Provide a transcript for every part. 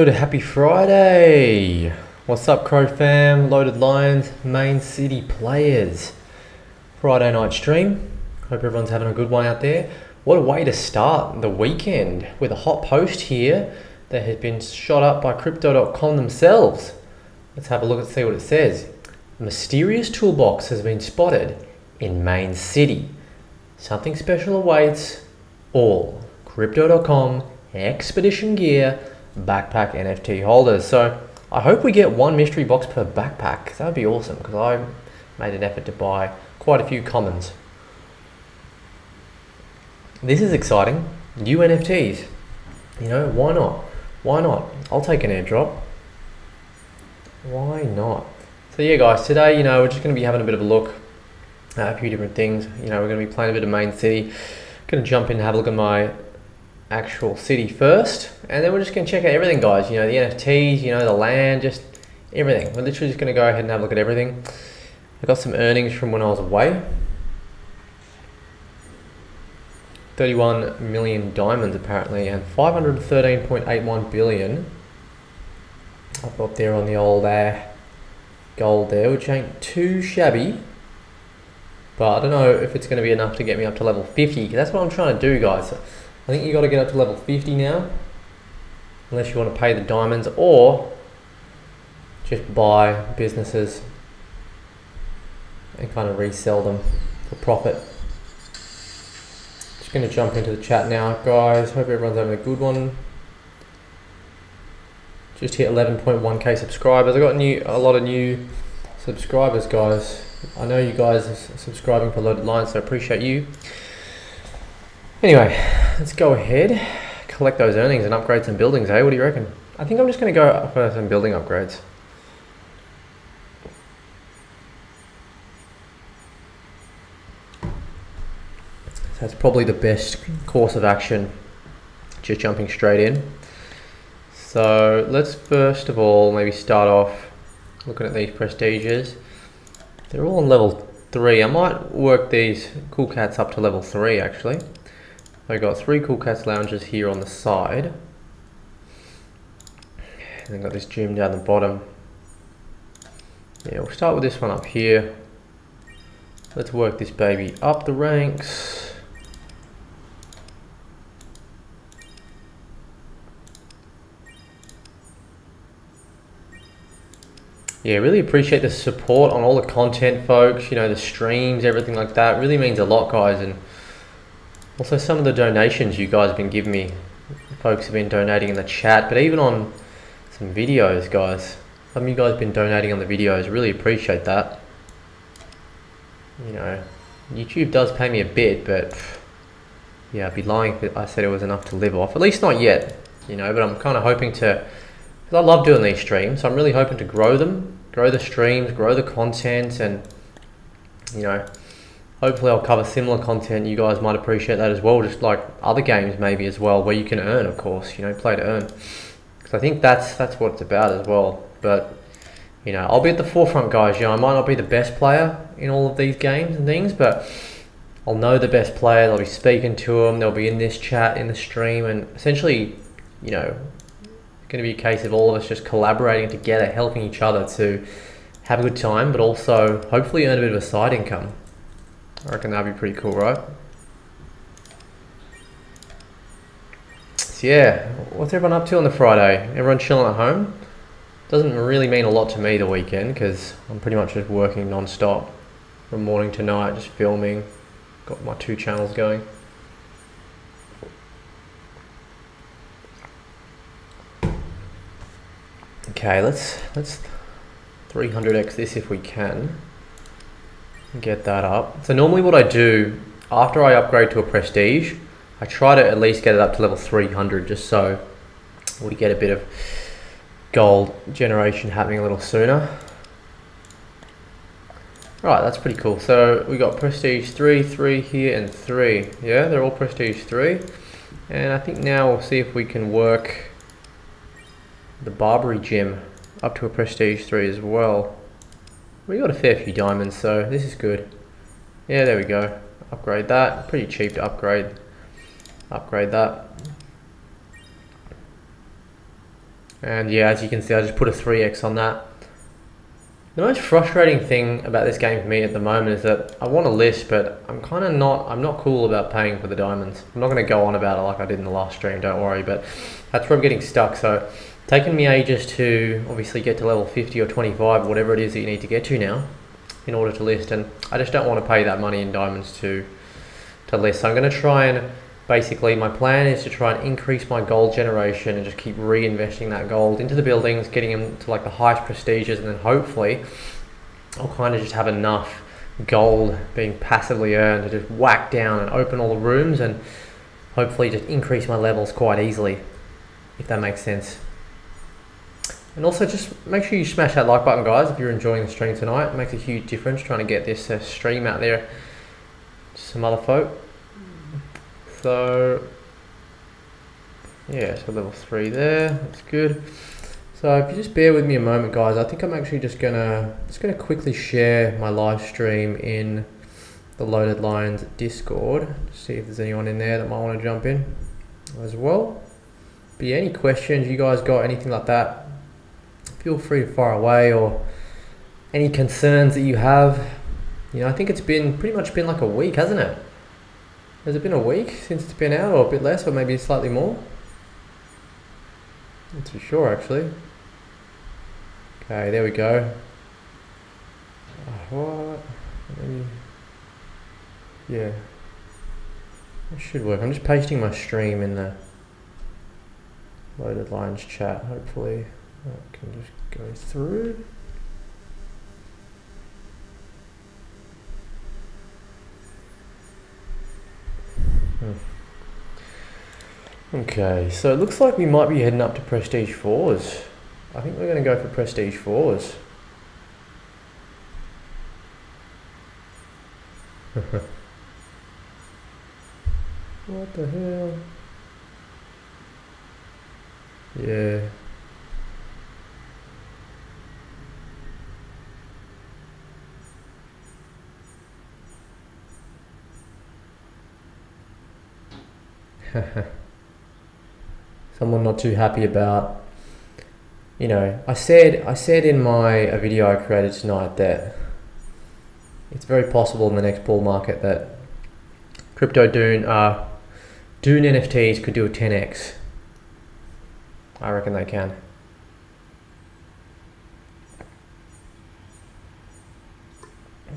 Happy Friday! What's up, Crow fam? Loaded Lions, Main City players. Friday night stream. Hope everyone's having a good one out there. What a way to start the weekend with a hot post here that has been shot up by Crypto.com themselves. Let's have a look and see what it says. A mysterious toolbox has been spotted in Main City. Something special awaits all Crypto.com expedition gear backpack NFT holders. So I hope we get one mystery box per backpack. That would be awesome because I made an effort to buy quite a few commons. This is exciting. New NFTs. You know, why not? Why not? I'll take an airdrop. Why not? So yeah guys, today, we're just going to be having a bit of a look at a few different things. We're going to be playing a bit of Main City. Going to jump in and have a look at my actual city first, and then we're just going to check out everything, guys. The NFTs, the land, just everything. We're literally just going to go ahead and have a look at everything. I got some earnings from when I was away. 31 million diamonds apparently, and 513.81 billion up there on the old gold there, which ain't too shabby. But I don't know if it's going to be enough to get me up to level 50. That's what I'm trying to do, guys. I think you got to get up to level 50 now, unless you want to pay the diamonds or just buy businesses and kind of resell them for profit. Just going to jump into the chat now, guys. Hope everyone's having a good one. Just hit 11.1k subscribers. I got a lot of new subscribers, guys. I know you guys are subscribing for Loaded Lions, so I appreciate you. Anyway, let's go ahead, collect those earnings and upgrade some buildings, eh? What do you reckon? I think I'm just going to go for some building upgrades. That's probably the best course of action, just jumping straight in. So let's first of all maybe start off looking at these prestiges. They're all on level 3. I might work these cool cats up to level 3 actually. I got 3 Cool Cats lounges here on the side, and then got this gym down the bottom. Yeah, we'll start with this one up here. Let's work this baby up the ranks. Yeah, really appreciate the support on all the content, folks. The streams, everything like that. Really means a lot, guys. And also some of the donations you guys have been giving me. Folks have been donating in the chat, but even on some videos, guys. Some of you guys have been donating on the videos. Really appreciate that. YouTube does pay me a bit, but yeah, I'd be lying if I said it was enough to live off. At least not yet, but I'm kind of hoping to, because I love doing these streams, so I'm really hoping to grow them, grow the streams, grow the content, and hopefully I'll cover similar content. You guys might appreciate that as well, just like other games maybe as well, where you can earn, of course, play to earn. Because I think that's what it's about as well. But, I'll be at the forefront, guys. I might not be the best player in all of these games and things, but I'll know the best players. I'll be speaking to them. They'll be in this chat, in the stream, and essentially, it's going to be a case of all of us just collaborating together, helping each other to have a good time, but also hopefully earn a bit of a side income. I reckon that'd be pretty cool, right? So yeah, what's everyone up to on the Friday? Everyone chilling at home? Doesn't really mean a lot to me the weekend because I'm pretty much just working non-stop from morning to night, just filming. Got my 2 channels going. Okay, let's 300x this if we can. Get that up. So normally what I do after I upgrade to a prestige, I try to at least get it up to level 300 just so we get a bit of gold generation happening a little sooner. Right, that's pretty cool. So we got prestige 3, 3 here, and 3. Yeah, they're all prestige 3. And I think now we'll see if we can work the Barbary gym up to a prestige 3 as well. We got a fair few diamonds, so this is good. Yeah, there we go. Upgrade that. Pretty cheap to upgrade that. And yeah, as you can see, I just put a 3x on that. The most frustrating thing about this game for me at the moment is that I want to list, but I'm not cool about paying for the diamonds. I'm not going to go on about it like I did in the last stream, don't worry, but that's where I'm getting stuck. So it's taken me ages to obviously get to level 50 or 25, whatever it is that you need to get to now in order to list, and I just don't want to pay that money in diamonds to list. So I'm going to try and basically, my plan is to try and increase my gold generation and just keep reinvesting that gold into the buildings, getting them to like the highest prestiges, and then hopefully I'll kind of just have enough gold being passively earned to just whack down and open all the rooms and hopefully just increase my levels quite easily, if that makes sense. And also just make sure you smash that like button, guys, if you're enjoying the stream tonight. It makes a huge difference trying to get this stream out there to some other folk. So yeah, so level 3 there, that's good. So if you just bear with me a moment, guys, I think I'm actually just gonna quickly share my live stream in the Loaded Lions Discord, see if there's anyone in there that might want to jump in as well. But yeah, any questions you guys got, anything like that, feel free to fire away, or any concerns that you have. You know, I think it's been pretty much been like a week, hasn't it? Has it been a week since it's been out, or a bit less, or maybe slightly more? Not too sure, actually. Okay, there we go. What? Maybe. Yeah. It should work. I'm just pasting my stream in the Loaded Lions chat. Hopefully that can just go through. Okay, so it looks like we might be heading up to Prestige 4s. I think we're going to go for Prestige 4s. What the hell? Yeah. Someone not too happy about, you know, I said in my video I created tonight that it's very possible in the next bull market that crypto Dune NFTs could do a 10x. I reckon they can.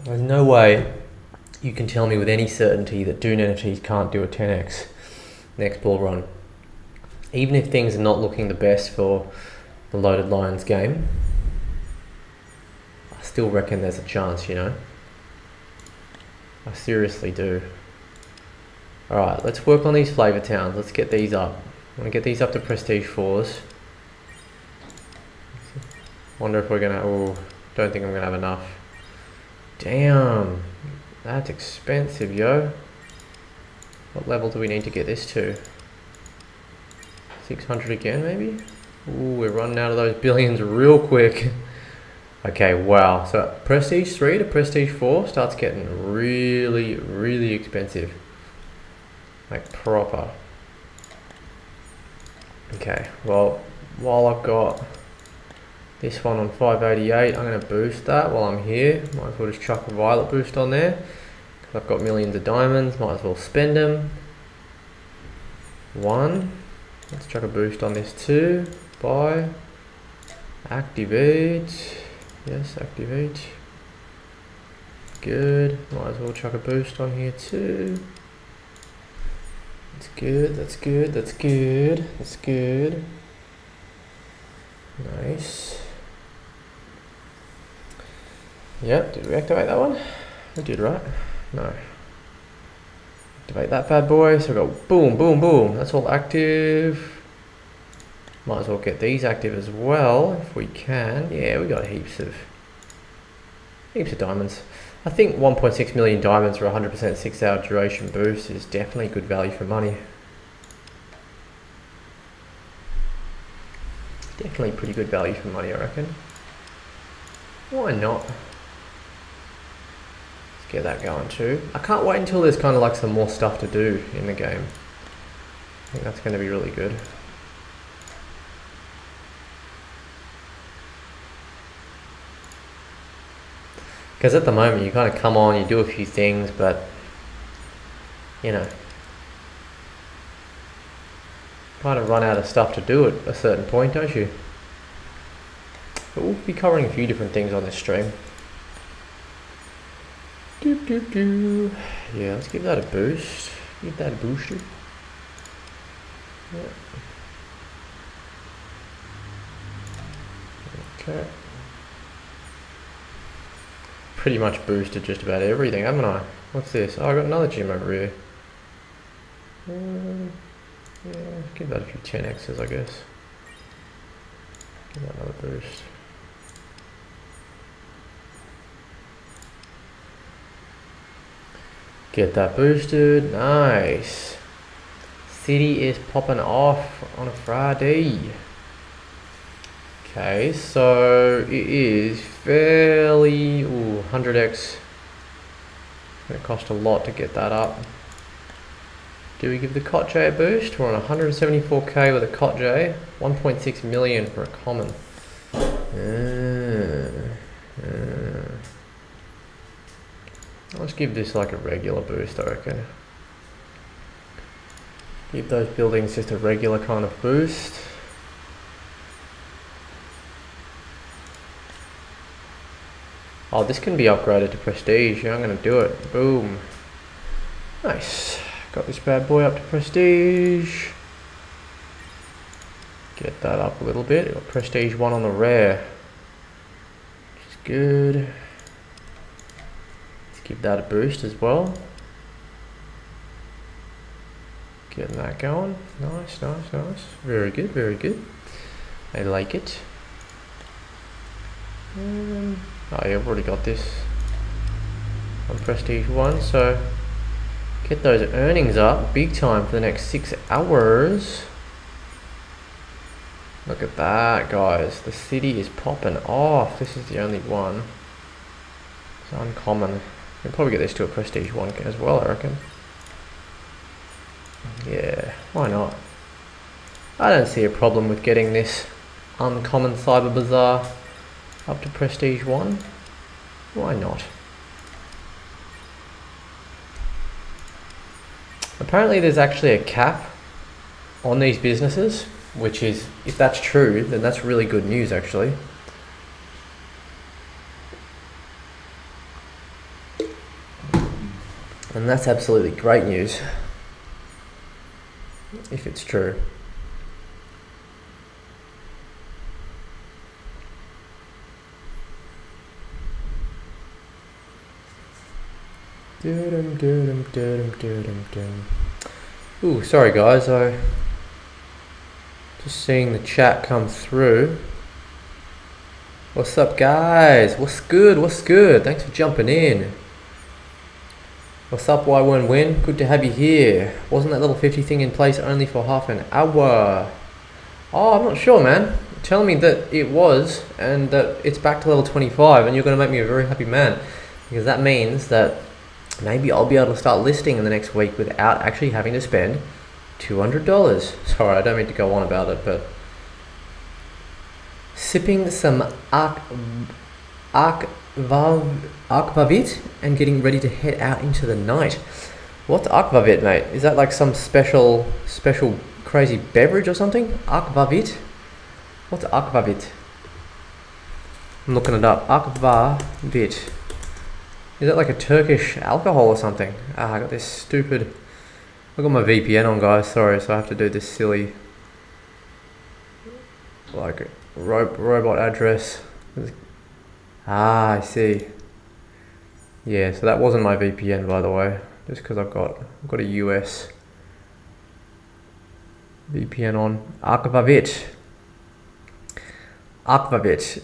There's no way you can tell me with any certainty that Dune NFTs can't do a 10x next bull run. Even if things are not looking the best for the Loaded Lions game, I still reckon there's a chance, you know. I seriously do. Alright, let's work on these flavor towns. Let's get these up. I want to get these up to Prestige 4s. Wonder if we're going to... Oh, don't think I'm going to have enough. Damn, that's expensive, yo. What level do we need to get this to? 600 again, maybe? Ooh, we're running out of those billions real quick. Okay, wow. So Prestige 3 to Prestige 4 starts getting really, really expensive. Like proper. Okay, well, while I've got this one on 588, I'm going to boost that while I'm here. Might as well just chuck a violet boost on there. Because I've got millions of diamonds, might as well spend them. One. Let's chuck a boost on this too. Buy. Activate. Yes, activate. Good. Might as well chuck a boost on here too. That's good, that's good, that's good, that's good. Nice. Yep, did we activate that one? We did, right? No. Activate that bad boy, so we go boom, boom, boom. That's all active. Might as well get these active as well, if we can. Yeah, we got heaps of diamonds. I think 1.6 million diamonds for 100% 6-hour duration boost is definitely good value for money. Definitely pretty good value for money, I reckon. Why not? Let's get that going too. I can't wait until there's kind of like some more stuff to do in the game. I think that's going to be really good. Because at the moment you kind of come on, you do a few things, but you know, kind of run out of stuff to do at a certain point, don't you? But we'll be covering a few different things on this stream. Yeah, let's give that a boost. Give that a booster. Yeah. Okay. Pretty much boosted just about everything, haven't I? What's this? Oh, I got another gym over here. Yeah, give that a few 10x's, I guess. Give that another boost. Get that boosted. Nice. City is popping off on a Friday. Okay, so it is fairly 100x. It cost a lot to get that up. Do we give the COTJ a boost? We're on 174k with a COTJ, 1.6 million for a common. Let's give this like a regular boost, I reckon. Give those buildings just a regular kind of boost. Oh, this can be upgraded to prestige. Yeah, I'm gonna do it. Boom. Nice. Got this bad boy up to prestige. Get that up a little bit. Got prestige 1 on the rare, which is good. Let's give that a boost as well. Getting that going. Nice, nice, nice. Very good, very good. I like it. Oh yeah, I've already got this on prestige 1, so get those earnings up big time for the next 6 hours. Look at that, guys. The city is popping off. This is the only one. It's uncommon. We'll probably get this to a prestige 1 as well, I reckon. Yeah, why not? I don't see a problem with getting this uncommon Cyber Bazaar up to prestige 1. Why not? Apparently there's actually a cap on these businesses, which is, if that's true, then that's really good news actually. And that's absolutely great news, if it's true. Ooh, sorry guys, I just seeing the chat come through. What's up guys? What's good? What's good? Thanks for jumping in. What's up Y1Win? Good to have you here. Wasn't that little 50 thing in place only for half an hour? Oh, I'm not sure, man. Tell me that it was and that it's back to level 25 and you're going to make me a very happy man, because that means that maybe I'll be able to start listing in the next week without actually having to spend $200. Sorry, I don't mean to go on about it, but sipping some Aquavit and getting ready to head out into the night. What's Aquavit, mate? Is that like some special crazy beverage or something? Aquavit? What's Aquavit? I'm looking it up. Aquavit. Is that like a Turkish alcohol or something? I got this stupid... I got my VPN on, guys. Sorry, so I have to do this silly... like robot address. I see. Yeah, so that wasn't my VPN, by the way. Just because I've got a US VPN on. Aquavit. Aquavit.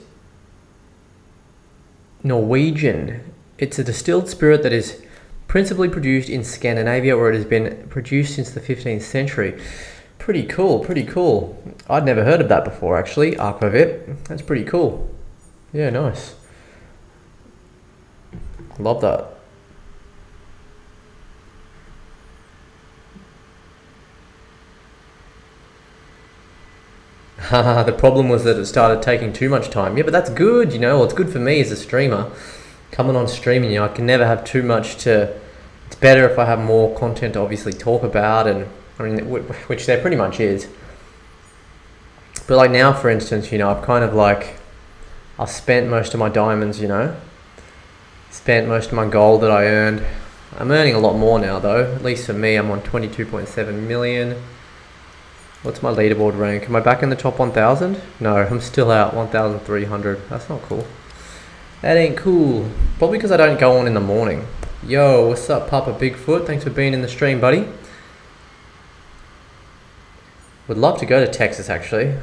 Norwegian. It's a distilled spirit that is principally produced in Scandinavia, where it has been produced since the 15th century. Pretty cool, pretty cool. I'd never heard of that before, actually. Aquavit. That's pretty cool. Yeah, nice. Love that. The problem was that it started taking too much time. Yeah, but that's good, you know. Well, it's good for me as a streamer. coming on streaming, I can never have too much to. It's better if I have more content to obviously talk about, and I mean, which there pretty much is. But like now, for instance, I've kind of like, I've spent most of my diamonds, spent most of my gold that I earned. I'm earning a lot more now though, at least for me. I'm on 22.7 million. What's my leaderboard rank? Am I back in the top 1,000? No, I'm still out 1,300. That's not cool. That ain't cool. Probably because I don't go on in the morning. Yo, what's up, Papa Bigfoot? Thanks for being in the stream, buddy. Would love to go to Texas, actually.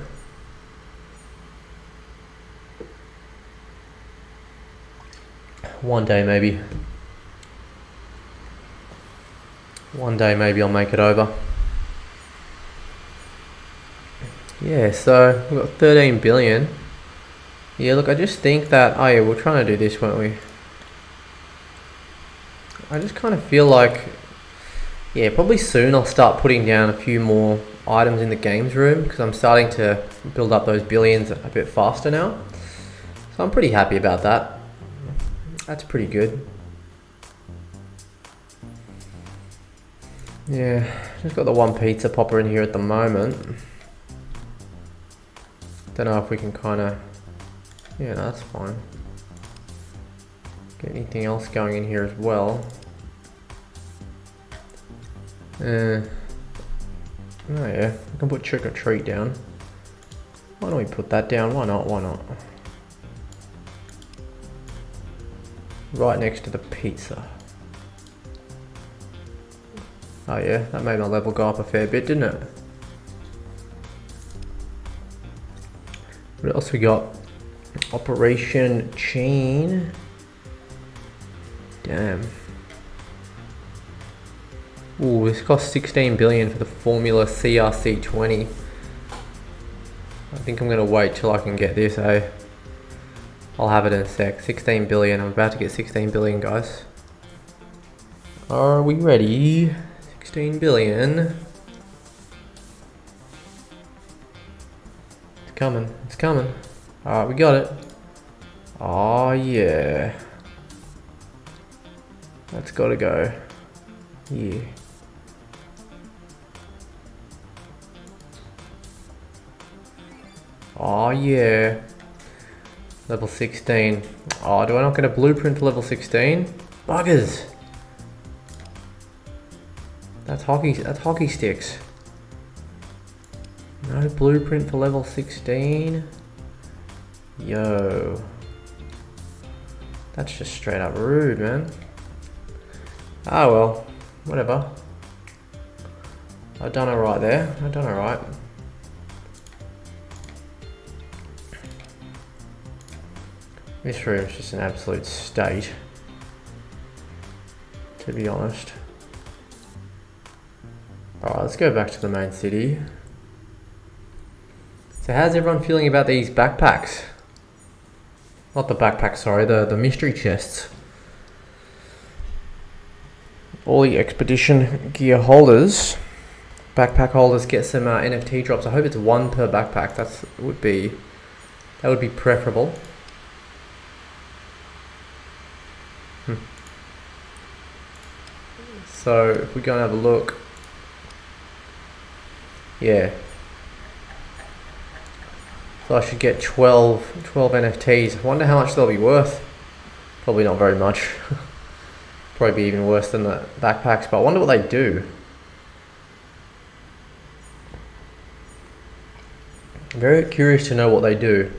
One day, maybe. One day, maybe I'll make it over. Yeah, so we've got 13 billion. Yeah, look, I just think that, oh yeah, we're trying to do this, weren't we? I just kind of feel like, yeah, probably soon I'll start putting down a few more items in the games room, because I'm starting to build up those billions a bit faster now. So I'm pretty happy about that. That's pretty good. Yeah, just got the one pizza popper in here at the moment. Don't know if we can kind of, yeah, no, that's fine. Get anything else going in here as well. Oh yeah, we can put trick or treat down. Why don't we put that down? Why not? Why not? Right next to the pizza. Oh yeah, that made my level go up a fair bit, didn't it? What else we got? Operation Chain. Damn. Ooh, this costs 16 billion for the Formula CRC20. I think I'm gonna wait till I can get this, eh? I'll have it in a sec. 16 billion. I'm about to get 16 billion, guys. Are we ready? 16 billion. It's coming. It's coming. Alright, we got it. Oh yeah. That's gotta go. Yeah. Oh yeah. Level 16. Oh, do I not get a blueprint for level 16? Buggers. That's hockey sticks. No blueprint for level 16. Yo. That's just straight up rude, man. Ah well, whatever. I've done alright there. I've done alright. This room's just an absolute state, to be honest. Alright, let's go back to the main city. So how's everyone feeling about these backpacks? Not the backpacks, sorry, the mystery chests. All the expedition gear holders, backpack holders get some NFT drops. I hope it's one per backpack. That would be preferable. So if we go and have a look, yeah. So I should get 12 NFTs. I wonder how much they'll be worth. Probably not very much. Probably be even worse than the backpacks, but I wonder what they do. I'm very curious to know what they do.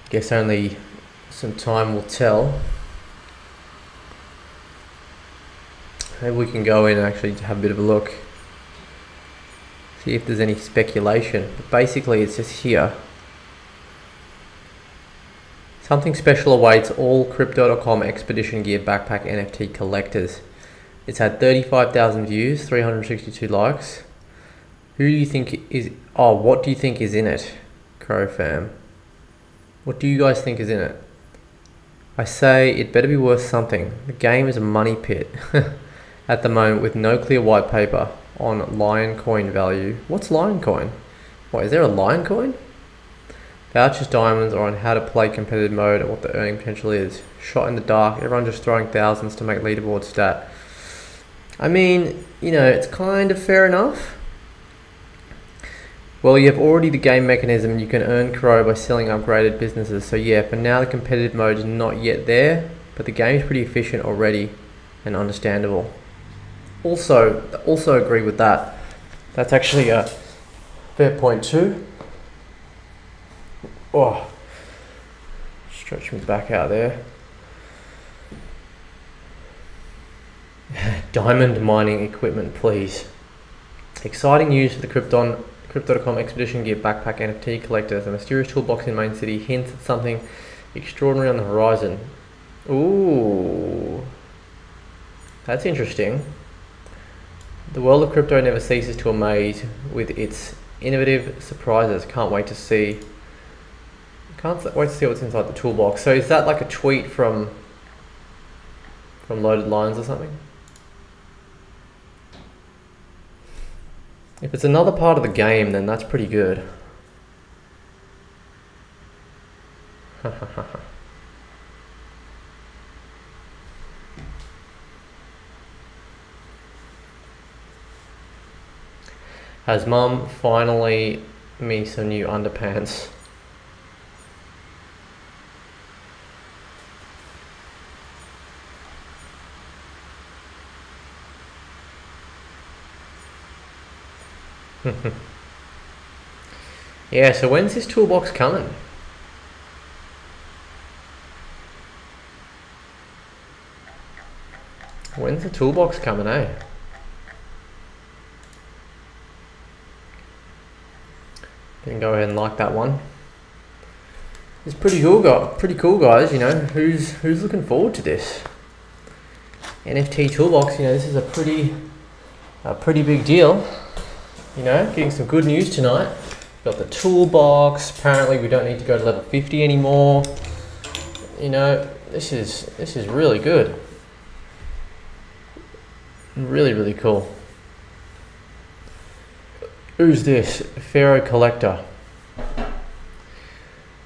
Guess only some time will tell. Maybe we can go in and actually have a bit of a look. See if there's any speculation. But basically it's just here. Something special awaits all Crypto.com Expedition Gear Backpack NFT collectors. It's had 35,000 views, 362 likes. Who do you think is... Oh, what do you think is in it, Crow fam? What do you guys think is in it? I say it better be worth something. The game is a money pit at the moment with no clear white paper on Lioncoin value. What's Lioncoin? What, is there a Lioncoin? Vouchers diamonds are on how to play competitive mode and what the earning potential is. Shot in the dark, everyone just throwing thousands to make leaderboard stat. I mean, you know, it's kind of fair enough. Well, you have already the game mechanism. You can earn Crow by selling upgraded businesses. So yeah, for now the competitive mode is not yet there, but the game is pretty efficient already and understandable. Also agree with that. That's actually a fair point too. Oh, stretch me back out there. Diamond mining equipment, please. Exciting news for the Crypto.com Expedition Gear Backpack NFT collectors. A mysterious toolbox in Main City hints at something extraordinary on the horizon. Ooh, that's interesting. The world of crypto never ceases to amaze with its innovative surprises. Can't wait to see what's inside the toolbox. So is that like a tweet from Loaded Lines or something? If it's another part of the game, then that's pretty good. Has Mum finally me some new underpants? Yeah, so when's this toolbox coming? When's the toolbox coming, eh? Then go ahead and like that one. It's pretty cool, guys. You know, who's looking forward to this NFT toolbox? You know, this is a pretty big deal. You know, getting some good news tonight. Got the toolbox. Apparently, we don't need to go to level 50 anymore. You know, this is really good. Really cool. Who's this? Pharaoh Collector.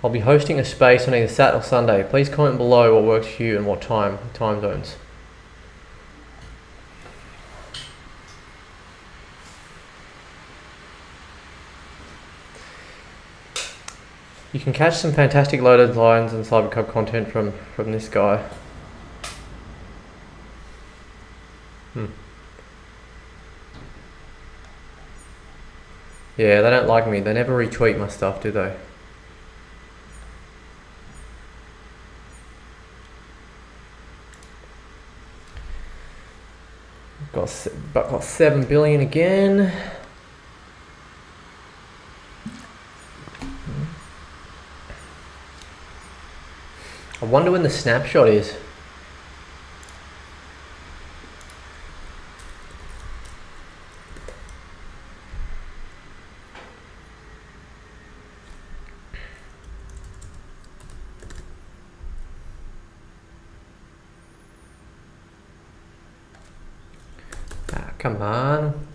I'll be hosting a space on either Saturday or Sunday. Please comment below what works for you and what time zones. You can catch some fantastic Loaded Lines and Cybercub content from this guy. Yeah, they don't like me. They never retweet my stuff, do they? Got 7 billion again. I wonder when the snapshot is. Come on.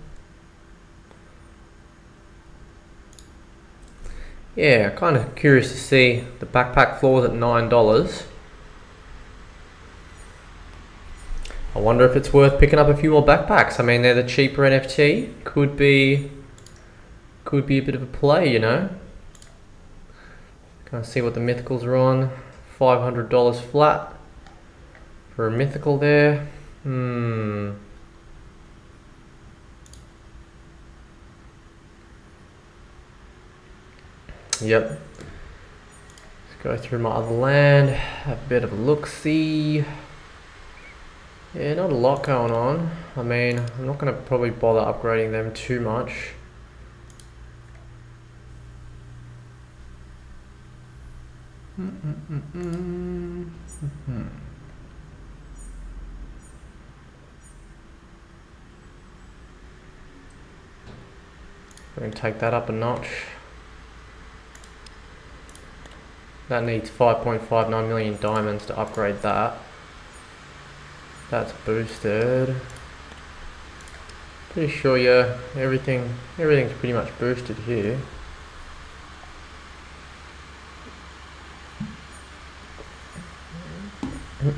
Yeah, kind of curious to see the backpack floors at $9. I wonder if it's worth picking up a few more backpacks. I mean, they're the cheaper NFT. Could be a bit of a play, you know. Can I see what the mythicals are on? $500 flat for a mythical there. Yep. Let's go through my other land, have a bit of a look-see. Yeah, not a lot going on. I mean, I'm not going to probably bother upgrading them too much. We're going to take that up a notch. That needs 5.59 million diamonds to upgrade that. That's boosted. Pretty sure, yeah, everything's pretty much boosted here. So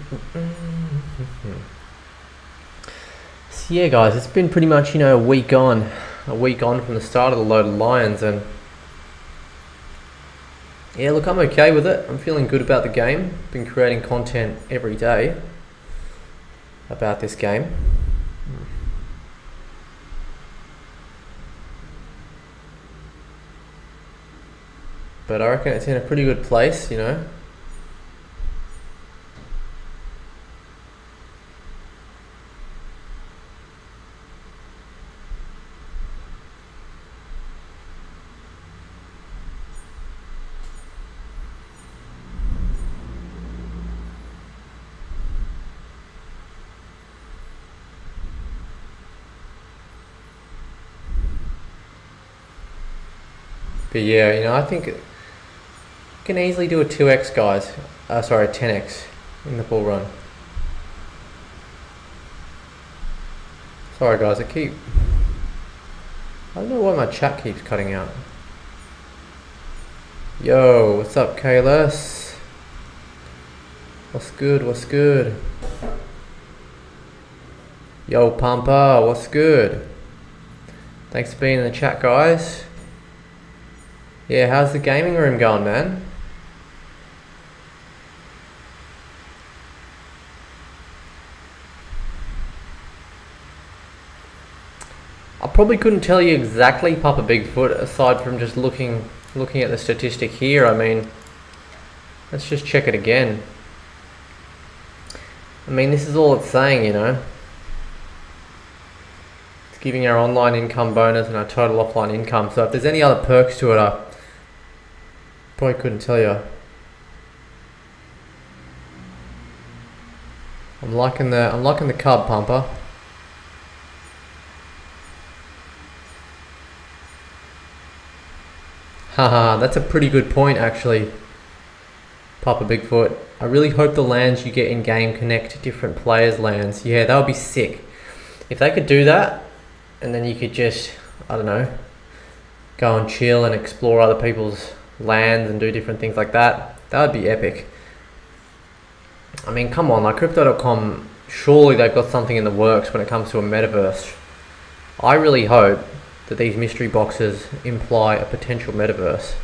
yeah, guys, it's been pretty much, a week on from the start of the Loaded Lions, and yeah, look, I'm okay with it. I'm feeling good about the game. Been creating content every day about this game. But I reckon it's in a pretty good place, But yeah, I think you can easily do a 2x, guys. Sorry, a 10x in the bull run. Sorry, guys, I don't know why my chat keeps cutting out. Yo, what's up, Kalis? What's good? Yo, Pampa, what's good? Thanks for being in the chat, guys. Yeah, how's the gaming room going, man? I probably couldn't tell you exactly, Papa Bigfoot, aside from just looking at the statistic here. I mean, let's just check it again. I mean, this is all it's saying, It's giving our online income bonus and our total offline income. So if there's any other perks to it, I probably couldn't tell you. I'm liking the cub, Pumper. Haha, that's a pretty good point, actually, Papa Bigfoot. I really hope the lands you get in game connect to different players' lands. Yeah, that would be sick. If they could do that, and then you could just, I don't know, go and chill and explore other people's lands and do different things like that, that would be epic. I mean, come on, like Crypto.com, surely they've got something in the works when it comes to a metaverse. I really hope that these mystery boxes imply a potential metaverse.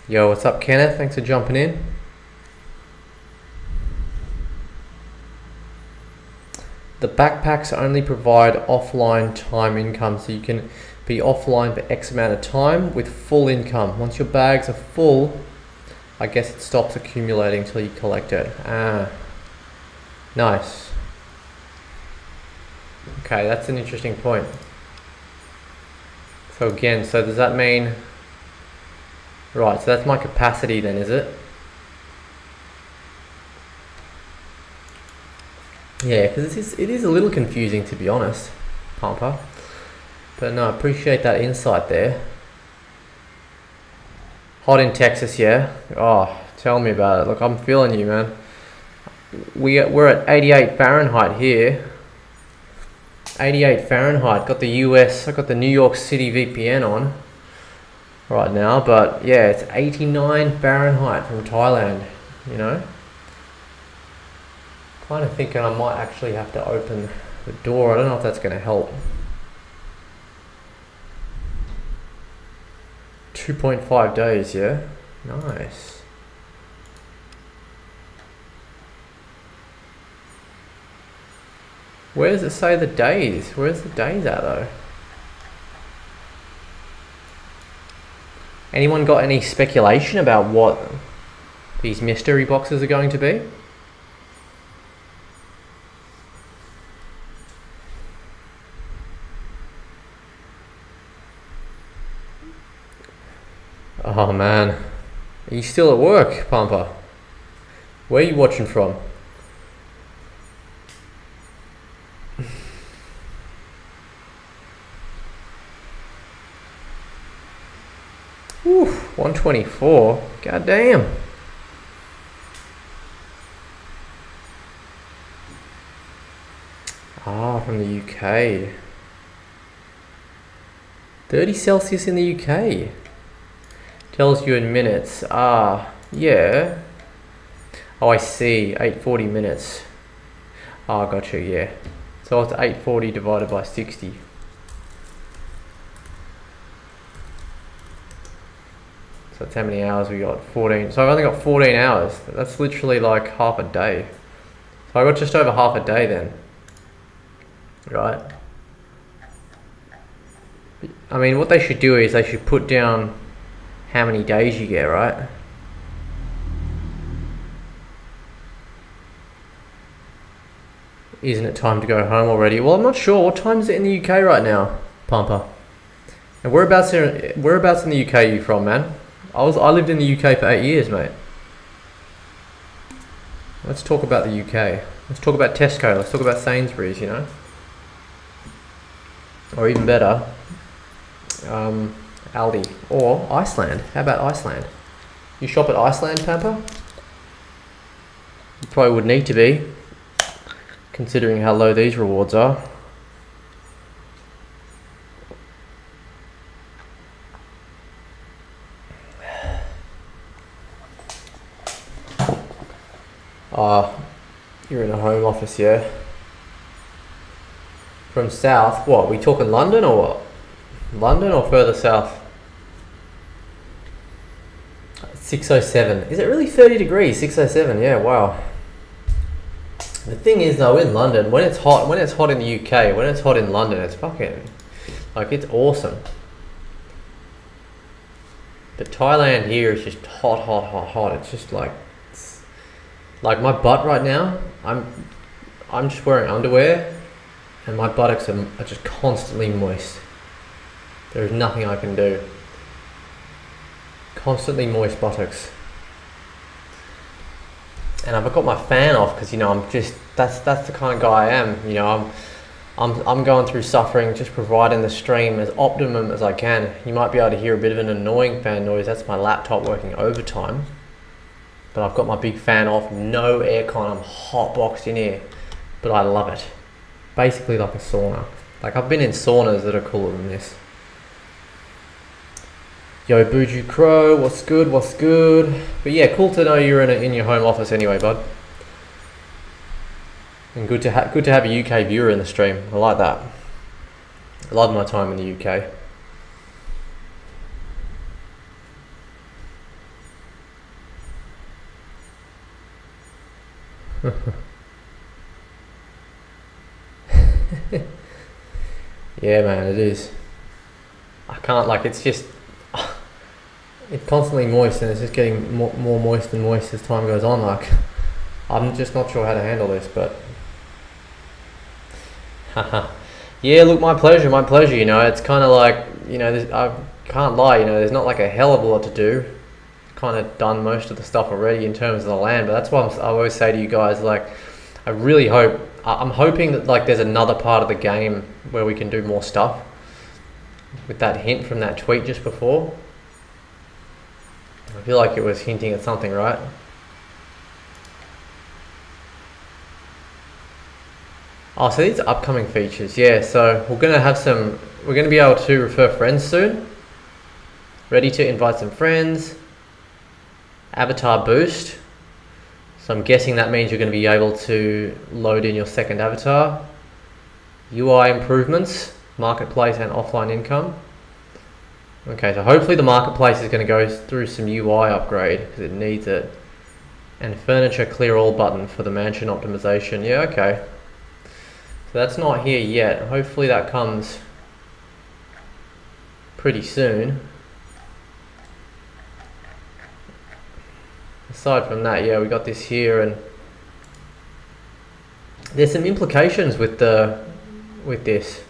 Yo, what's up, Kenneth? Thanks for jumping in. The backpacks only provide offline time income, so you can be offline for X amount of time with full income. Once your bags are full, I guess it stops accumulating until you collect it. Nice. Okay, that's an interesting point. So again, so does that mean... Right, so that's my capacity then, is it? Yeah, because it is a little confusing, to be honest, Pumper. But no, I appreciate that insight there. Hot in Texas, yeah? Oh, tell me about it. Look, I'm feeling you, man. We're at 88 Fahrenheit here. 88 Fahrenheit. Got the US, I got the New York City VPN on right now. But yeah, it's 89 Fahrenheit from Thailand, Kind of thinking I might actually have to open the door. I don't know if that's going to help. 2.5 days, yeah? Nice. Where does it say the days? Where's the days at, though? Anyone got any speculation about what these mystery boxes are going to be? Oh man, are you still at work, Pampa? Where are you watching from? Oof, 124. God damn. Ah, from the UK. 30 Celsius in the UK. Tells you in minutes. Ah, yeah. Oh, I see. 840 minutes. Ah, got you, yeah. So it's 840 divided by 60. So that's how many hours we got? 14. So I've only got 14 hours. That's literally like half a day. So I got just over half a day then. Right? I mean, what they should do is they should put down how many days you get, right? Isn't it time to go home already? Well, I'm not sure. What time is it in the UK right now, Pumper? And whereabouts in the UK are you from, man? I lived in the UK for 8 years, mate. Let's talk about the UK. Let's talk about Tesco. Let's talk about Sainsbury's, you know? Or even better, Aldi. Or Iceland. How about Iceland? You shop at Iceland, Pamper? You probably would need to be, considering how low these rewards are. You're in a home office, yeah? From south, what? We talking London or what? London or further south? 607. Is it really 30 degrees? 607, yeah, wow. The thing is though, in London, when it's hot in the UK, when it's hot in London, it's fucking, like, it's awesome. But Thailand here is just hot. It's just like my butt right now, I'm just wearing underwear and my buttocks are just constantly moist. There's nothing I can do. Constantly moist buttocks. And I've got my fan off because, you know, that's the kind of guy I am. You know, I'm going through suffering, just providing the stream as optimum as I can. You might be able to hear a bit of an annoying fan noise. That's my laptop working overtime. But I've got my big fan off, no aircon, I'm hot boxed in here. But I love it. Basically like a sauna. Like, I've been in saunas that are cooler than this. Yo, Buju Crow, what's good? But yeah, cool to know you're in your home office anyway, bud. And good to have a UK viewer in the stream. I like that. I love my time in the UK. Yeah, man, it is. I can't, like, it's just, it's constantly moist and it's just getting more moist and moist as time goes on. Like, I'm just not sure how to handle this, but yeah, look, my pleasure, you know. It's kind of like, you know, I can't lie, you know, there's not like a hell of a lot to do. Kind of done most of the stuff already in terms of the land, but that's why I always say to you guys, like, I really hope, I'm hoping that, like, there's another part of the game where we can do more stuff with that hint from that tweet just before. I feel like it was hinting at something, right? Oh, so these upcoming features, yeah, so we're going to be able to refer friends soon. Ready to invite some friends. Avatar boost. So I'm guessing that means you're going to be able to load in your second avatar. UI improvements, marketplace and offline income. Okay, so hopefully the marketplace is going to go through some UI upgrade because it needs it. And furniture clear all button for the mansion optimization. Yeah, okay. So that's not here yet. Hopefully that comes pretty soon. Aside from that, yeah, we got this here, and there's some implications with this.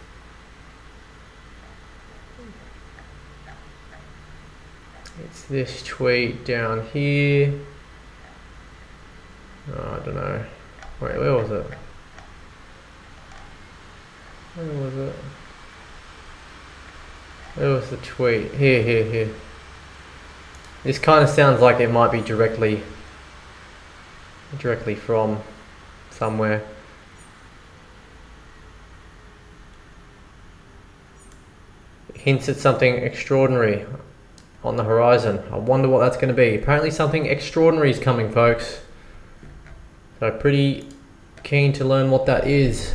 It's this tweet down here. Oh, I don't know. Wait, where was it? Where was the tweet? Here. This kind of sounds like it might be directly from somewhere. hints at something extraordinary on the horizon. I wonder what that's going to be. Apparently something extraordinary is coming, folks. So pretty keen to learn what that is.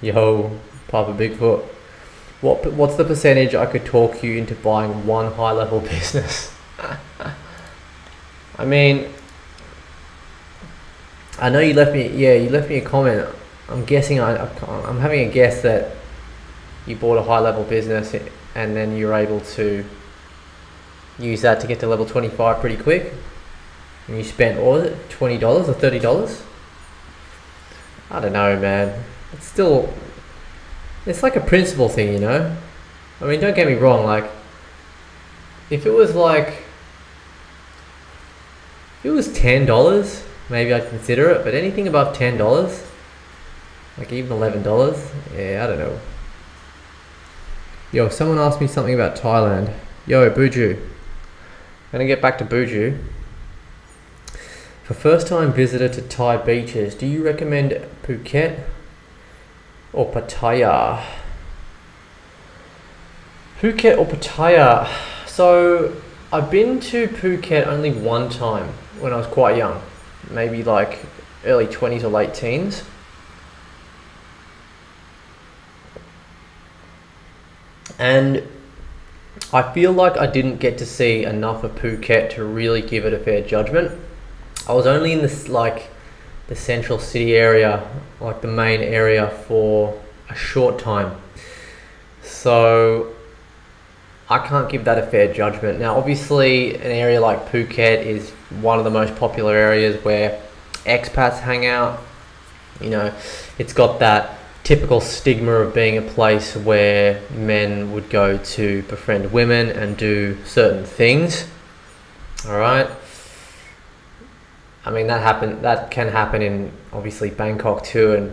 Yo, Papa Bigfoot. What's the percentage I could talk you into buying one high level business? I mean, I know you left me a comment. I'm guessing I'm having a guess that you bought a high level business and then you're able to use that to get to level 25 pretty quick. And you spent, what was it, $20 or $30? I don't know, man. It's like a principle thing, you know? I mean, don't get me wrong, like, if it was $10, maybe I'd consider it, but anything above $10, like even $11, yeah, I don't know. Yo, someone asked me something about Thailand. Yo, Buju. Gonna get back to Buju. For first time visitor to Thai beaches, do you recommend Phuket or Pattaya? Phuket or Pattaya? So I've been to Phuket only one time when I was quite young, maybe like early 20s or late teens. And I feel like I didn't get to see enough of Phuket to really give it a fair judgment. I was only in this, like, the central city area, like the main area, for a short time. So I can't give that a fair judgment. Now, obviously, an area like Phuket is one of the most popular areas where expats hang out. You know, it's got that typical stigma of being a place where men would go to befriend women and do certain things. All right. I mean, that can happen in obviously Bangkok too, and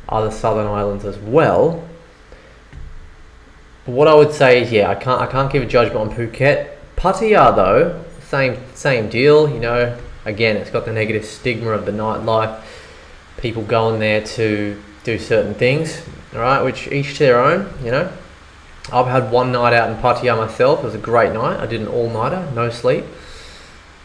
other southern islands as well. But what I would say is, yeah, I can't give a judgment on Phuket. Pattaya though, same deal. You know, again, it's got the negative stigma of the nightlife. People going there to do certain things, all right, which each to their own. You know, I've had one night out in Pattaya myself. It was a great night. I did an all-nighter, no sleep.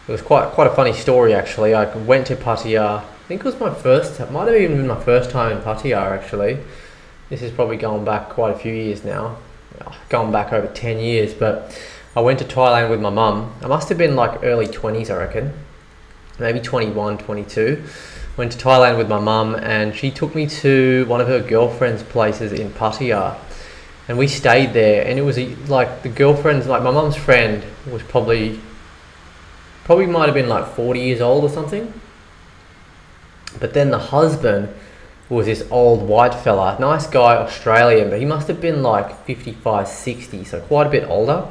It was quite a funny story, actually. I went to Pattaya. I think it might have even been my first time in Pattaya, actually. This is probably going back quite a few years now, going back over 10 years. But I went to Thailand with my mum. I must have been like early 20s, I reckon, maybe 21, 22. Went to Thailand with my mum, and she took me to one of her girlfriend's places in Pattaya, and we stayed there. And it was like the girlfriend's, like my mum's friend, was probably might have been like 40 years old or something. But then the husband was this old white fella, nice guy, Australian, but he must have been like 55, 60, so quite a bit older.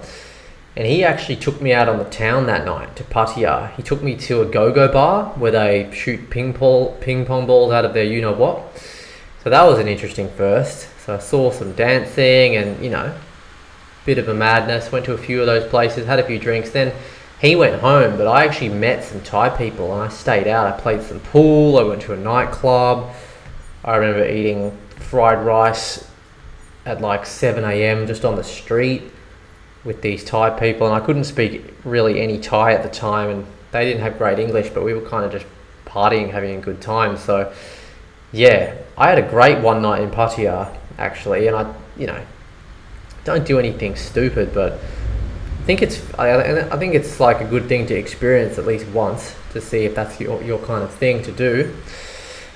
And he actually took me out on the town that night to Pattaya. He took me to a go-go bar where they shoot ping pong balls out of their you-know-what. So that was an interesting first. So I saw some dancing and, you know, bit of a madness. Went to a few of those places, had a few drinks. Then he went home, but I actually met some Thai people and I stayed out. I played some pool, I went to a nightclub. I remember eating fried rice at like 7 a.m. just on the street with these Thai people, and I couldn't speak really any Thai at the time, and they didn't have great English, but we were kind of just partying, having a good time. So yeah, I had a great one night in Pattaya, actually, and I, you know, don't do anything stupid, but I think it's like a good thing to experience at least once to see if that's your kind of thing to do.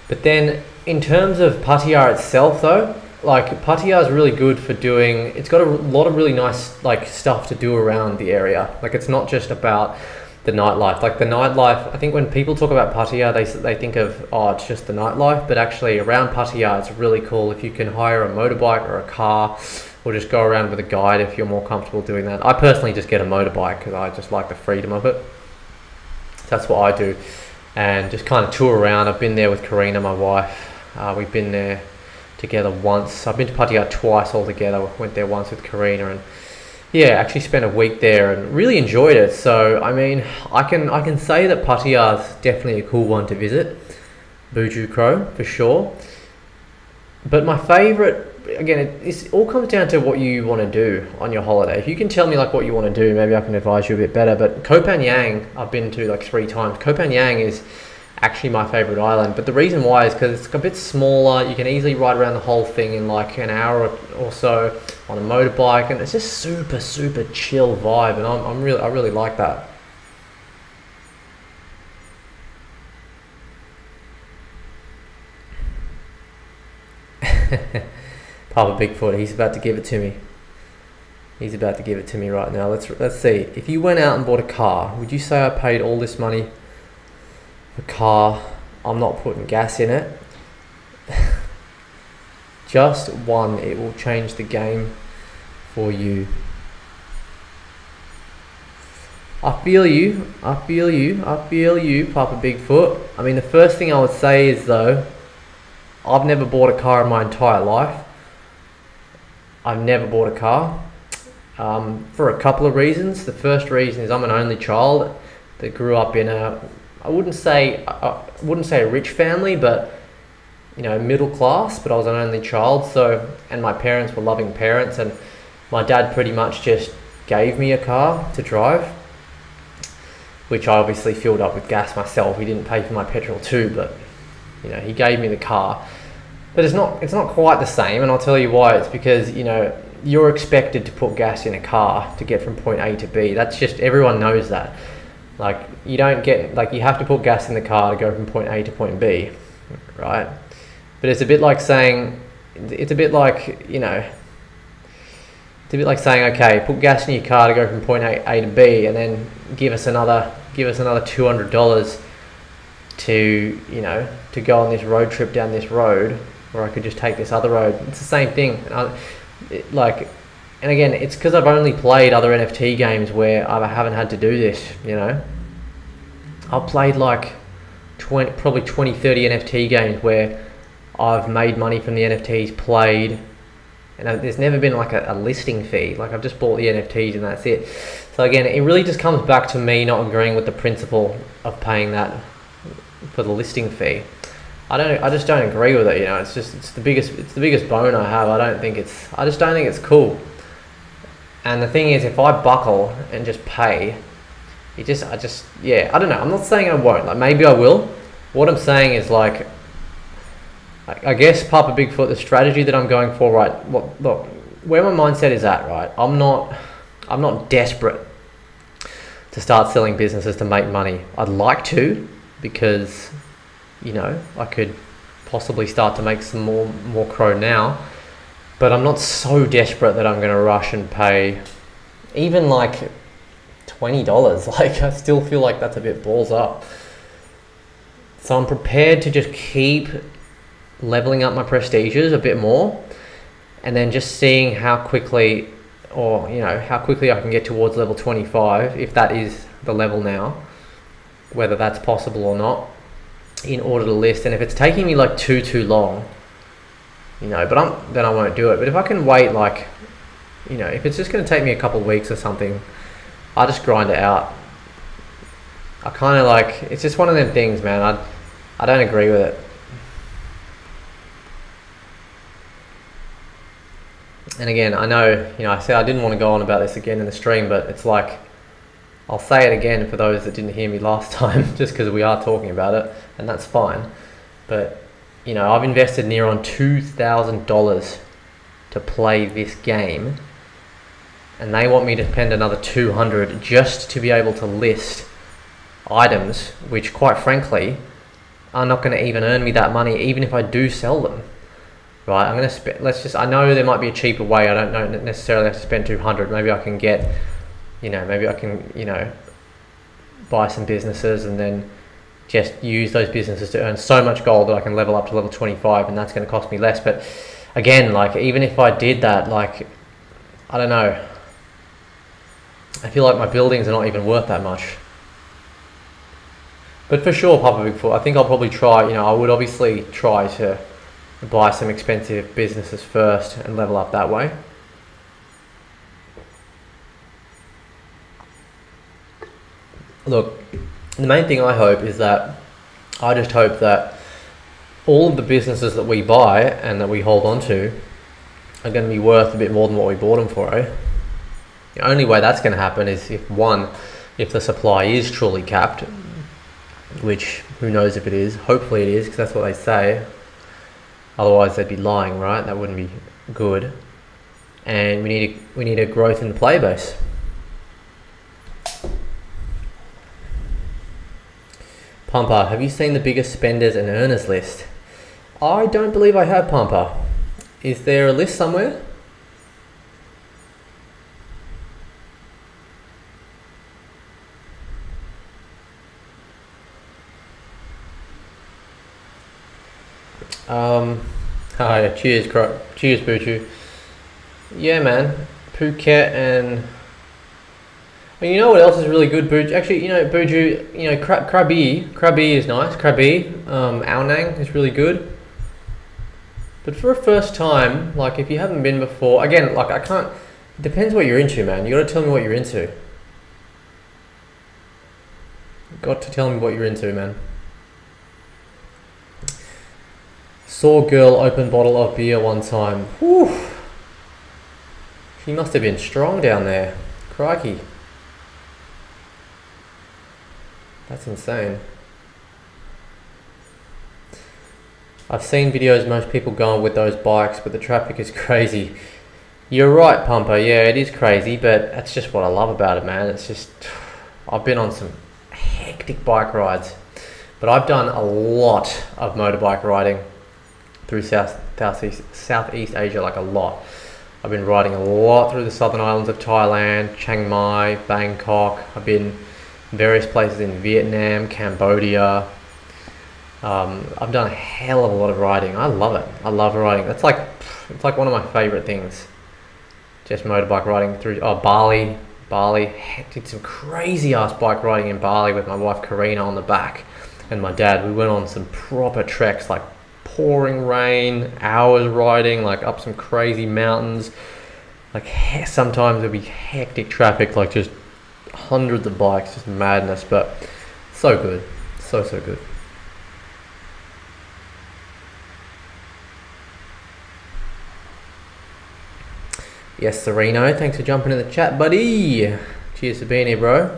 But then in terms of Pattaya itself though, like Pattaya is really good for doing, it's got a lot of really nice like stuff to do around the area. Like it's not just about the nightlife. Like the nightlife, I think when people talk about Pattaya, they think of, oh, it's just the nightlife, but actually around Pattaya it's really cool if you can hire a motorbike or a car, or just go around with a guide if you're more comfortable doing that. I personally just get a motorbike because I just like the freedom of it. So that's what I do, and just kind of tour around. I've been there with Karina, my wife. We've been there together once. I've been to Pattaya twice altogether. Went there once with Karina, and yeah, actually spent a week there and really enjoyed it. So I mean, I can say that Pattaya is definitely a cool one to visit. Buju Crow for sure. But my favourite, again, it all comes down to what you want to do on your holiday. If you can tell me like what you want to do, maybe I can advise you a bit better. But Koh Phangan, I've been to like 3 times. Koh Phangan is actually my favourite island. But the reason why is because it's a bit smaller. You can easily ride around the whole thing in like an hour or so on a motorbike, and it's just super chill vibe. And I really like that. Papa Bigfoot, he's about to give it to me. He's about to give it to me right now. Let's see. If you went out and bought a car, would you say I paid all this money for a car? I'm not putting gas in it. Just one. It will change the game for you. I feel you, Papa Bigfoot. I mean, the first thing I would say is though, I've never bought a car in my entire life. I've never bought a car for a couple of reasons. The first reason is I'm an only child that grew up in I wouldn't say a rich family, but middle class. But I was an only child, and my parents were loving parents, and my dad pretty much just gave me a car to drive, which I obviously filled up with gas myself. He didn't pay for my petrol too, but he gave me the car. But it's not quite the same, and I'll tell you why. It's because you're expected to put gas in a car to get from point A to B. That's just, everyone knows that. Like, you don't get, like, you have to put gas in the car to go from point A to point B, right? But it's a bit like saying, okay, put gas in your car to go from point A to B, and then give us another $200 to go on this road trip down this road, where I could just take this other road. It's the same thing. And again, it's because I've only played other NFT games where I haven't had to do this. I've played like 20, 30 NFT games where I've made money from the NFTs played, and there's never been like a listing fee. Like, I've just bought the NFTs and that's it. So again, it really just comes back to me not agreeing with the principle of paying that for the listing fee. I just don't agree with it. It's the biggest bone I have. I just don't think it's cool. And the thing is, if I buckle and just pay, I don't know. I'm not saying I won't. Like, maybe I will. What I'm saying is, like, I guess Papa Bigfoot, the strategy that I'm going for, right? Look, where my mindset is at, right? I'm not desperate to start selling businesses to make money. I'd like to, because I could possibly start to make some more crow now, but I'm not so desperate that I'm going to rush and pay even like $20. Like, I still feel like that's a bit balls up. So I'm prepared to just keep leveling up my prestiges a bit more, and then just seeing how quickly I can get towards level 25, if that is the level now, whether that's possible or not, in order to list. And if it's taking me like too long, then I won't do it. But if I can wait, like, if it's just going to take me a couple of weeks or something, I just grind it out. I kind of like, it's just one of them things, man. I don't agree with it. And again, I know, I said I didn't want to go on about this again in the stream, but it's like, I'll say it again for those that didn't hear me last time, just because we are talking about it, and that's fine. But, I've invested near on $2,000 to play this game, and they want me to spend another $200 just to be able to list items, which quite frankly are not going to even earn me that money, even if I do sell them. Right, I'm going to I know there might be a cheaper way. I don't necessarily have to spend 200. Maybe I can get, buy some businesses and then just use those businesses to earn so much gold that I can level up to level 25, and that's going to cost me less. But again, like, even if I did that, like, I don't know, I feel like my buildings are not even worth that much. But for sure, Papa Bigfoot, I think I'll probably try, I would obviously try to buy some expensive businesses first and level up that way. Look, the main thing I hope is that, I just hope that all of the businesses that we buy and that we hold on to are going to be worth a bit more than what we bought them for, eh? The only way that's going to happen is if the supply is truly capped, which who knows if it is. Hopefully it is, because that's what they say. Otherwise they'd be lying, right? That wouldn't be good. And we need a growth in the player base. Pumper, have you seen the biggest spenders and earners list? I don't believe I have, Pumper. Is there a list somewhere? Hi, cheers Buchu. Yeah, man, Phuket and you know what else is really good, Buju? Actually, Buju, Krabi is nice. Krabi, Ao Nang is really good. But for a first time, like if you haven't been before, again, like I can't. It depends what you're into, man. You got to tell me what you're into. Got to tell me what you're into, man. Saw a girl open bottle of beer one time. Whew. She must have been strong down there. Crikey. That's insane. I've seen videos most people going with those bikes, but the traffic is crazy. You're right, Pumper. Yeah, it is crazy, but that's just what I love about it, man. It's just, I've been on some hectic bike rides, but I've done a lot of motorbike riding through Southeast Asia, like a lot. I've been riding a lot through the southern islands of Thailand, Chiang Mai, Bangkok. I've been various places in Vietnam, Cambodia. I've done a hell of a lot of riding. I love it. I love riding. It's like one of my favorite things. Just motorbike riding through Bali. Did some crazy ass bike riding in Bali with my wife Karina on the back and my dad. We went on some proper treks, like pouring rain, hours riding, like up some crazy mountains. Like sometimes there'd be hectic traffic, like just hundreds of bikes, just madness, but so good. So good. Yes, Sereno, thanks for jumping in the chat, buddy. Cheers for being here, bro.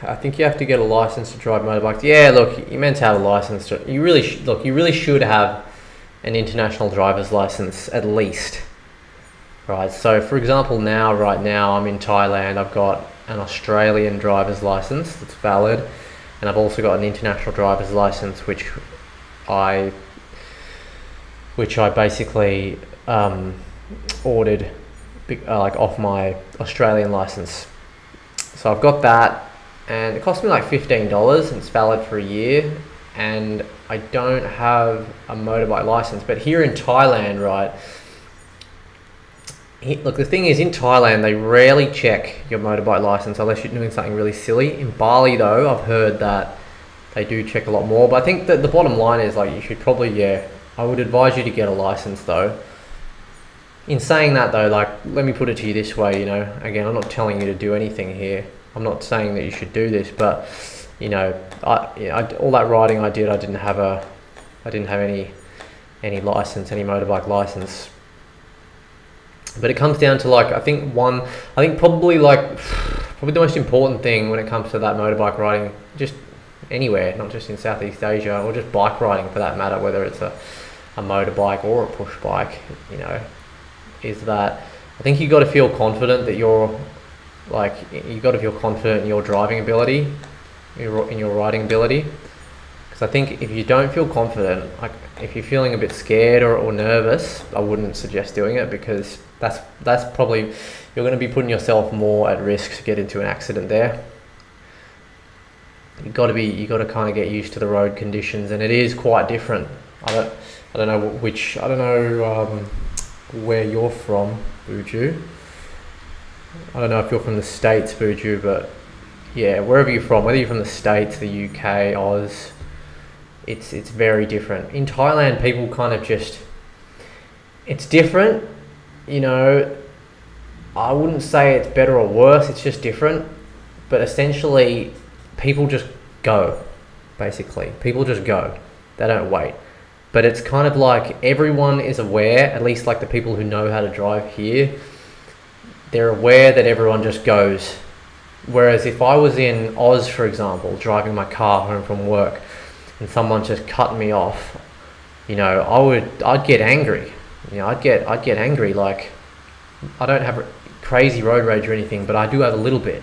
I think you have to get a license to drive motorbikes. Yeah, look, you're meant to have a license. You really should have an international driver's license at least. Right, so for example, right now I'm in Thailand. I've got an Australian driver's license that's valid, and I've also got an international driver's license which I basically ordered like off my Australian license. So I've got that, and it cost me like $15 and it's valid for a year, and I don't have a motorbike license. But here in Thailand, right, look, the thing is, in Thailand they rarely check your motorbike license unless you're doing something really silly. In Bali though, I've heard that they do check a lot more, but I think that the bottom line is, like, you should probably, I would advise you to get a license though. In saying that though, like, let me put it to you this way, again, I'm not telling you to do anything here. I'm not saying that you should do this, but all that riding I did, I didn't have any license, any motorbike license. But it comes down to, like, I think probably the most important thing when it comes to that motorbike riding, just anywhere, not just in Southeast Asia, or just bike riding for that matter, whether it's a motorbike or a push bike, is that I think you got to feel confident that you got to feel confident in your driving ability, in your riding ability. Because I think if you don't feel confident, like if you're feeling a bit scared or nervous, I wouldn't suggest doing it, because that's probably, you're going to be putting yourself more at risk to get into an accident there. You got to kind of get used to the road conditions, and it is quite different. I don't know where you're from, Buju. I don't know if you're from the States, Buju, but yeah, wherever you're from, whether you're from the States, the UK, Oz, it's very different. In Thailand, people kind of just, it's different, I wouldn't say it's better or worse, it's just different. But essentially, people just go, basically. People just go. They don't wait. But it's kind of like everyone is aware, at least like the people who know how to drive here, they're aware that everyone just goes. Whereas if I was in Oz, for example, driving my car home from work and someone just cut me off, you know, I'd get angry. You know, I'd get angry. Like, I don't have crazy road rage or anything, but I do have a little bit.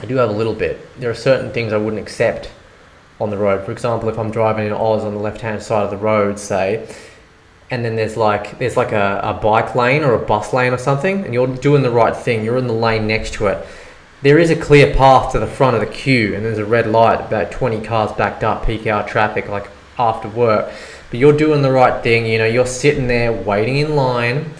There are certain things I wouldn't accept on the road. For example, if I'm driving in Oz on the left-hand side of the road, say, and then there's like a bike lane or a bus lane or something, and you're doing the right thing, you're in the lane next to it, there is a clear path to the front of the queue, and there's a red light, about 20 cars backed up, peak hour traffic, like after work, but you're doing the right thing, you know, you're sitting there waiting in line,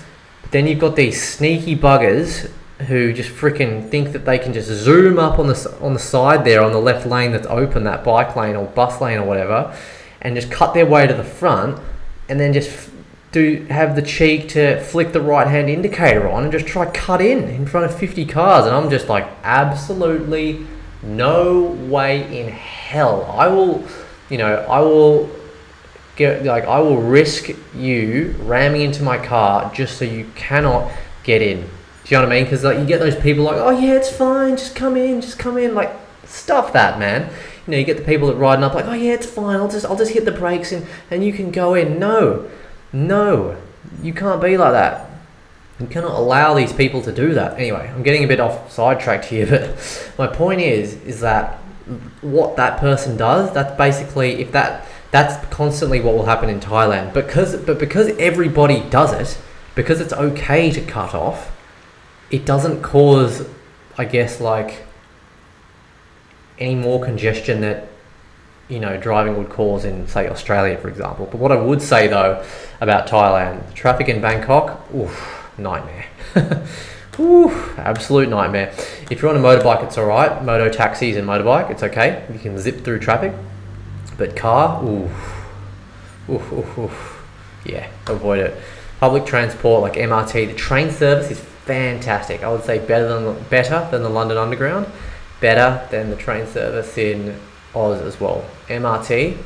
but then you've got these sneaky buggers who just freaking think that they can just zoom up on the side there on the left lane that's open, that bike lane or bus lane or whatever, and just cut their way to the front, and then just have the cheek to flick the right hand indicator on and just try cut in front of 50 cars. And I'm just like, absolutely no way in hell. I will risk you ramming into my car just so you cannot get in. Do you know what I mean? Because like, you get those people like, oh yeah, it's fine, just come in. Like, stuff that, man. You know, you get the people that riding up like, oh yeah, it's fine, I'll just hit the brakes and you can go in. No, you can't be like that. You cannot allow these people to do that. Anyway, I'm getting a bit off sidetracked here, but my point is that what that person does, that's basically, that's constantly what will happen in Thailand. Because everybody does it, because it's okay to cut off, it doesn't cause, I guess, like any more congestion that, you know, driving would cause in, say, Australia, for example. But what I would say, though, about Thailand, traffic in Bangkok, nightmare. Absolute nightmare. If you're on a motorbike, it's all right. Moto taxis and motorbike, it's okay. You can zip through traffic. But car, yeah, avoid it. Public transport, like MRT, the train service is fantastic. I would say better than the London Underground, better than the train service in Oz as well. MRT,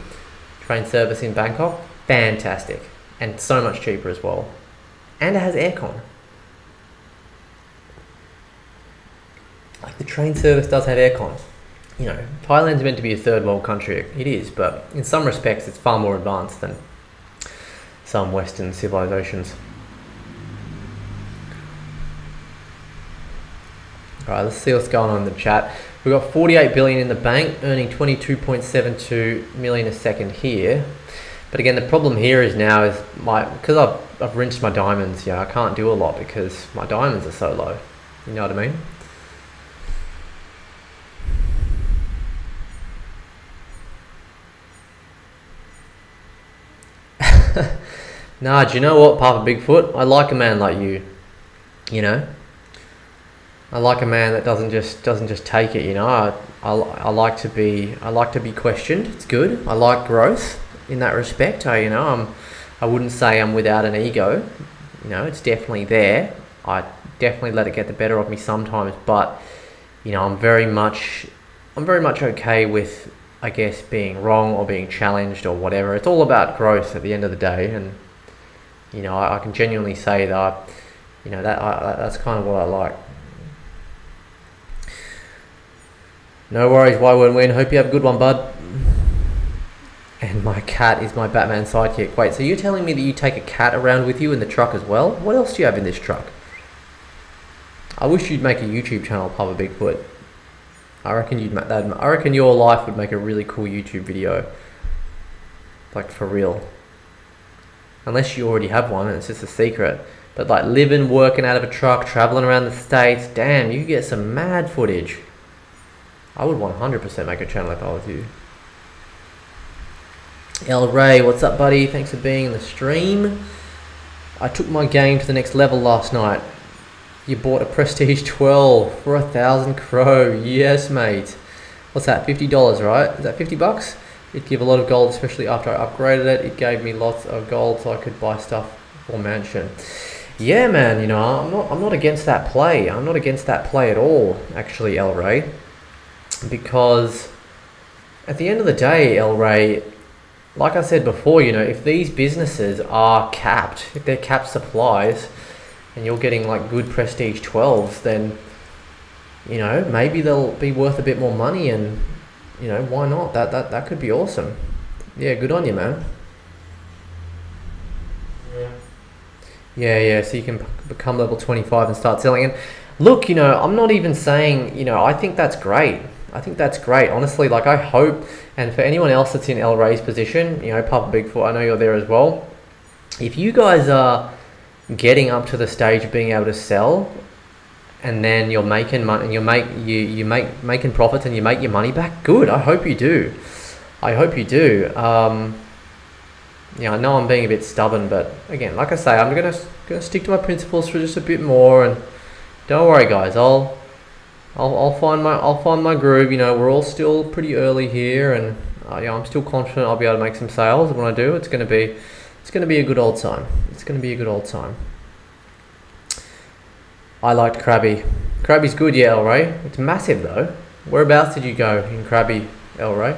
train service in Bangkok, fantastic. And so much cheaper as well. And it has aircon. Like, the train service does have aircon. You know, Thailand's meant to be a third world country. It is, but in some respects it's far more advanced than some Western civilizations. Alright, let's see what's going on in the chat. We've got 48 billion in the bank, earning 22.72 million a second here. But again, the problem here is now is because I've rinsed my diamonds, I can't do a lot because my diamonds are so low. You know what I mean? Nah, do you know what, Papa Bigfoot? I like a man like you. You know? I like a man that doesn't just take it, you know. I like to be questioned. It's good. I like growth in that respect. I wouldn't say I'm without an ego. You know, it's definitely there. I definitely let it get the better of me sometimes, but you know, I'm very much okay with, I guess, being wrong or being challenged or whatever. It's all about growth at the end of the day, and you know, I can genuinely say that, you know, that's kind of what I like. No worries, why won't win? Hope you have a good one, bud. And my cat is my Batman sidekick. Wait, so you're telling me that you take a cat around with you in the truck as well? What else do you have in this truck? I wish you'd make a YouTube channel, Papa Bigfoot. I reckon your life would make a really cool YouTube video. Like, for real. Unless you already have one and it's just a secret. But like living, working out of a truck, traveling around the States, damn, you get some mad footage. I would 100% make a channel if I was you. El Ray, what's up, buddy? Thanks for being in the stream. I took my game to the next level last night. You bought a Prestige 12 for 1,000 Crow. Yes, mate. What's that? $50, right? Is that 50 bucks? It'd give a lot of gold, especially after I upgraded it. It gave me lots of gold so I could buy stuff for Mansion. Yeah, man, you know, I'm not against that play. I'm not against that play at all, actually, El Ray. because at the end of the day, El Ray, like I said before, if these businesses are capped, if they're capped supplies, and you're getting like good prestige 12s, then maybe they'll be worth a bit more money, and why not? That could be awesome. Yeah, good on you, man. Yeah. So you can become level 25 and start selling. And look, I'm not even saying, I think that's great. Honestly, like I hope, and for anyone else that's in El Ray's position, Papa Bigfoot, I know you're there as well. If you guys are getting up to the stage of being able to sell, and then you're making money, and you making profits, and you make your money back, good. I hope you do. I know I'm being a bit stubborn, but again, like I say, I'm gonna stick to my principles for just a bit more, and don't worry, guys. I'll find my groove. We're all still pretty early here, and I'm still confident I'll be able to make some sales. And when I do, it's gonna be a good old time. I liked Krabi. Krabi's good, yeah, El Ray. It's massive though. Whereabouts did you go in Krabi, El Ray?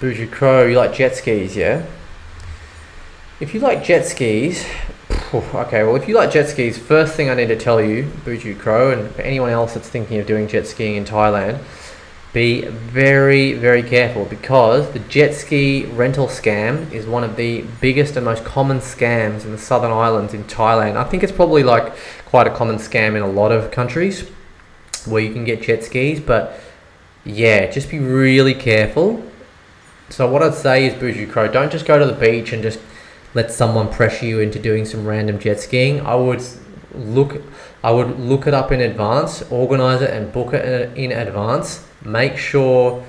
Buju Crow, you like jet skis, yeah? If you like jet skis, okay, well, if you like jet skis, first thing I need to tell you, Buju Crow, and for anyone else that's thinking of doing jet skiing in Thailand, be very, very careful, because the jet ski rental scam is one of the biggest and most common scams in the Southern Islands in Thailand. I think it's probably like quite a common scam in a lot of countries where you can get jet skis, but yeah, just be really careful. So what I'd say is, Buju Crow, don't just go to the beach and just let someone pressure you into doing some random jet skiing. I would look it up in advance, organize it and book it in advance. Make sure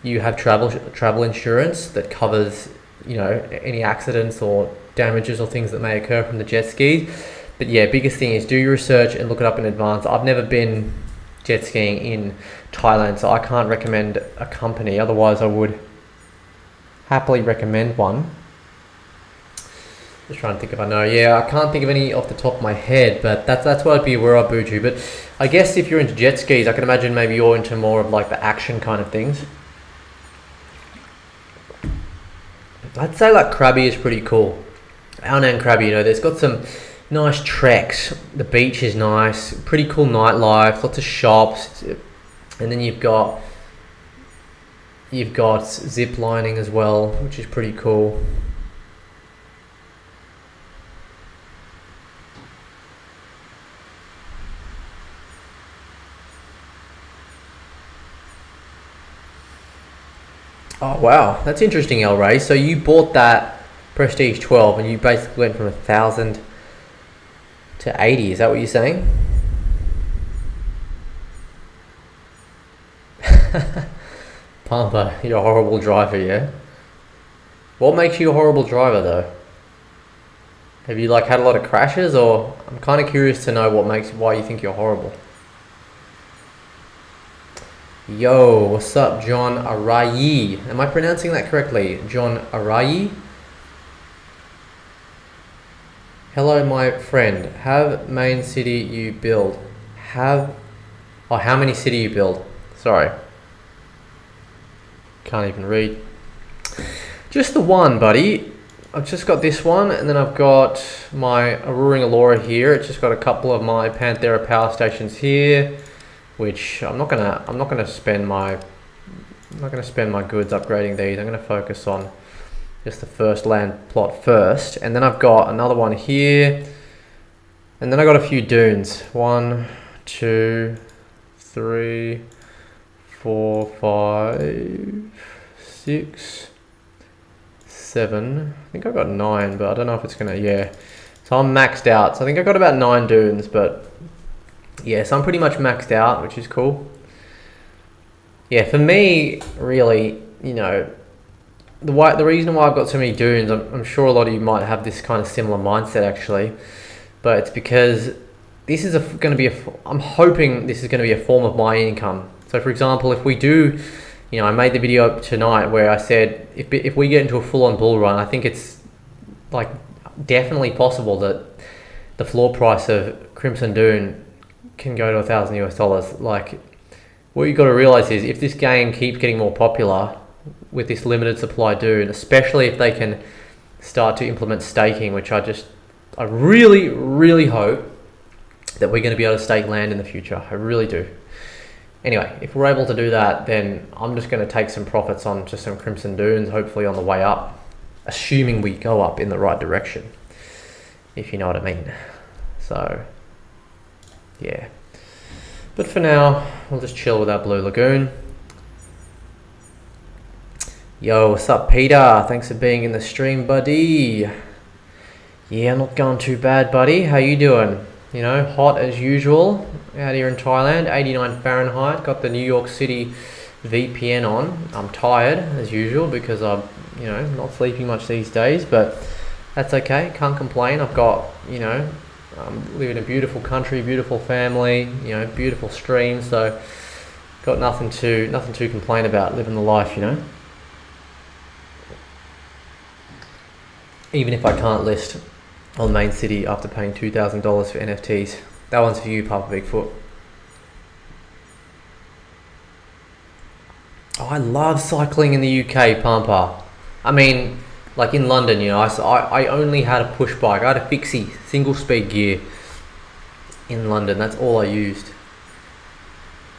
you have travel insurance that covers, any accidents or damages or things that may occur from the jet skis. But yeah, biggest thing is do your research and look it up in advance. I've never been jet skiing in Thailand, so I can't recommend a company. Otherwise, I would happily recommend one. Just trying to think if I know. Yeah, I can't think of any off the top of my head, but that's what I'd be aware of, Buju. But I guess if you're into jet skis, I can imagine maybe you're into more of like the action kind of things. I'd say like Krabi is pretty cool. Ao Nang Krabi, there's got some nice treks. The beach is nice, pretty cool nightlife, lots of shops, and then you've got zip lining as well, which is pretty cool. Oh wow, that's interesting, El Ray. So you bought that Prestige 12 and you basically went from 1,000 to 80. Is that what you're saying? Pampa, you're a horrible driver, yeah? What makes you a horrible driver though? Have you had a lot of crashes, or I'm kind of curious to know why you think you're horrible. Yo, what's up, John Arayi? Am I pronouncing that correctly? John Arayi? Hello, my friend. Have main city you build. How many city you build? Sorry. Can't even read. Just the one, buddy. I've just got this one, and then I've got my Aruring Allura here. It's just got a couple of my Panthera power stations here, which I'm not gonna spend my goods upgrading these. I'm gonna focus on just the first land plot first, and then I've got another one here, and then I got a few dunes. 1, 2, 3, 4, 5, 6, 7. I think I've got 9, but I don't know if it's gonna. Yeah, so I'm maxed out. So I think I got about 9 dunes, but. Yeah, so I'm pretty much maxed out, which is cool. Yeah, for me, really, the reason why I've got so many dunes, I'm sure a lot of you might have this kind of similar mindset actually, but it's because this is I'm hoping this is going to be a form of my income. So for example, if we do, I made the video tonight where I said if we get into a full-on bull run, I think it's definitely possible that the floor price of Crimson Dune can go to $1,000 US. what you've got to realize is if this game keeps getting more popular with this limited supply Dune, especially if they can start to implement staking, which I really, really hope that we're going to be able to stake land in the future. I really do. Anyway, if we're able to do that, then I'm just going to take some profits on just some Crimson Dunes, hopefully on the way up, assuming we go up in the right direction, if you know what I mean. So, yeah. But for now, we'll just chill with our Blue Lagoon. Yo, what's up, Peter? Thanks for being in the stream, buddy. Yeah, not going too bad, buddy. How you doing? You know, hot as usual out here in Thailand. 89 Fahrenheit. Got the New York City VPN on. I'm tired as usual because I'm, not sleeping much these days, but that's okay. Can't complain. I've got, live in a beautiful country, beautiful family, beautiful stream. So got nothing to complain about. Living the life, Even if I can't list on Main City after paying $2,000 for NFTs. That one's for you, Papa Bigfoot. Oh, I love cycling in the UK, Pampa. I mean, like in London, I only had a push bike. I had a fixie, single speed gear in London. That's all I used.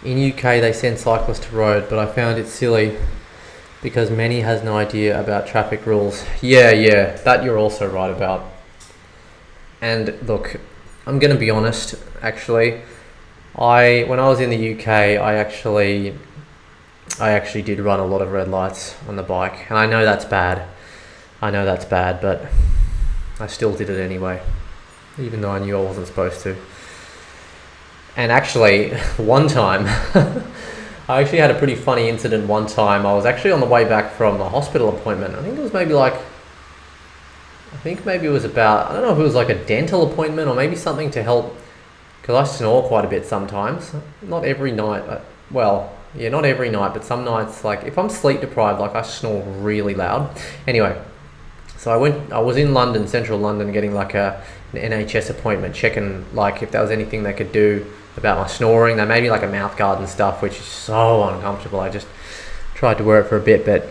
In UK, they send cyclists to road, but I found it silly because many has no idea about traffic rules. Yeah, that you're also right about. And look, I'm going to be honest, actually. When I was in the UK, I actually did run a lot of red lights on the bike. And I know that's bad, but I still did it anyway, even though I knew I wasn't supposed to. And actually, one time, I actually had a pretty funny incident one time. I was actually on the way back from a hospital appointment. I think it was maybe about, I don't know if it was like a dental appointment or maybe something to help, because I snore quite a bit sometimes. Not every night, not every night, but some nights, like if I'm sleep deprived, like I snore really loud. Anyway, so I was in London, central London, getting like an NHS appointment, checking like if there was anything they could do about my snoring. They made me like a mouth guard and stuff, which is so uncomfortable. I just tried to wear it for a bit, but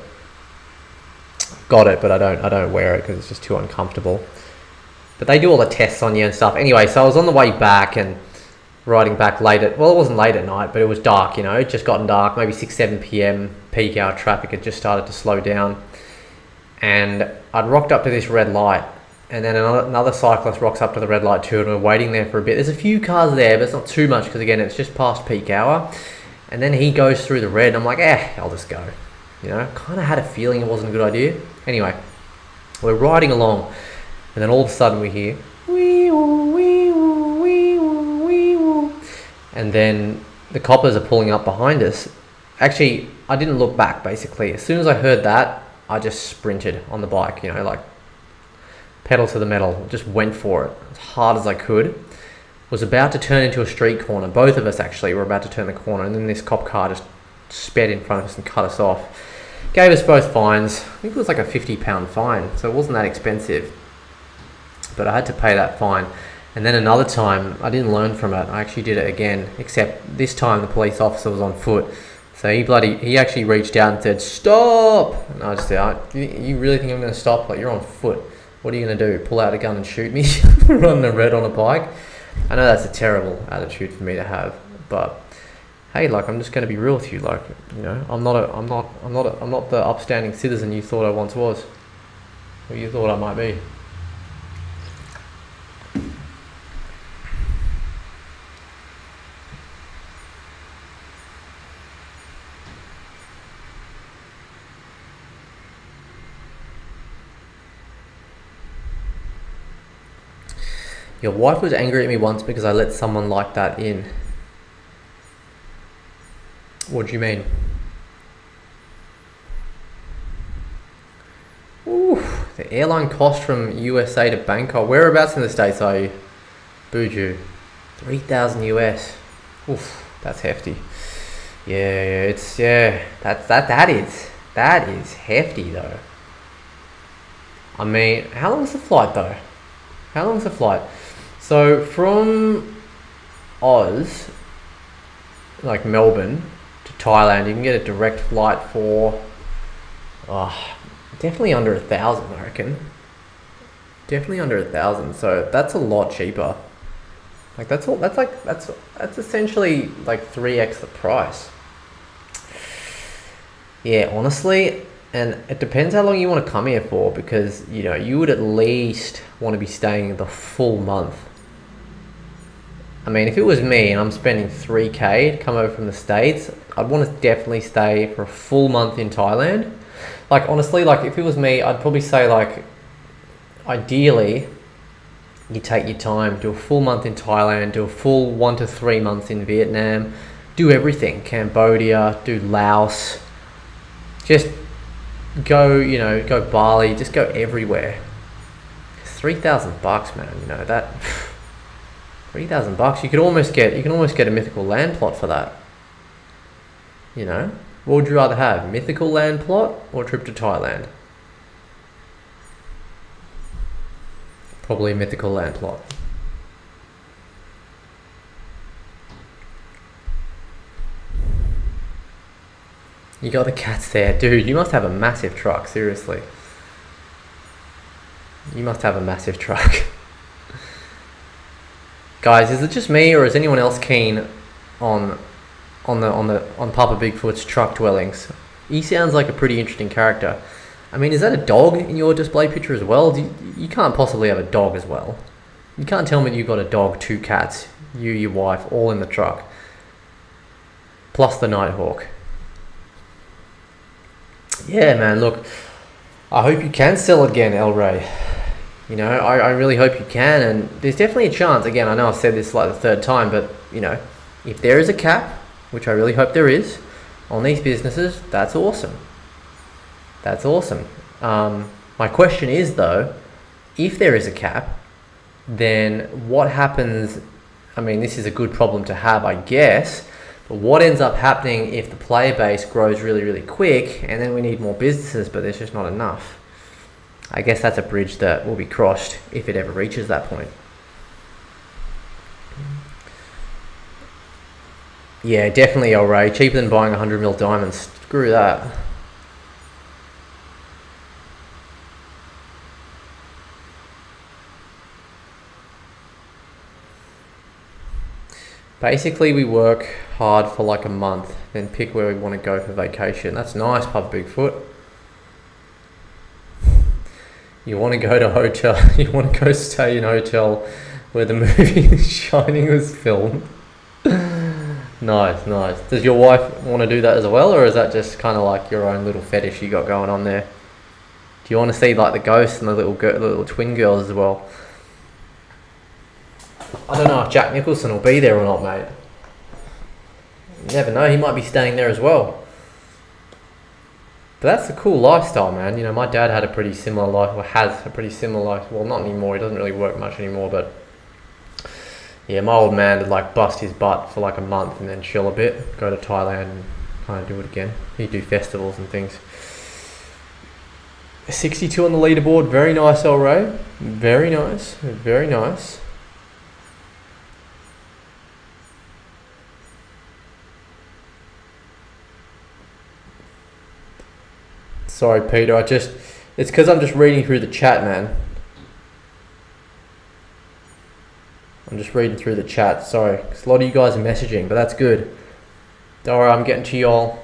got it, but I don't wear it because it's just too uncomfortable. But they do all the tests on you and stuff. Anyway, so I was on the way back and riding back it wasn't late at night, but it was dark, it just gotten dark, maybe 6-7 p.m, peak hour traffic had just started to slow down. And I'd rocked up to this red light, and then another cyclist rocks up to the red light too, and we're waiting there for a bit. There's a few cars there, but it's not too much because again, it's just past peak hour. And then he goes through the red, and I'm like, I'll just go. Kind of had a feeling it wasn't a good idea. Anyway, we're riding along, and then all of a sudden we hear, wee-oo, wee-oo, wee-oo, wee-oo. And then the coppers are pulling up behind us. Actually, I didn't look back, basically. As soon as I heard that, I just sprinted on the bike, like pedal to the metal, just went for it as hard as I could. Was about to turn into a street corner. Both of us actually were about to turn the corner, and then this cop car just sped in front of us and cut us off. Gave us both fines. I think it was like a £50 fine, so it wasn't that expensive. But I had to pay that fine. And then another time, I didn't learn from it. I actually did it again, except this time the police officer was on foot. So he actually reached out and said, "Stop!" And I just said, "You really think I'm going to stop? Like, you're on foot. What are you going to do? Pull out a gun and shoot me?" Running the red on a bike. I know that's a terrible attitude for me to have, but hey, like, I'm just going to be real with you. Like, I'm not the upstanding citizen you thought I once was, or you thought I might be. Your wife was angry at me once because I let someone like that in. What do you mean? Ooh, the airline cost from USA to Bangkok. Whereabouts in the States are you? Buju. 3,000 US. Oof, that's hefty. That is hefty though. I mean, how long is the flight though? So from Oz, like Melbourne, to Thailand. You can get a direct flight for definitely under 1,000, I reckon. Definitely under 1,000. So that's a lot cheaper. Like that's essentially like 3x the price. Yeah, honestly, and it depends how long you want to come here for, because you know you would at least want to be staying the full month. I mean, if it was me and I'm spending 3K to come over from the States, I'd want to definitely stay for a full month in Thailand. Like honestly, like if it was me, I'd probably say like ideally you take your time, do a full month in Thailand, do a full 1 to 3 months in Vietnam, do everything, Cambodia, do Laos, just go, you know, go Bali, just go everywhere. $3,000, man, you know, that $3,000, you can almost get a mythical land plot for that. You know, what would you rather have, mythical land plot or trip to Thailand? Probably a mythical land plot. You got the cats there. Dude, you must have a massive truck, seriously. You must have a massive truck. Guys, is it just me or is anyone else keen on Papa Bigfoot's truck dwellings? He sounds like a pretty interesting character. I mean, is that a dog in your display picture as well? You can't possibly have a dog as well. You can't tell me that you've got a dog, 2 cats, you, your wife, all in the truck. Plus the Nighthawk. Yeah, man, look, I hope you can sell it again, El Rey. You know, I really hope you can, and there's definitely a chance. Again, I know I've said this like the 3rd time, but, you know, if there is a cap, which I really hope there is, on these businesses, that's awesome. That's awesome. My question is, though, if there is a cap, then what happens? I mean, this is a good problem to have, I guess, but what ends up happening if the player base grows really, really quick, and then we need more businesses, but there's just not enough? I guess that's a bridge that will be crossed if it ever reaches that point. Yeah, definitely, El Rey. Cheaper than buying 100 mil diamonds. Screw that. Basically, we work hard for like a month, then pick where we want to go for vacation. That's nice, Papa Bigfoot. You want to go to a hotel, you want to go stay in a hotel where the movie Shining was filmed. Nice, nice. Does your wife want to do that as well, or is that just kind of like your own little fetish you got going on there? Do you want to see like the ghosts and the little twin girls as well? I don't know if Jack Nicholson will be there or not, mate. You never know, he might be staying there as well. But that's a cool lifestyle, man. You know, my dad had a pretty similar life, or has a pretty similar life. Well, not anymore, he doesn't really work much anymore, but yeah, my old man would like bust his butt for like a month and then chill a bit, go to Thailand and kind of do it again. He'd do festivals and things. 62 on the leaderboard, very nice, El Rey. Very nice, very nice. Sorry, Peter, it's because I'm just reading through the chat, man. I'm just reading through the chat, sorry. 'Cause a lot of you guys are messaging, but that's good. Don't worry, I'm getting to y'all.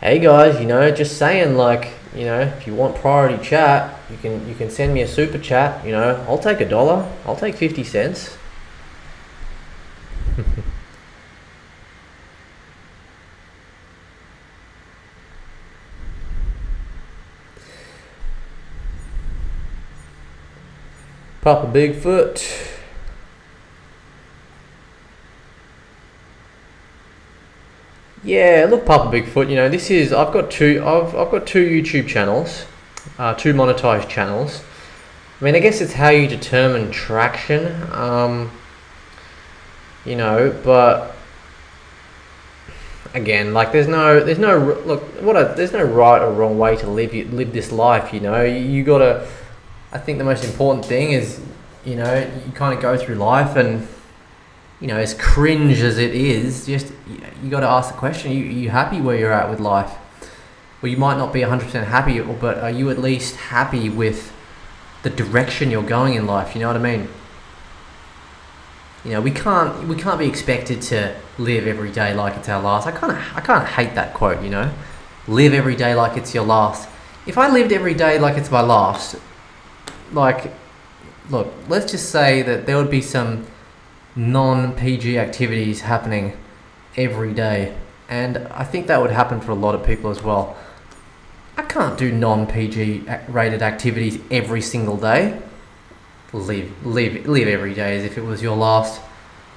Hey guys, you know, just saying, like, you know, if you want priority chat, you can send me a super chat, you know. I'll take $1. I'll take 50 cents. Papa Bigfoot. Yeah, look, Papa Bigfoot. You know, this is I've got two YouTube channels, 2 monetized channels. I mean, I guess it's how you determine traction. You know, but again, like there's no there's no right or wrong way to live this life. You know, you gotta. I think the most important thing is, you know, you kind of go through life and as cringe as it is, just you got to ask the question: you happy where you're at with life? Well, you might not be 100% happy, but are you at least happy with the direction you're going in life? You know what I mean? We can't be expected to live every day like it's our last. I kind of hate that quote. Live every day like it's your last. If I lived every day like it's my last, like, look, let's just say that there would be some non-PG activities happening every day, and I think that would happen for a lot of people as well. I can't do non-PG rated activities every single day. Live every day as if it was your last.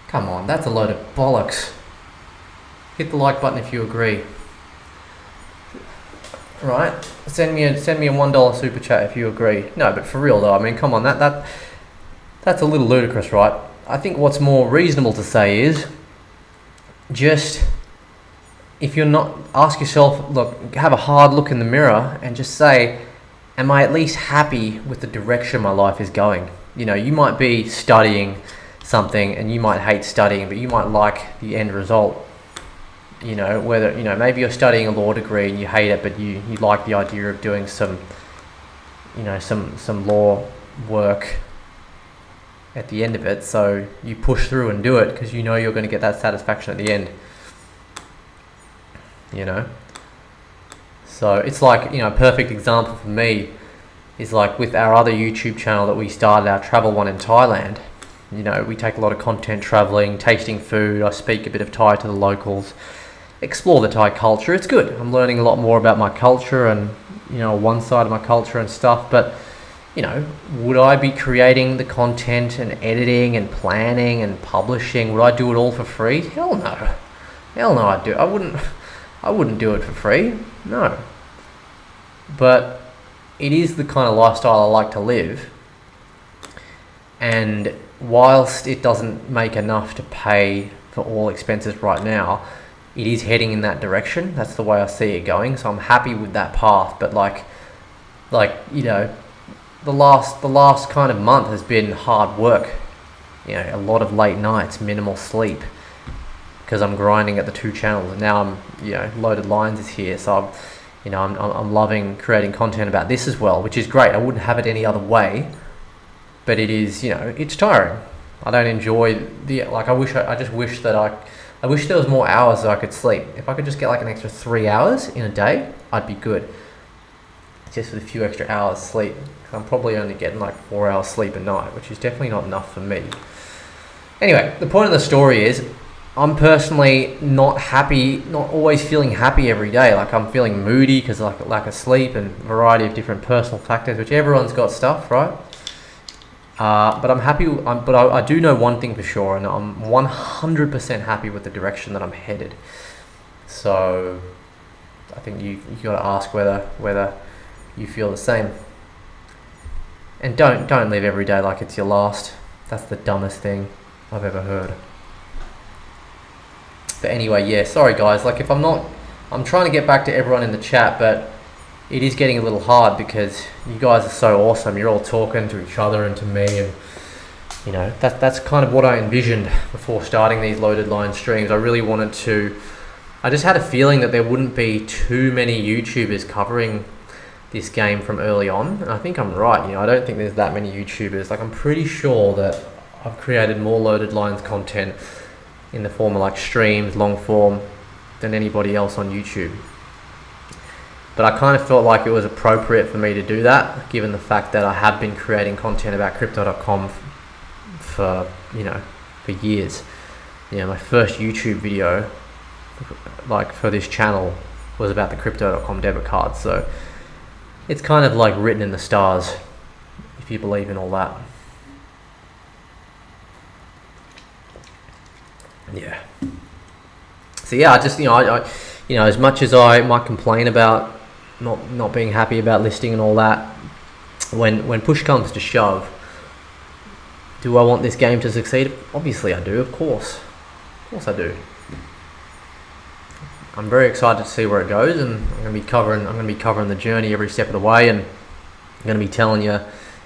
Come on, that's a load of bollocks. Hit the like button if you agree. Right, send me a $1 super chat if you agree. No, but for real though, I mean, come on, that's a little ludicrous, right? I think what's more reasonable to say is just, if you're not, ask yourself, look, have a hard look in the mirror and just say, am I at least happy with the direction my life is going? You might be studying something and you might hate studying, but you might like the end result. Whether, maybe you're studying a law degree and you hate it, but you like the idea of doing some law work at the end of it, so you push through and do it because you're going to get that satisfaction at the end. So it's like, a perfect example for me is like with our other YouTube channel that we started, our travel one in Thailand. We take a lot of content traveling, tasting food. I speak a bit of Thai to the locals, explore the Thai culture. It's good. I'm learning a lot more about my culture and, one side of my culture and stuff. But, would I be creating the content and editing and planning and publishing? Would I do it all for free? Hell no. I wouldn't do it for free. No. But it is the kind of lifestyle I like to live. And whilst it doesn't make enough to pay for all expenses right now, it is heading in that direction. That's the way I see it going. So I'm happy with that path. But the last kind of month has been hard work. A lot of late nights, minimal sleep, because I'm grinding at the two channels. And now I'm, Loaded Lines is here. So I'm loving creating content about this as well, which is great. I wouldn't have it any other way. But it is, it's tiring. I don't enjoy I wish there was more hours that I could sleep. If I could just get like an extra 3 hours in a day, I'd be good. Just with a few extra hours sleep. I'm probably only getting like 4 hours sleep a night, which is definitely not enough for me. Anyway, the point of the story is, I'm personally not happy, not always feeling happy every day. Like, I'm feeling moody because of lack of sleep and a variety of different personal factors, which everyone's got stuff, right? But I'm happy. But I do know one thing for sure, and I'm 100% happy with the direction that I'm headed. So I think you got to ask whether you feel the same. And don't live every day like it's your last. That's the dumbest thing I've ever heard. But anyway, yeah, sorry guys. Like, I'm trying to get back to everyone in the chat, but it is getting a little hard because you guys are so awesome. You're all talking to each other and to me, and that's kind of what I envisioned before starting these Loaded Line streams. I just had a feeling that there wouldn't be too many YouTubers covering this game from early on, and I think I'm right. I don't think there's that many YouTubers. Like, I'm pretty sure that I've created more Loaded Lines content in the form of like streams, long form, than anybody else on YouTube. But I kind of felt like it was appropriate for me to do that, given the fact that I have been creating content about Crypto.com for years. My first YouTube video, like for this channel, was about the Crypto.com debit card. So it's kind of like written in the stars, if you believe in all that. Yeah. So yeah, I just I as much as I might complain about not being happy about listing and all that, when push comes to shove, do I want this game to succeed? Obviously I do, of course I do. I'm very excited to see where it goes, and I'm going to be covering the journey every step of the way, and I'm going to be telling you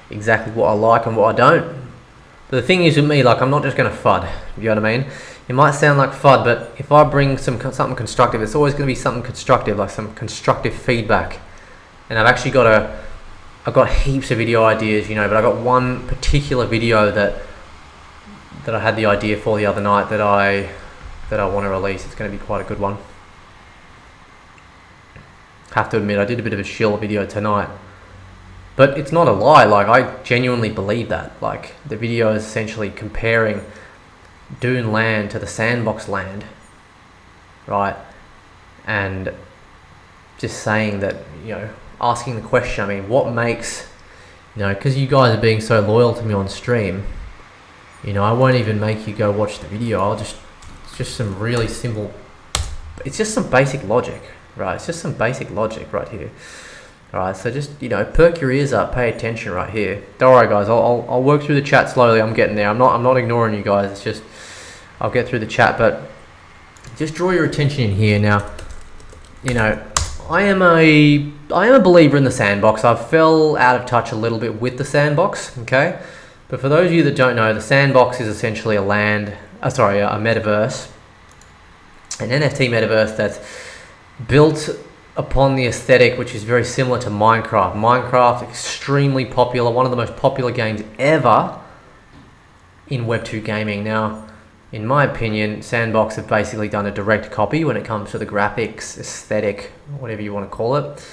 exactly what I like and what I don't. But the thing is with me, like, I'm not just going to FUD, you know what I mean? It might sound like FUD, but if I bring something constructive, it's always going to be something constructive, like some constructive feedback. And I've got heaps of video ideas, you know, but I got one particular video that I had the idea for the other night that I want to release. It's going to be quite a good one. Have to admit, I did a bit of a shill video tonight. But it's not a lie, like, I genuinely believe that. Like, the video is essentially comparing Dune land to the Sandbox land, right? And just saying that, you know, asking the question, I mean, what makes, you know, because you guys are being so loyal to me on stream, you know, I won't even make you go watch the video. It's just some really simple, it's just some basic logic, right? It's just some basic logic right here. All right, so just, you know, perk your ears up, pay attention right here. Don't worry, guys. I'll work through the chat slowly. I'm getting there. I'm not ignoring you guys. It's just I'll get through the chat, but just draw your attention in here now. You know, I am a believer in the Sandbox. I fell out of touch a little bit with the Sandbox. Okay, but for those of you that don't know, the Sandbox is essentially a metaverse, an NFT metaverse that's built upon the aesthetic, which is very similar to Minecraft. Minecraft, extremely popular, one of the most popular games ever in Web 2 gaming. Now, in my opinion, Sandbox have basically done a direct copy when it comes to the graphics, aesthetic, whatever you want to call it.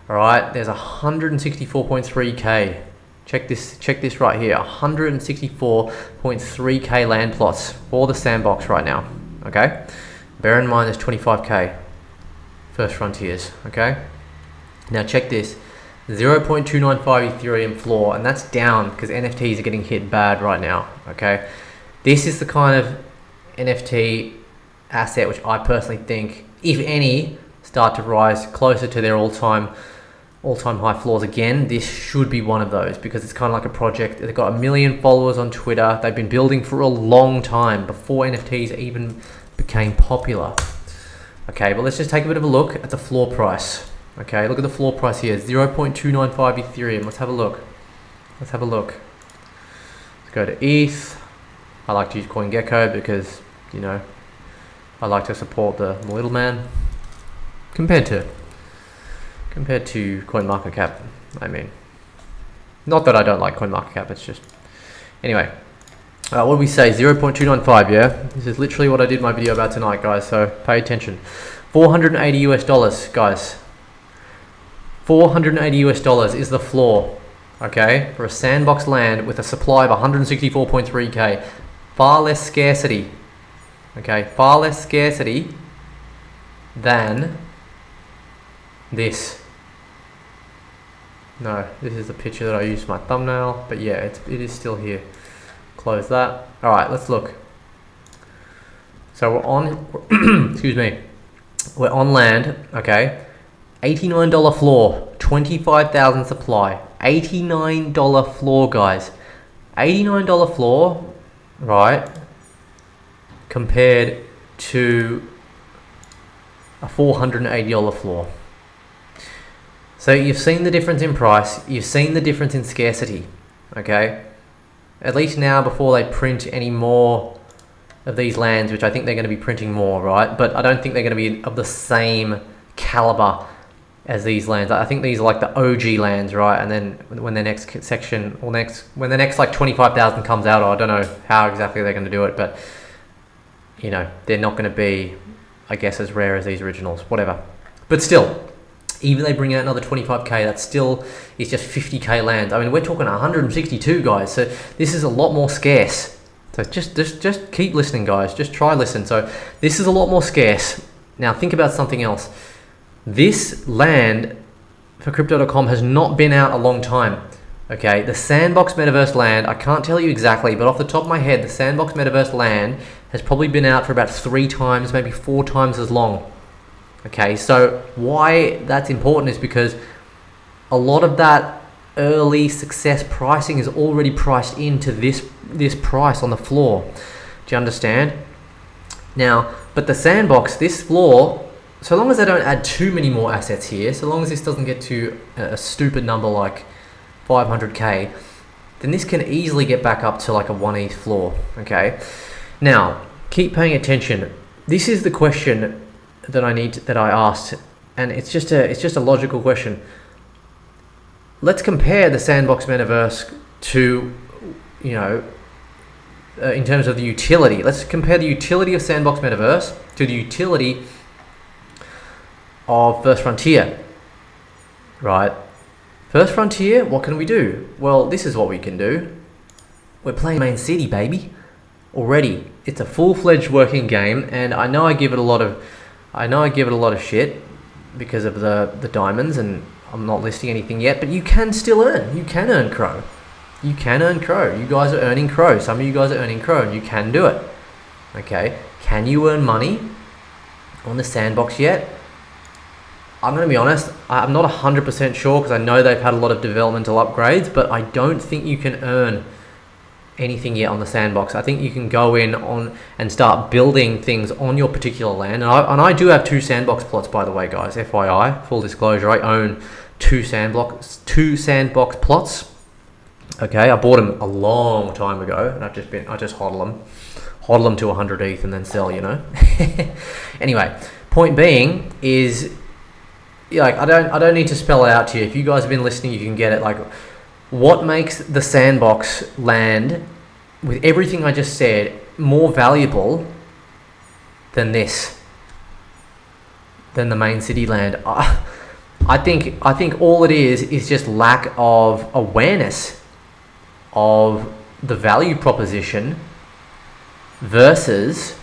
All right, there's 164.3k. Check this right here, 164.3k land plots for the Sandbox right now. Okay, bear in mind there's 25k. First Frontiers, okay? Now check this, 0.295 Ethereum floor, and that's down because NFTs are getting hit bad right now, okay? This is the kind of NFT asset which I personally think, if any, start to rise closer to their all-time high floors again. This should be one of those because it's kind of like a project. They've got 1 million followers on Twitter. They've been building for a long time before NFTs even became popular. Okay, but let's just take a bit of a look at the floor price. Okay, look at the floor price here, 0.295 Ethereum. Let's have a look. Let's go to ETH. I like to use CoinGecko because, you know, I like to support the little man compared to CoinMarketCap. I mean, not that I don't like CoinMarketCap, it's just, anyway. What do we say? 0.295, yeah? This is literally what I did my video about tonight, guys, so pay attention. $480 US, guys. $480 US is the floor, okay, for a Sandbox land with a supply of 164.3k. Far less scarcity, okay? Far less scarcity than this. No, this is the picture that I used for my thumbnail, but yeah, it is still here. Close that. All right, let's look. So we're on, excuse me, we're on land, okay? $89 floor, 25,000 supply. $89 floor, guys. $89 floor, right? Compared to a $480 floor. So you've seen the difference in price. You've seen the difference in scarcity, okay? At least now, before they print any more of these lands, which I think they're going to be printing more, right? But I don't think they're going to be of the same caliber as these lands. I think these are like the OG lands, right? And then when the next section, or when the next like 25,000 comes out, or I don't know how exactly they're going to do it, but you know, they're not going to be, I guess, as rare as these originals, whatever. But still, even they bring out another 25k, that still is just 50k lands. I mean, we're talking 162, guys. So this is a lot more scarce. So just keep listening, guys. Just try listen. So this is a lot more scarce. Now think about something else. This land for Crypto.com has not been out a long time. Okay, the Sandbox Metaverse land, I can't tell you exactly, but off the top of my head, the Sandbox Metaverse land has probably been out for about 3 times, maybe 4 times as long. Okay, so why that's important is because a lot of that early success pricing is already priced into this price on the floor. Do you understand? Now, but the Sandbox, this floor, so long as they don't add too many more assets here, so long as this doesn't get to a stupid number like 500k, then this can easily get back up to like a 1 ETH floor, okay? Now, keep paying attention. This is the question that I asked, and it's just a logical question. Let's compare the Sandbox Metaverse to, in terms of the utility. Let's compare the utility of Sandbox Metaverse to the utility of First Frontier, right? First Frontier, what can we do? Well, this is what we can do. We're playing Main City, baby. Already, it's a full-fledged working game, and I know I give it a lot of shit because of the diamonds, and I'm not listing anything yet, but you can still earn. You can earn Crow. You can earn Crow. You guys are earning Crow. Some of you guys are earning Crow, and you can do it. Okay, can you earn money on the Sandbox yet? I'm going to be honest, I'm not 100% sure because I know they've had a lot of developmental upgrades, but I don't think you can earn anything yet on the Sandbox. I think you can go in on and start building things on your particular land. And I do have 2 Sandbox plots, by the way, guys. FYI, full disclosure, I own 2 Sandbox plots. Okay, I bought them a long time ago, and I just hodl them to 100 ETH and then sell, Anyway, point being is, like, I don't need to spell it out to you. If you guys have been listening, you can get it. Like, what makes the Sandbox land, with everything I just said, more valuable than this, than the Main City land? I think all it is just lack of awareness of the value proposition versus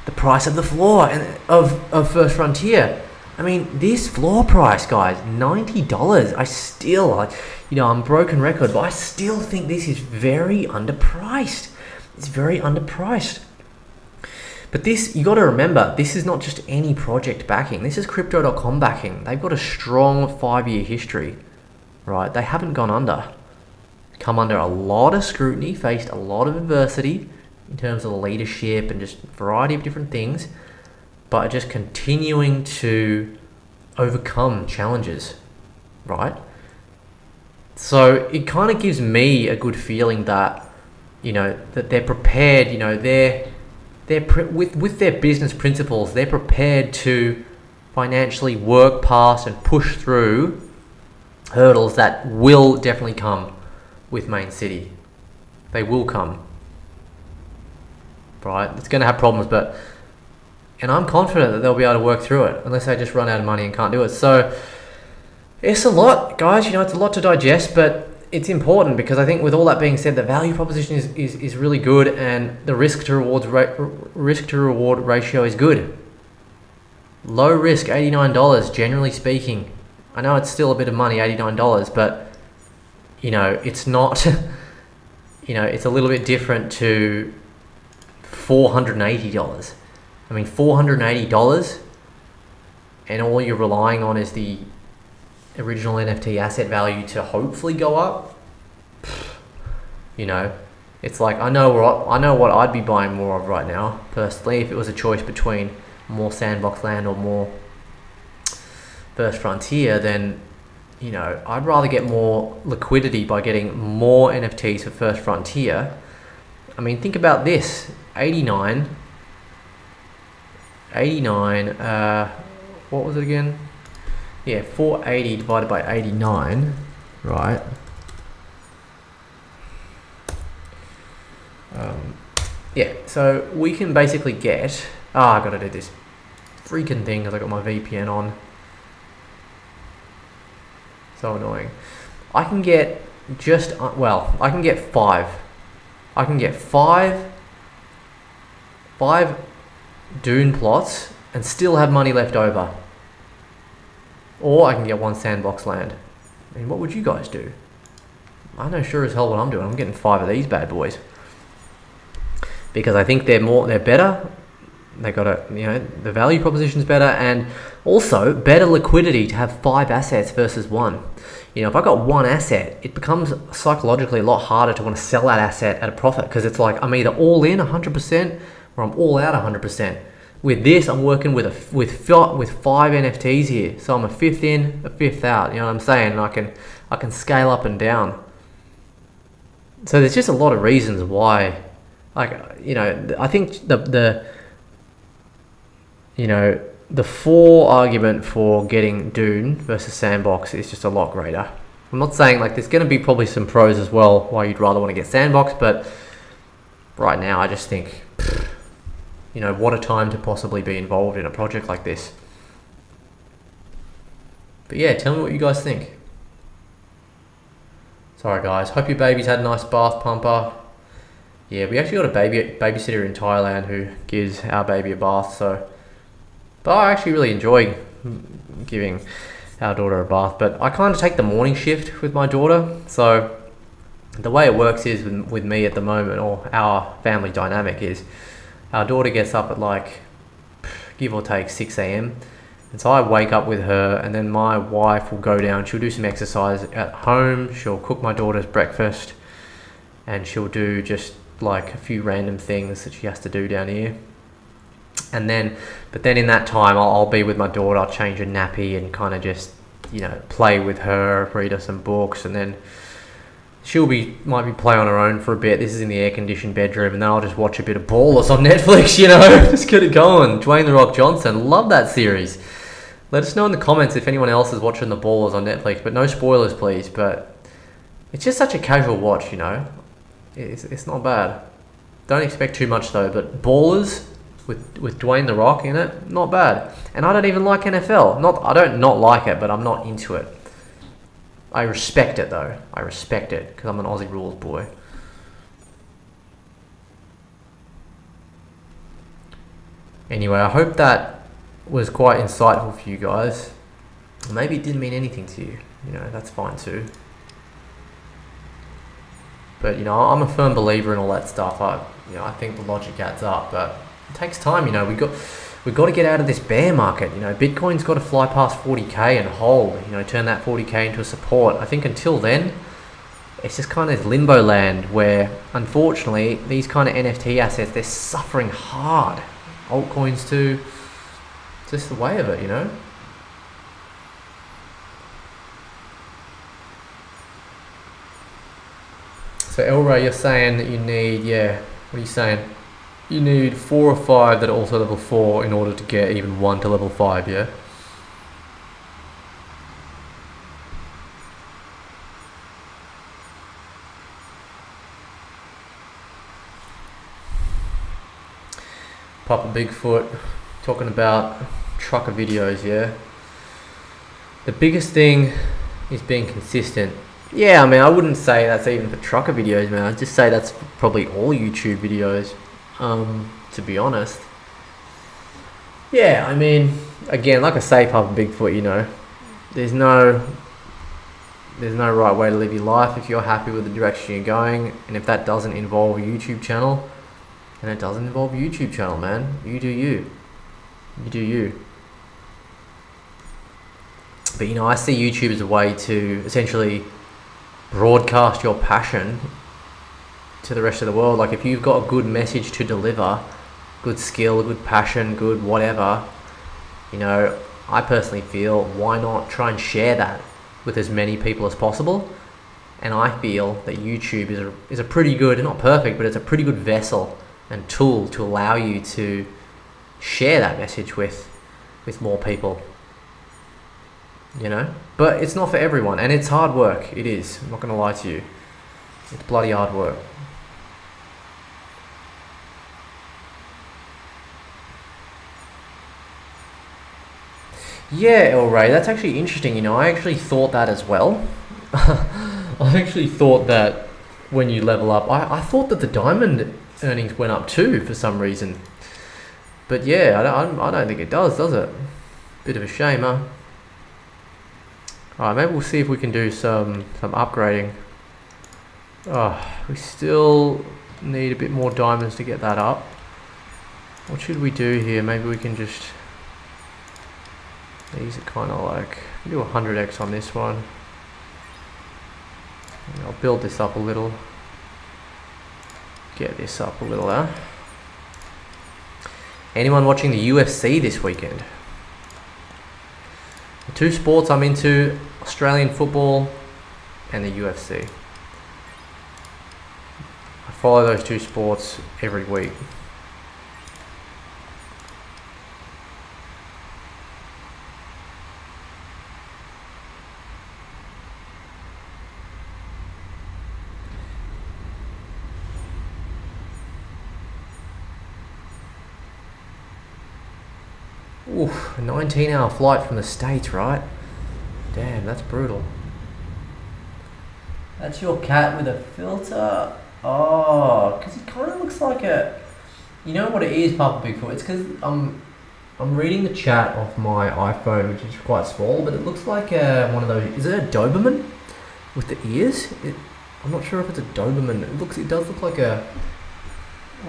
the price of the floor and of First Frontier. I mean, this floor price, guys, $90. I still, I'm broken record, but I still think this is very underpriced. It's very underpriced. But this, you got to remember, this is not just any project backing. This is Crypto.com backing. They've got a strong 5-year history, right? They haven't gone under. Come under a lot of scrutiny, faced a lot of adversity in terms of the leadership and just a variety of different things, but just continuing to overcome challenges, right? So it kind of gives me a good feeling that, that they're prepared, with their business principles, they're prepared to financially work past and push through hurdles that will definitely come with Main City. They will come, right? It's going to have problems, and I'm confident that they'll be able to work through it unless they just run out of money and can't do it. So it's a lot, guys. It's a lot to digest, but it's important because I think with all that being said, the value proposition is really good, and the risk to reward ratio is good. Low risk, $89, generally speaking. I know it's still a bit of money, $89, but it's not. It's a little bit different to $480. I mean, $480, and all you're relying on is the original NFT asset value to hopefully go up. It's like, I know what I'd be buying more of right now, personally, if it was a choice between more Sandbox land or more First Frontier. Then, I'd rather get more liquidity by getting more NFTs for First Frontier. I mean, think about this, 89, what was it again? Yeah, 480 divided by 89, right? Yeah, so we can basically get, I gotta do this freaking thing because I got my VPN on. So annoying. I can get I can get 5. I can get 5 Dune plots and still have money left over. Or I can get 1 Sandbox land. I mean, what would you guys do? I know sure as hell what I'm doing. I'm getting 5 of these bad boys. Because I think they're better. They got the value proposition's better, and also better liquidity to have 5 assets versus 1. If I got 1 asset, it becomes psychologically a lot harder to want to sell that asset at a profit, because it's like I'm either all in 100% or I'm all out 100%. With this, I'm working with 5 NFTs here, so I'm a 5th in, a 5th out. You know what I'm saying? And I can scale up and down. So there's just a lot of reasons why, like, you know, I think the for argument for getting Dune versus Sandbox is just a lot greater. I'm not saying, like, there's going to be probably some pros as well why you'd rather want to get Sandbox, but right now I just think, you know, what a time to possibly be involved in a project like this. But yeah, tell me what you guys think. Sorry guys, hope your baby's had a nice bath pumper. Yeah, we actually got a babysitter in Thailand who gives our baby a bath, so... But I actually really enjoy giving our daughter a bath, but I kind of take the morning shift with my daughter, so the way it works is with me at the moment, or our family dynamic is, our daughter gets up at like, give or take 6 a.m, and so I wake up with her, and then my wife will go down, she'll do some exercise at home, she'll cook my daughter's breakfast, and she'll do just like a few random things that she has to do down here. But then in that time, I'll be with my daughter, I'll change her nappy and kind of just, you know, play with her, read her some books, and then might be playing on her own for a bit. This is in the air-conditioned bedroom, and then I'll just watch a bit of Ballers on Netflix, you know, just get it going. Dwayne "The Rock" Johnson, love that series. Let us know in the comments if anyone else is watching The Ballers on Netflix, but no spoilers, please. But it's just such a casual watch, you know. It's not bad. Don't expect too much though, but Ballers with Dwayne "The Rock" in it, not bad. And I don't even like NFL. I don't not like it, but I'm not into it. I respect it though. I respect it because I'm an Aussie rules boy. Anyway, I hope that was quite insightful for you guys. Maybe it didn't mean anything to you. You know, that's fine too. But, you know, I'm a firm believer in all that stuff. I think the logic adds up, but it takes time. You know, we've got to get out of this bear market. You know, Bitcoin's got to fly past 40k and hold. You know, turn that 40k into a support. I think until then, it's just kind of limbo land where, unfortunately, these kind of NFT assets, they're suffering hard. Altcoins too. It's just the way of it, you know. So Elray, you're saying that you need, what are you saying? You need 4 or 5 that are also level 4 in order to get even 1 to level 5, yeah? Papa Bigfoot, talking about trucker videos, yeah? The biggest thing is being consistent. Yeah, I mean, I wouldn't say that's even for trucker videos, man. I'd just say that's probably all YouTube videos, to be honest. Yeah, I mean, again, like I say, Papa Bigfoot, you know, there's no right way to live your life if you're happy with the direction you're going, and if that doesn't involve a YouTube channel, then it doesn't involve a YouTube channel, man. You do you. You do you. But, you know, I see YouTube as a way to essentially broadcast your passion to the rest of the world. Like, if you've got a good message to deliver, good skill, good passion, good whatever, you know, I personally feel, why not try and share that with as many people as possible? And I feel that YouTube is a pretty good, not perfect, but it's a pretty good vessel and tool to allow you to share that message with more people. You know, but it's not for everyone, and it's hard work. It is. I'm not going to lie to you. It's bloody hard work. Yeah, El Ray, that's actually interesting. You know, I actually thought that as well. I actually thought that when you level up, I thought that the diamond earnings went up too for some reason. But yeah, I don't think it does it? Bit of a shame, huh? Alright, maybe we'll see if we can do some upgrading. Oh, we still need a bit more diamonds to get that up. What should we do here? Maybe we can just... These are kind of like... do 100x on this one. I'll build this up a little. Get this up a little, huh? Anyone watching the UFC this weekend? The 2 sports I'm into, Australian football and the UFC. follow those two sports every week. Oof, a 19-hour flight from the States, right? Damn, that's brutal. That's your cat with a filter? Oh, because it kind of looks like a... You know what it is, Papa Bigfoot? It's because I'm reading the chat off my iPhone, which is quite small, but it looks like one of those... Is it a Doberman? With the ears? I'm not sure if it's a Doberman. It does look like one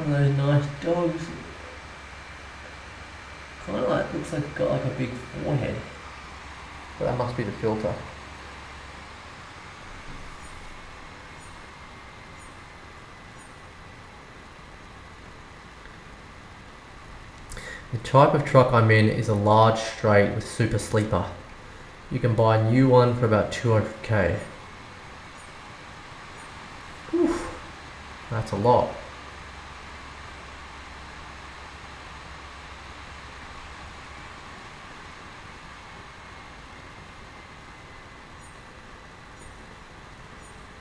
of those nice dogs. Kind of like, looks like it's got like a big forehead. But that must be the filter. The type of truck I'm in is a large straight with super sleeper. You can buy a new one for about 200k. Oof, that's a lot.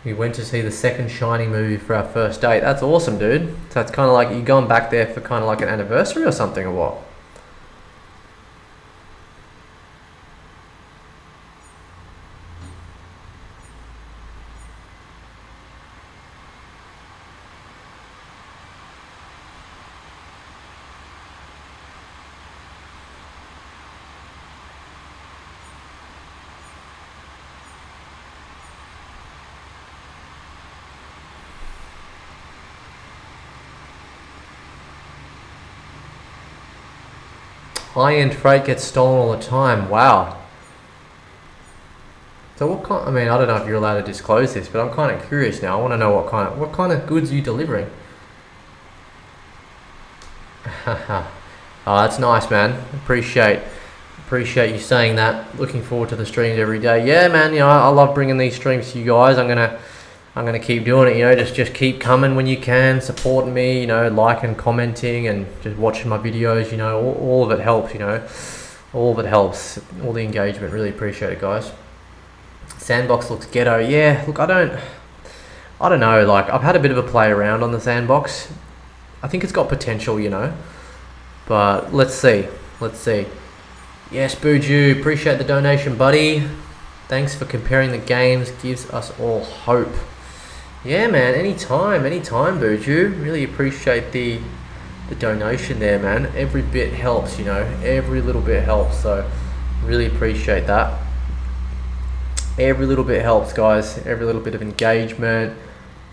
We went to see the second Shining movie for our first date. That's awesome, dude. So it's kind of like, you going back there for kind of like an anniversary or something, or what? High-end freight gets stolen all the time. Wow. So what kind? I mean, I don't know if you're allowed to disclose this, but I'm kind of curious now. I want to know what kind of goods are you delivering? Oh, that's nice, man. Appreciate you saying that. Looking forward to the streams every day. Yeah, man. You know, I love bringing these streams to you guys. I'm gonna keep doing it. You know, just keep coming when you can, supporting me. You know, liking, commenting, and just watching my videos. You know, all of it helps. You know, all of it helps. All the engagement. Really appreciate it, guys. Sandbox looks ghetto. Yeah. Look, I don't know. Like, I've had a bit of a play around on the sandbox. I think it's got potential. You know, but let's see. Yes, Buju. Appreciate the donation, buddy. Thanks for comparing the games. Gives us all hope. Yeah, man, anytime, Buju. Really appreciate the donation there, man. Every bit helps, you know. Every little bit helps, so really appreciate that. Every little bit helps, guys. Every little bit of engagement,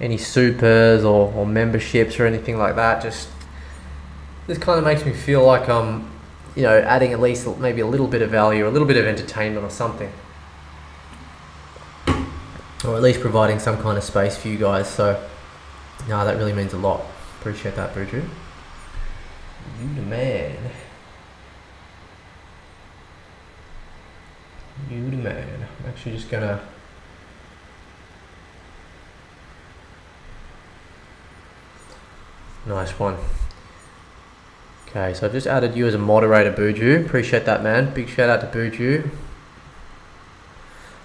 any supers or memberships or anything like that. Just this kind of makes me feel like I'm, you know, adding at least maybe a little bit of value, a little bit of entertainment or something. Or at least providing some kind of space for you guys. So, no, that really means a lot. Appreciate that, Buju. You the man. You the man. I'm actually just gonna... Nice one. Okay, so I've just added you as a moderator, Buju. Appreciate that, man. Big shout out to Buju.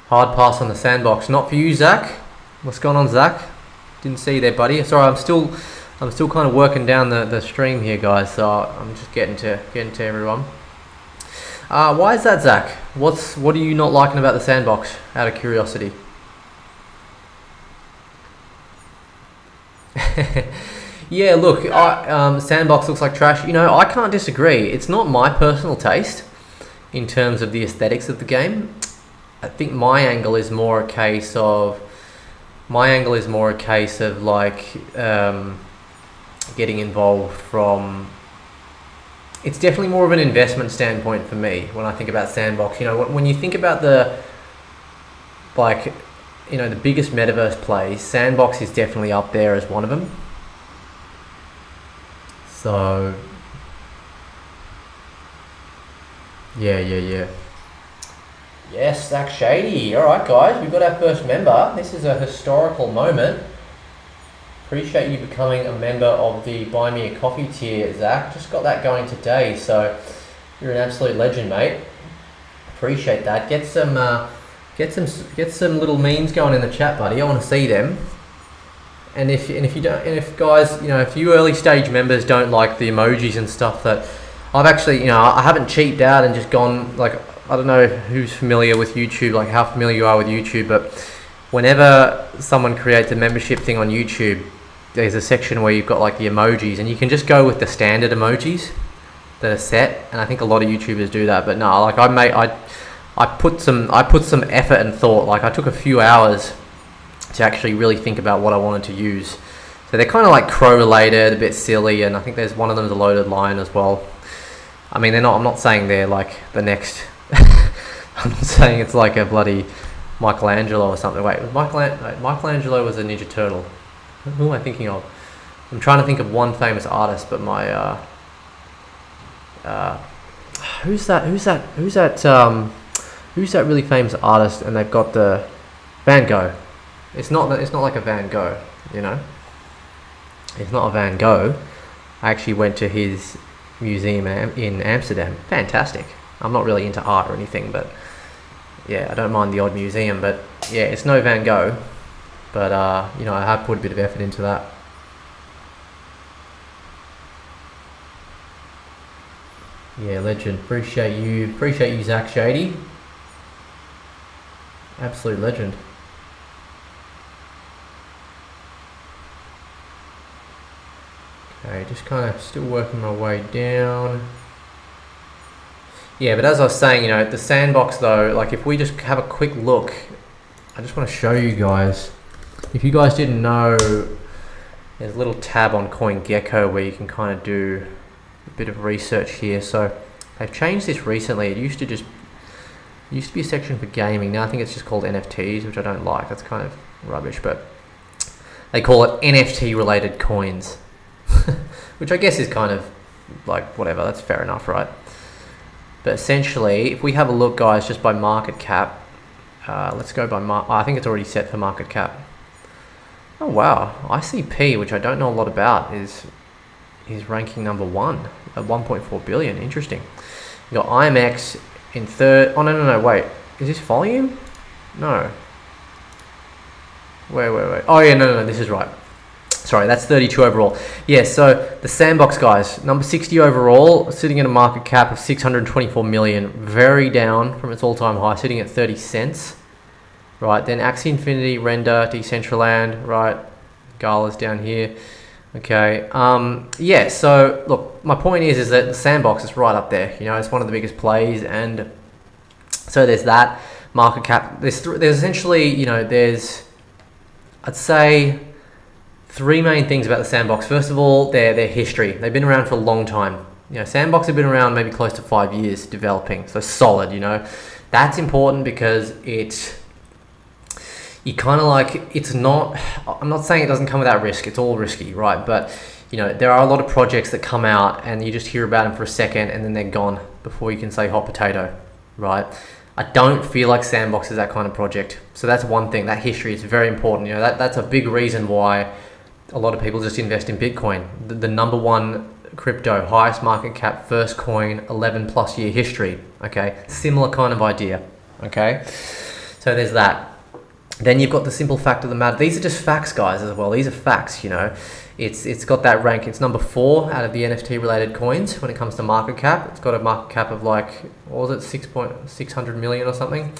Hard pass on the sandbox. Not for you, Zach. What's going on, Zach? Didn't see you there, buddy. Sorry, I'm still kind of working down the stream here, guys. So I'm just getting to everyone. Why is that, Zach? What are you not liking about the sandbox? Out of curiosity. Yeah, look, sandbox looks like trash. You know, I can't disagree. It's not my personal taste in terms of the aesthetics of the game. I think my angle is more a case of like getting involved from. It's definitely more of an investment standpoint for me when I think about sandbox. You know, when you think about the biggest metaverse plays, sandbox is definitely up there as one of them. So yeah. Yes, Zach Shady. Alright guys, we've got our first member. This is a historical moment. Appreciate you becoming a member of the Buy Me a Coffee tier, Zach. Just got that going today, so you're an absolute legend, mate. Appreciate that. Get some little memes going in the chat, buddy. I want to see them. And if guys, if you early stage members don't like the emojis and stuff, that I've actually, I haven't cheaped out and just gone, like, I don't know who's familiar with YouTube, like how familiar you are with YouTube, but whenever someone creates a membership thing on YouTube, there's a section where you've got like the emojis, and you can just go with the standard emojis that are set, and I think a lot of YouTubers do that. But no, like I put some effort and thought. Like I took a few hours to actually really think about what I wanted to use. So they're kind of like crow related, a bit silly, and I think there's one of them is a loaded line as well. I mean, I'm not saying they're like the next. I'm not saying it's like a bloody Michelangelo or something. Wait, Michelangelo was a Ninja Turtle. Who am I thinking of? I'm trying to think of one famous artist, but my who's that really famous artist? And they've got the Van Gogh. It's not like a Van Gogh, It's not a Van Gogh. I actually went to his museum in Amsterdam. Fantastic. I'm not really into art or anything, but yeah, I don't mind the odd museum. But yeah, it's no Van Gogh. But I have put a bit of effort into that. Yeah, legend. Appreciate you, Zach Shady. Absolute legend. Okay, just kind of still working my way down. Yeah, but as I was saying, the sandbox though, like if we just have a quick look, I just want to show you guys. If you guys didn't know, there's a little tab on CoinGecko where you can kind of do a bit of research here. So they've changed this recently. It used to be a section for gaming. Now I think it's just called NFTs, which I don't like. That's kind of rubbish, but they call it NFT related coins, which I guess is kind of like whatever. That's fair enough, right? But essentially, if we have a look, guys, just by market cap, let's go by I think it's already set for market cap. Oh wow, ICP, which I don't know a lot about, is ranking number 1 at 1.4 billion. Interesting. You got IMX in third. Oh no, wait. Is this volume? No. Wait. Oh yeah, no, this is right. Sorry, that's 32 overall. Yeah, so the Sandbox, guys, number 60 overall, sitting at a market cap of 624 million, very down from its all-time high, sitting at 30 cents. Right, then Axie Infinity, Render, Decentraland, right, Gala's down here. Okay, yeah, so look, my point is that the Sandbox is right up there. It's one of the biggest plays, and so there's that market cap. There's essentially, there's, I'd say, 3 main things about the Sandbox. First of all, their history. They've been around for a long time. Sandbox have been around maybe close to 5 years developing, so solid. That's important because you kind of like, it's not, I'm not saying it doesn't come without risk, it's all risky, right? But there are a lot of projects that come out and you just hear about them for a second and then they're gone before you can say hot potato, right? I don't feel like Sandbox is that kind of project. So that's one thing. That history is very important. That's a big reason why a lot of people just invest in Bitcoin. The number 1 crypto, highest market cap, first coin, 11 plus year history. Okay, similar kind of idea. Okay, so there's that. Then you've got the simple fact of the matter. These are just facts, guys, as well. These are facts, It's got that rank. It's number 4 out of the NFT related coins when it comes to market cap. It's got a market cap of like, what was it, 600 million or something.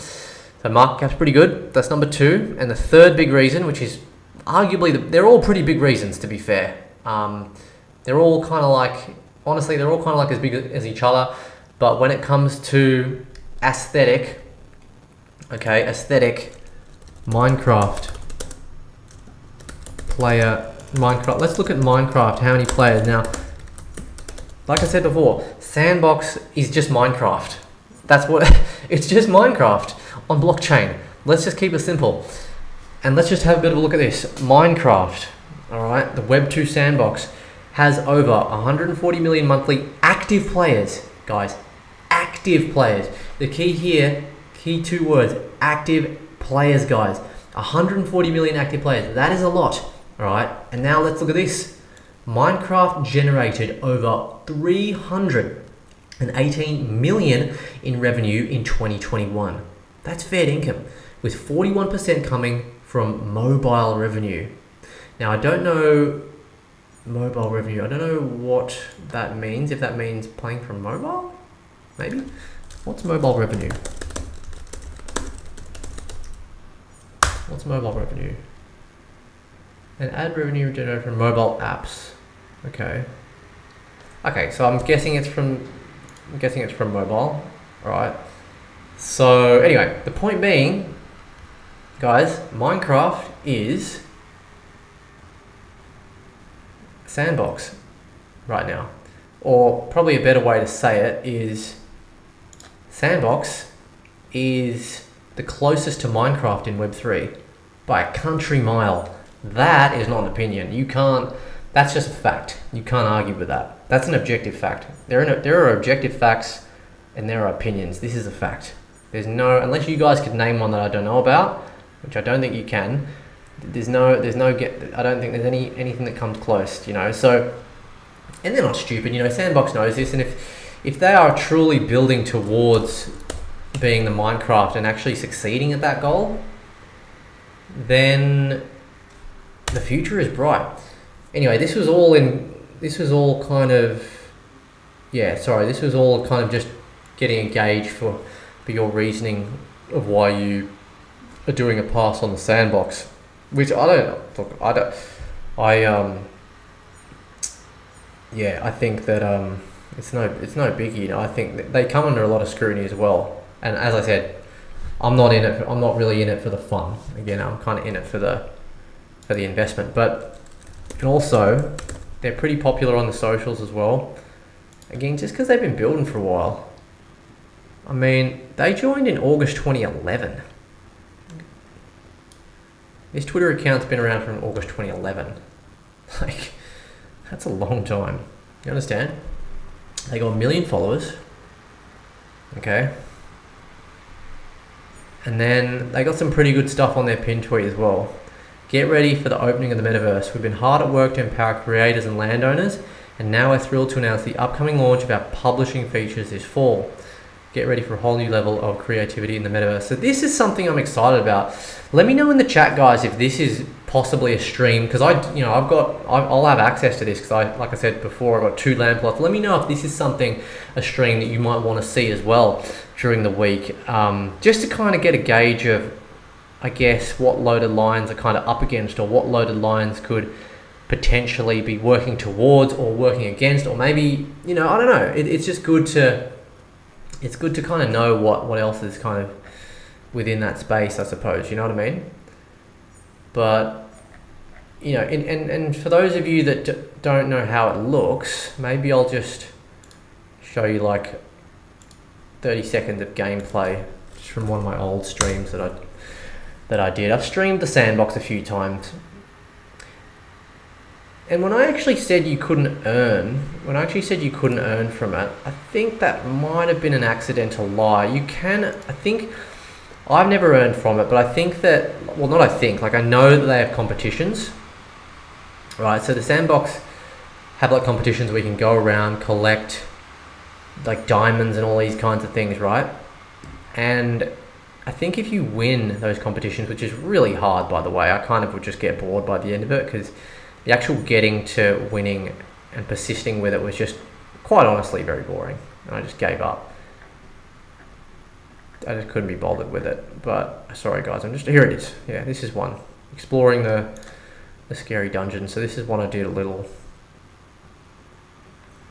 So market cap's pretty good. That's number 2. And the third big reason, which is arguably, they're all pretty big reasons, to be fair. They're all kind of like, honestly, they're all kind of like as big as each other. But when it comes to aesthetic, Minecraft. Let's look at Minecraft. How many players? Now, like I said before, Sandbox is just Minecraft. That's what, it's just Minecraft on blockchain. Let's just keep it simple. And let's just have a bit of a look at this. Minecraft, all right, the Web2 Sandbox has over 140 million monthly active players, guys. Active players. The key here, key 2 words, active players, guys. 140 million active players. That is a lot. All right, and now let's look at this. Minecraft generated over 318 million in revenue in 2021. That's fair income, with 41% coming from mobile revenue. Now, I don't know mobile revenue. I don't know what that means. If that means playing from mobile, maybe. What's mobile revenue? What's mobile revenue? And ad revenue generated from mobile apps. Okay. Okay, so I'm guessing it's from mobile. All right. So anyway, the point being, guys, Minecraft is sandbox right now. Or probably a better way to say it is sandbox is the closest to Minecraft in Web3 by a country mile. That is not an opinion. You can't, that's just a fact. You can't argue with that. That's an objective fact. There are objective facts and there are opinions. This is a fact. There's no, unless you guys could name one that I don't know about, which I don't think you can, I don't think there's anything that comes close, you know. So, and they're not stupid, you know, Sandbox knows this, and if they are truly building towards being the Minecraft and actually succeeding at that goal, then the future is bright. Anyway, this was all kind of just getting a gauge for your reasoning of why you are doing a pass on the Sandbox, which I think that it's no biggie. You know, I think that they come under a lot of scrutiny as well. And as I said, I'm not really in it for the fun. Again, I'm kind of in it for the investment. But and also, they're pretty popular on the socials as well. Again, just because they've been building for a while. I mean, they joined in August 2011. This Twitter account's been around from August 2011. Like, that's a long time. You understand? They got 1 million followers. Okay. And then they got some pretty good stuff on their pin tweet as well. Get ready for the opening of the metaverse. We've been hard at work to empower creators and landowners, and now we're thrilled to announce the upcoming launch of our publishing features this fall. Get ready for a whole new level of creativity in the metaverse. So this is something I'm excited about. Let me know in the chat, guys, if this is possibly a stream, because I'll have access to this because like I said before, I've got 2 land plots. Let me know if this is a stream that you might want to see as well during the week, just to kind of get a gauge of, I guess, what Loaded Lines are kind of up against, or what Loaded Lines could potentially be working towards or working against, or maybe, you know, I don't know. It's just good to kind of know what else is kind of within that space, I suppose, you know what I mean? But, you know, and for those of you that don't know how it looks, maybe I'll just show you like 30 seconds of gameplay just from one of my old streams that I did. I've streamed the Sandbox a few times. And when I actually said you couldn't earn from it, I think that might have been an accidental lie. You can, I think, I've never earned from it, but I think that, well, not I think, like I know that they have competitions, right? So the Sandbox have like competitions where you can go around, collect like diamonds and all these kinds of things, right? And I think if you win those competitions, which is really hard, by the way, I kind of would just get bored by the end of it, because the actual getting to winning and persisting with it was just, quite honestly, very boring. And I just gave up. I just couldn't be bothered with it. But, sorry guys, here it is. Yeah, this is one. Exploring the scary dungeon. So this is one I did a little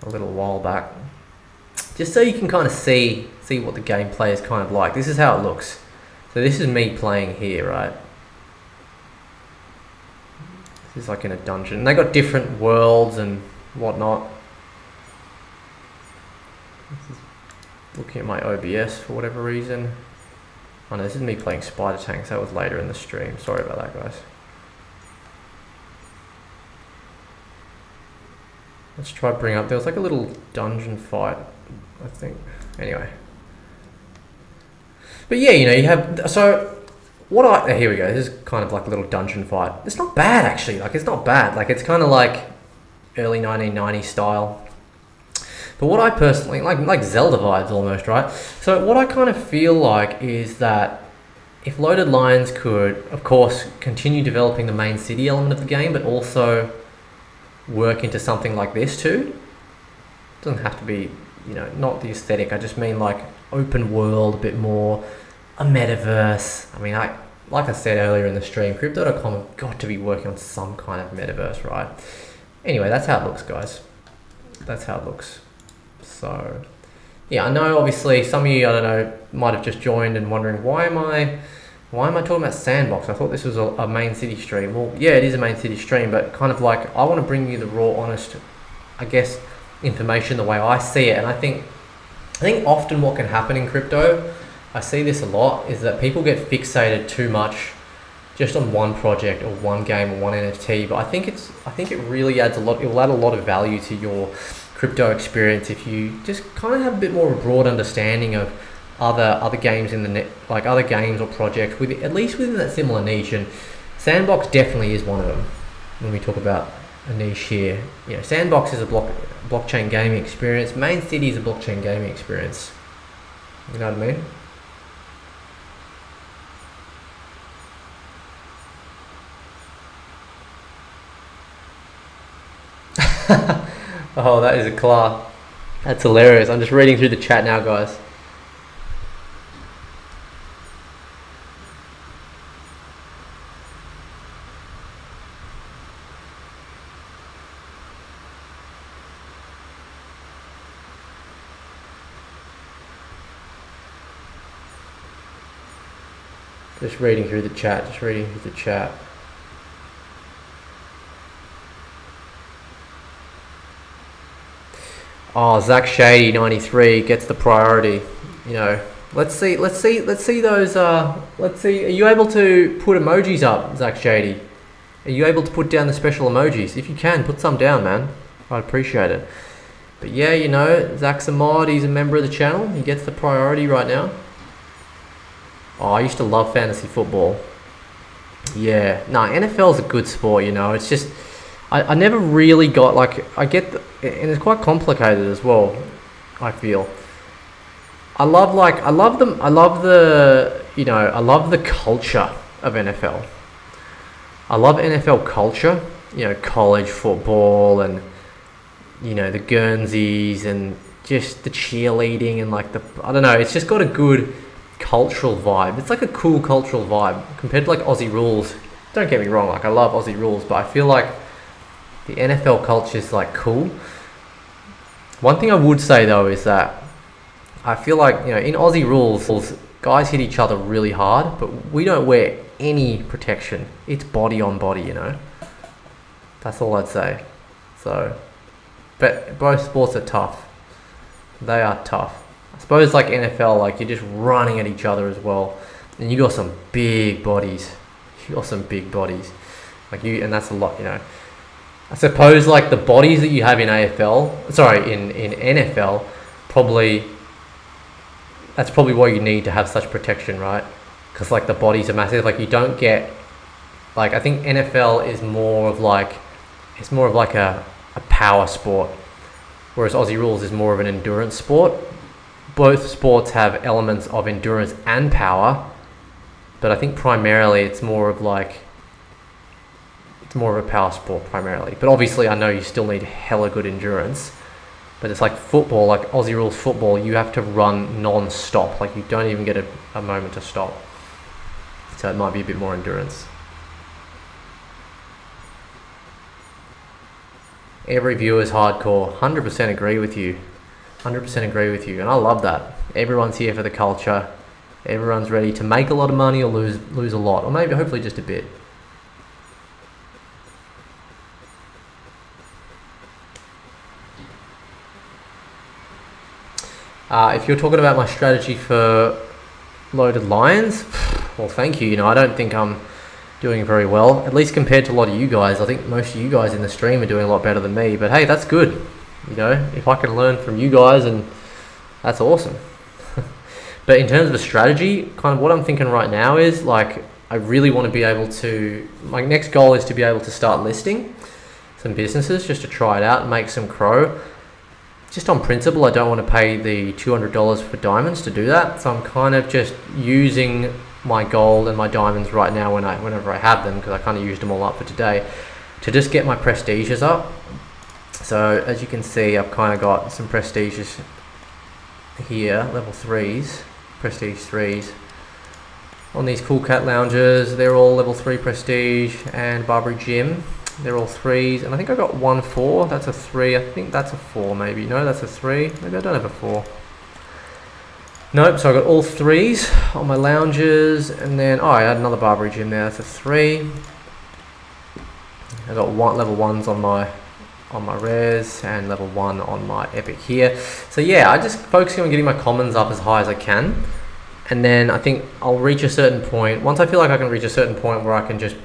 while back. Just so you can kind of see what the gameplay is kind of like. This is how it looks. So this is me playing here, right? This is like in a dungeon. They got different worlds and whatnot. This is looking at my OBS for whatever reason. Oh no, this is me playing Spider Tanks. That was later in the stream. Sorry about that, guys. Let's try bring up. There was like a little dungeon fight, I think. Anyway. But yeah, you know, you have, so here we go. This is kind of like a little dungeon fight. It's not bad actually. Like it's not bad. Like it's kind of like early 1990s style. But what I personally like Zelda vibes almost, right? So what I kind of feel like is that if Loaded Lines could, of course, continue developing the main city element of the game, but also work into something like this too. It doesn't have to be, not the aesthetic. I just mean like open world a bit more, a metaverse. I mean, like I said earlier in the stream, Crypto.com have got to be working on some kind of metaverse, right? Anyway, that's how it looks, guys. That's how it looks. So, yeah, I know obviously some of you, I don't know, might have just joined and wondering, why am I talking about Sandbox? I thought this was a main city stream. Well, yeah, it is a main city stream, but kind of like, I want to bring you the raw, honest, I guess, information the way I see it. And I think often what can happen in crypto, I see this a lot, is that people get fixated too much just on one project or one game or one NFT. But I think it really adds a lot. It will add a lot of value to your crypto experience if you just kind of have a bit more of a broad understanding of other games in the net, like other games or projects with at least within that similar niche. And Sandbox definitely is one of them. When we talk about a niche here, Sandbox is a blockchain gaming experience. Main City is a blockchain gaming experience. You know what I mean? Oh, that is a class. That's hilarious. I'm just reading through the chat now, guys. Just reading through the chat. Oh, Zach Shady 93 gets the priority. Let's see those. Let's see. Are you able to put emojis up, Zach Shady? Are you able to put down the special emojis? If you can, put some down, man. I'd appreciate it. But yeah, Zach's a mod. He's a member of the channel. He gets the priority right now. Oh, I used to love fantasy football. Yeah, no, NFL's a good sport. It's just. I never really got, and it's quite complicated as well, I feel. I love the culture of NFL. I love NFL culture, college football and, the Guernseys and just the cheerleading and I don't know, it's just got a good cultural vibe. It's like a cool cultural vibe compared to Aussie Rules. Don't get me wrong, I love Aussie Rules, but I feel like the NFL culture is cool. One thing I would say though is that I feel like, in Aussie Rules, guys hit each other really hard, but we don't wear any protection. It's body on body, That's all I'd say. So, but both sports are tough. They are tough. I suppose NFL, you're just running at each other as well. And you got some big bodies. And that's a lot, I suppose the bodies that you have in in NFL, that's probably what you need to have such protection, right? Because the bodies are massive. You don't get, I think NFL is more of a power sport, whereas Aussie Rules is more of an endurance sport. Both sports have elements of endurance and power, but I think primarily it's more of a power sport primarily. But obviously I know you still need hella good endurance, but it's like football, Aussie Rules football, you have to run non-stop. You don't even get a moment to stop. So it might be a bit more endurance. Every viewer is hardcore. 100% agree with you. 100% agree with you. And I love that. Everyone's here for the culture. Everyone's ready to make a lot of money or lose a lot. Or maybe hopefully just a bit. If you're talking about my strategy for Loaded Lions, well, thank you. I don't think I'm doing very well, at least compared to a lot of you guys. I think most of you guys in the stream are doing a lot better than me, but hey, that's good. If I can learn from you guys, and that's awesome. But in terms of a strategy, kind of what I'm thinking right now is I really want to be able to, my next goal is to be able to start listing some businesses just to try it out and make some crow. Just on principle, I don't want to pay the $200 for diamonds to do that. So I'm kind of just using my gold and my diamonds right now whenever I have them, because I kind of used them all up for today, to just get my prestiges up. So as you can see, I've kind of got some prestiges here, level 3s, prestige 3s. On these Cool Cat lounges, they're all level 3 prestige, and Barbary Gym, they're all 3s, and I think I got 1 4, that's a 3, I think that's a 4 maybe, no that's a 3, maybe I don't have a 4. Nope, so I got all 3s on my lounges, and then, oh I had another Barbary Gym there, that's a 3. I got level 1s on my res, and level 1 on my epic here. So yeah, I just focusing on getting my commons up as high as I can. And then I think I'll reach a certain point. Once I feel like I can reach a certain point where I can just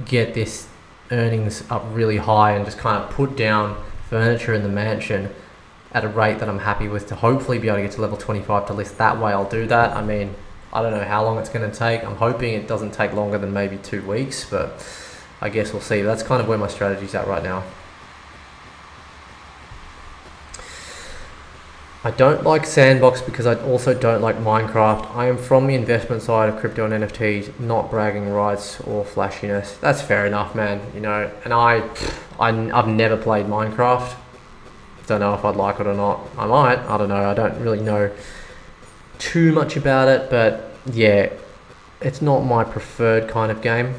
get this earnings up really high and just kind of put down furniture in the mansion at a rate that I'm happy with, to hopefully be able to get to level 25 to list that way, I'll do that. I mean, I don't know how long it's going to take. I'm hoping it doesn't take longer than maybe 2 weeks, but I guess we'll see. That's kind of where my strategy's at right now. I don't like Sandbox because I also don't like Minecraft. I am from the investment side of crypto and NFTs, not bragging rights or flashiness. That's fair enough, man. You know, and I've never played Minecraft. Don't know if I'd like it or not. I might. I don't know. I don't really know too much about it, but yeah, it's not my preferred kind of game.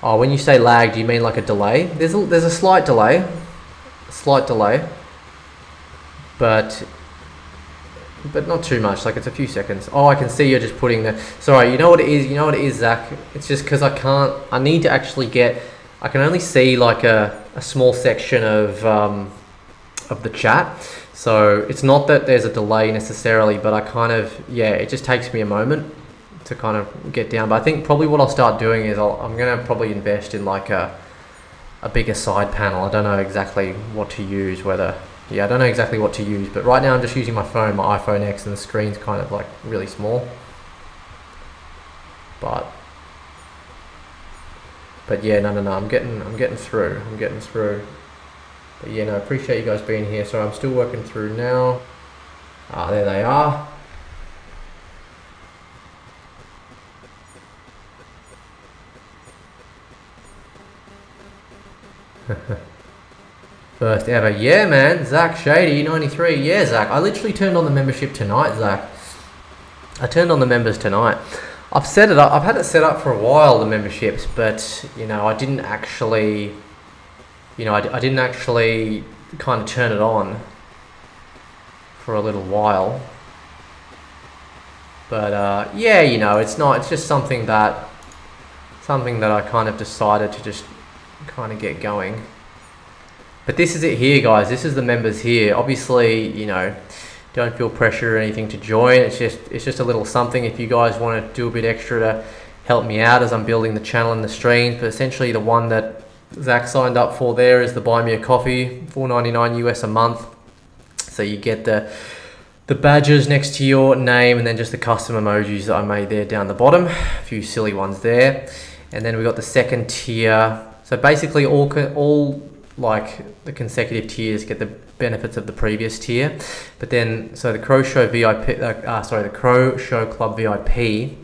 Oh, when you say lag, do you mean like a delay? There's a slight delay, but not too much. Like it's a few seconds. Oh, I can see you're just putting the. Sorry, you know what it is. You know what it is, Zach. It's just because I can't. I need to actually get. I can only see like a small section of the chat. So it's not that there's a delay necessarily, but I kind of it just takes me a moment to kind of get down. But I think probably what I'll start doing is I'm going to probably invest in like a bigger side panel. I don't know exactly what to use, I don't know exactly what to use, but right now I'm just using my phone, my iPhone X, and the screen's kind of like really small. But yeah, no, I'm getting through. But yeah, no, appreciate you guys being here. So I'm still working through now. There they are. First ever. Yeah, man. Zach Shady 93. Yeah, Zach. I literally turned on the membership tonight, Zach. I turned on the members tonight. I've set it up. I've had it set up for a while, the memberships, but you know, I didn't actually, I didn't actually kind of turn it on for a little while. But yeah, it's just something that I kind of decided to just kind of get going. But this is it here, guys. This is the members here. Obviously, don't feel pressure or anything to join. It's just a little something if you guys want to do a bit extra to help me out as I'm building the channel and the streams. But essentially the one that Zach signed up for there is the Buy Me a Coffee, $4.99 US a month. So you get the badges next to your name, and then just the custom emojis that I made there down the bottom. A few silly ones there. And then we got the second tier. So basically all like the consecutive tiers get the benefits of the previous tier. But then, so the Crow Show VIP, the Crow Show Club VIP,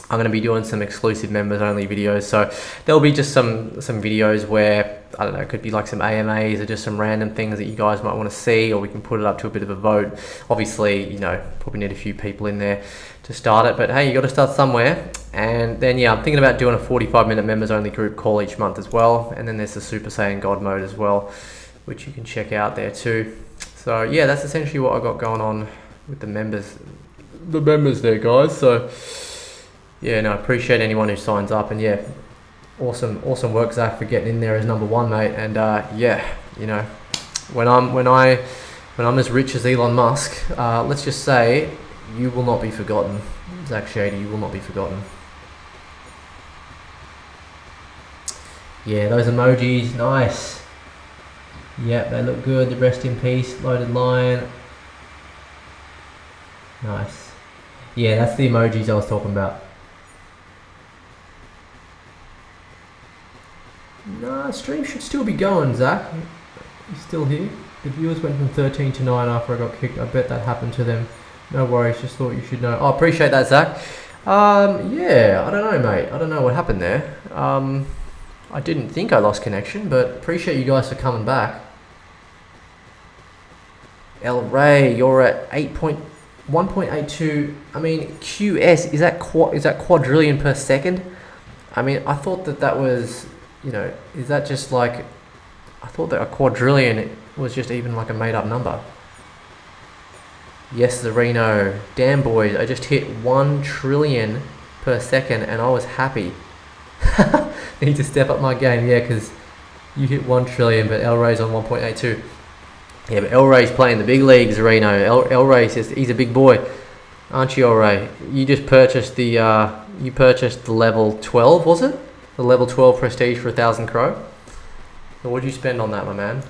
I'm going to be doing some exclusive members only videos. So there'll be just some videos where, I don't know, it could be like some AMAs or just some random things that you guys might want to see, or we can put it up to a bit of a vote. Obviously, probably need a few people in there to start it, but hey, you got to start somewhere. And then yeah, I'm thinking about doing a 45-minute members only group call each month as well. And then there's the Super Saiyan God mode as well, which you can check out there too. So yeah, that's essentially what I got going on with the members there, guys. So yeah, no, I appreciate anyone who signs up, and yeah, awesome work, Zach, for getting in there as number one, mate. And yeah, when I'm as rich as Elon Musk, let's just say you will not be forgotten, Zach Shady. You will not be forgotten. Yeah, those emojis, nice. Yep, they look good. The rest in peace, loaded line. Nice. Yeah, that's the emojis I was talking about. Nah, stream should still be going, Zach. You still here? The viewers went from 13 to 9 after I got kicked. I bet that happened to them. No worries, just thought you should know. Oh, appreciate that, Zach. Yeah, I don't know, mate. I don't know what happened there. I didn't think I lost connection, but appreciate you guys for coming back. El Rey, you're at 1.82. I mean, QS, is that quadrillion per second? I mean, I thought that was, you know, is that just like, I thought that a quadrillion was just even like a made up number. Yes, Zarino. Damn, boys, I just hit 1 trillion per second and I was happy. Need to step up my game, yeah, because you hit 1 trillion, but El Rey's on 1.82. Yeah, but El Rey's playing the big leagues, Zarino. El Rey's just, he's a big boy, aren't you, El Rey? You just purchased the level 12, was it? The level 12 prestige for 1,000 Crow. So what did you spend on that, my man?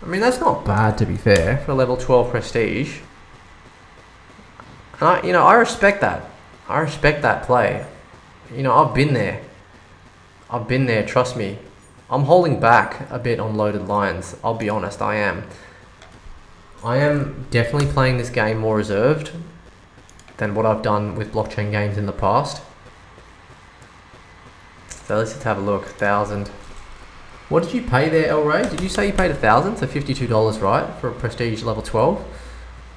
I mean, that's not bad, to be fair, for a level 12 prestige. And I respect that. I respect that play. You know, I've been there. Trust me. I'm holding back a bit on loaded lines. I'll be honest, I am. I am definitely playing this game more reserved than what I've done with blockchain games in the past. So let's just have a look. 1,000. What did you pay there, El Rey? Did you say you paid 1,000? So $52, right? For a prestige level 12?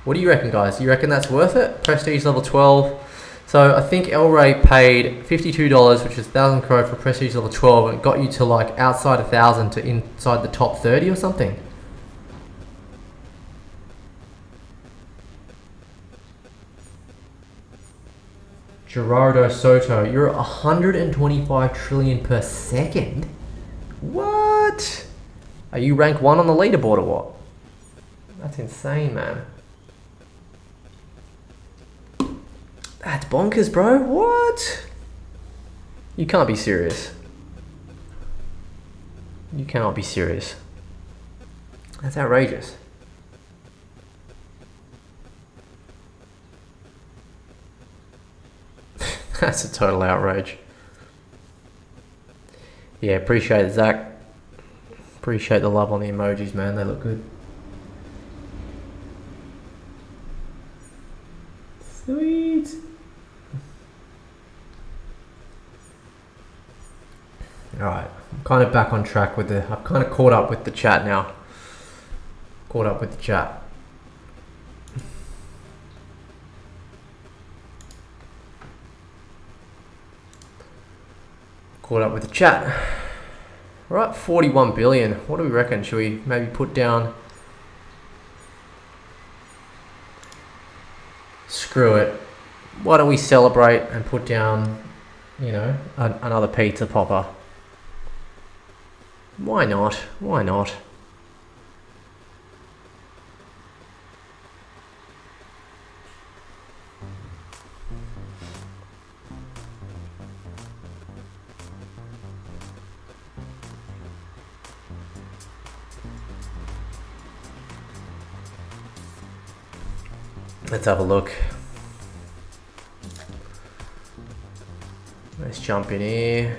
What do you reckon, guys? You reckon that's worth it? Prestige level 12. So I think El Rey paid $52, which is 1,000 Crow for prestige level 12, and it got you to like outside 1,000 to inside the top 30 or something. Gerardo Soto, you're 125 trillion per second? What? Are you rank 1 on the leaderboard or what? That's insane, man. That's bonkers, bro. What? You can't be serious. You cannot be serious. That's outrageous. That's a total outrage. Yeah, appreciate it, Zach. Appreciate the love on the emojis, man. They look good. Sweet. Alright, I'm kind of back on track with I've kind of caught up with the chat now. Caught up with the chat. Caught up with the chat. We're at 41 billion. What do we reckon? Should we maybe put down? Screw it. Why don't we celebrate and put down, you know, another pizza popper? Why not? Why not? Let's have a look. Let's jump in here.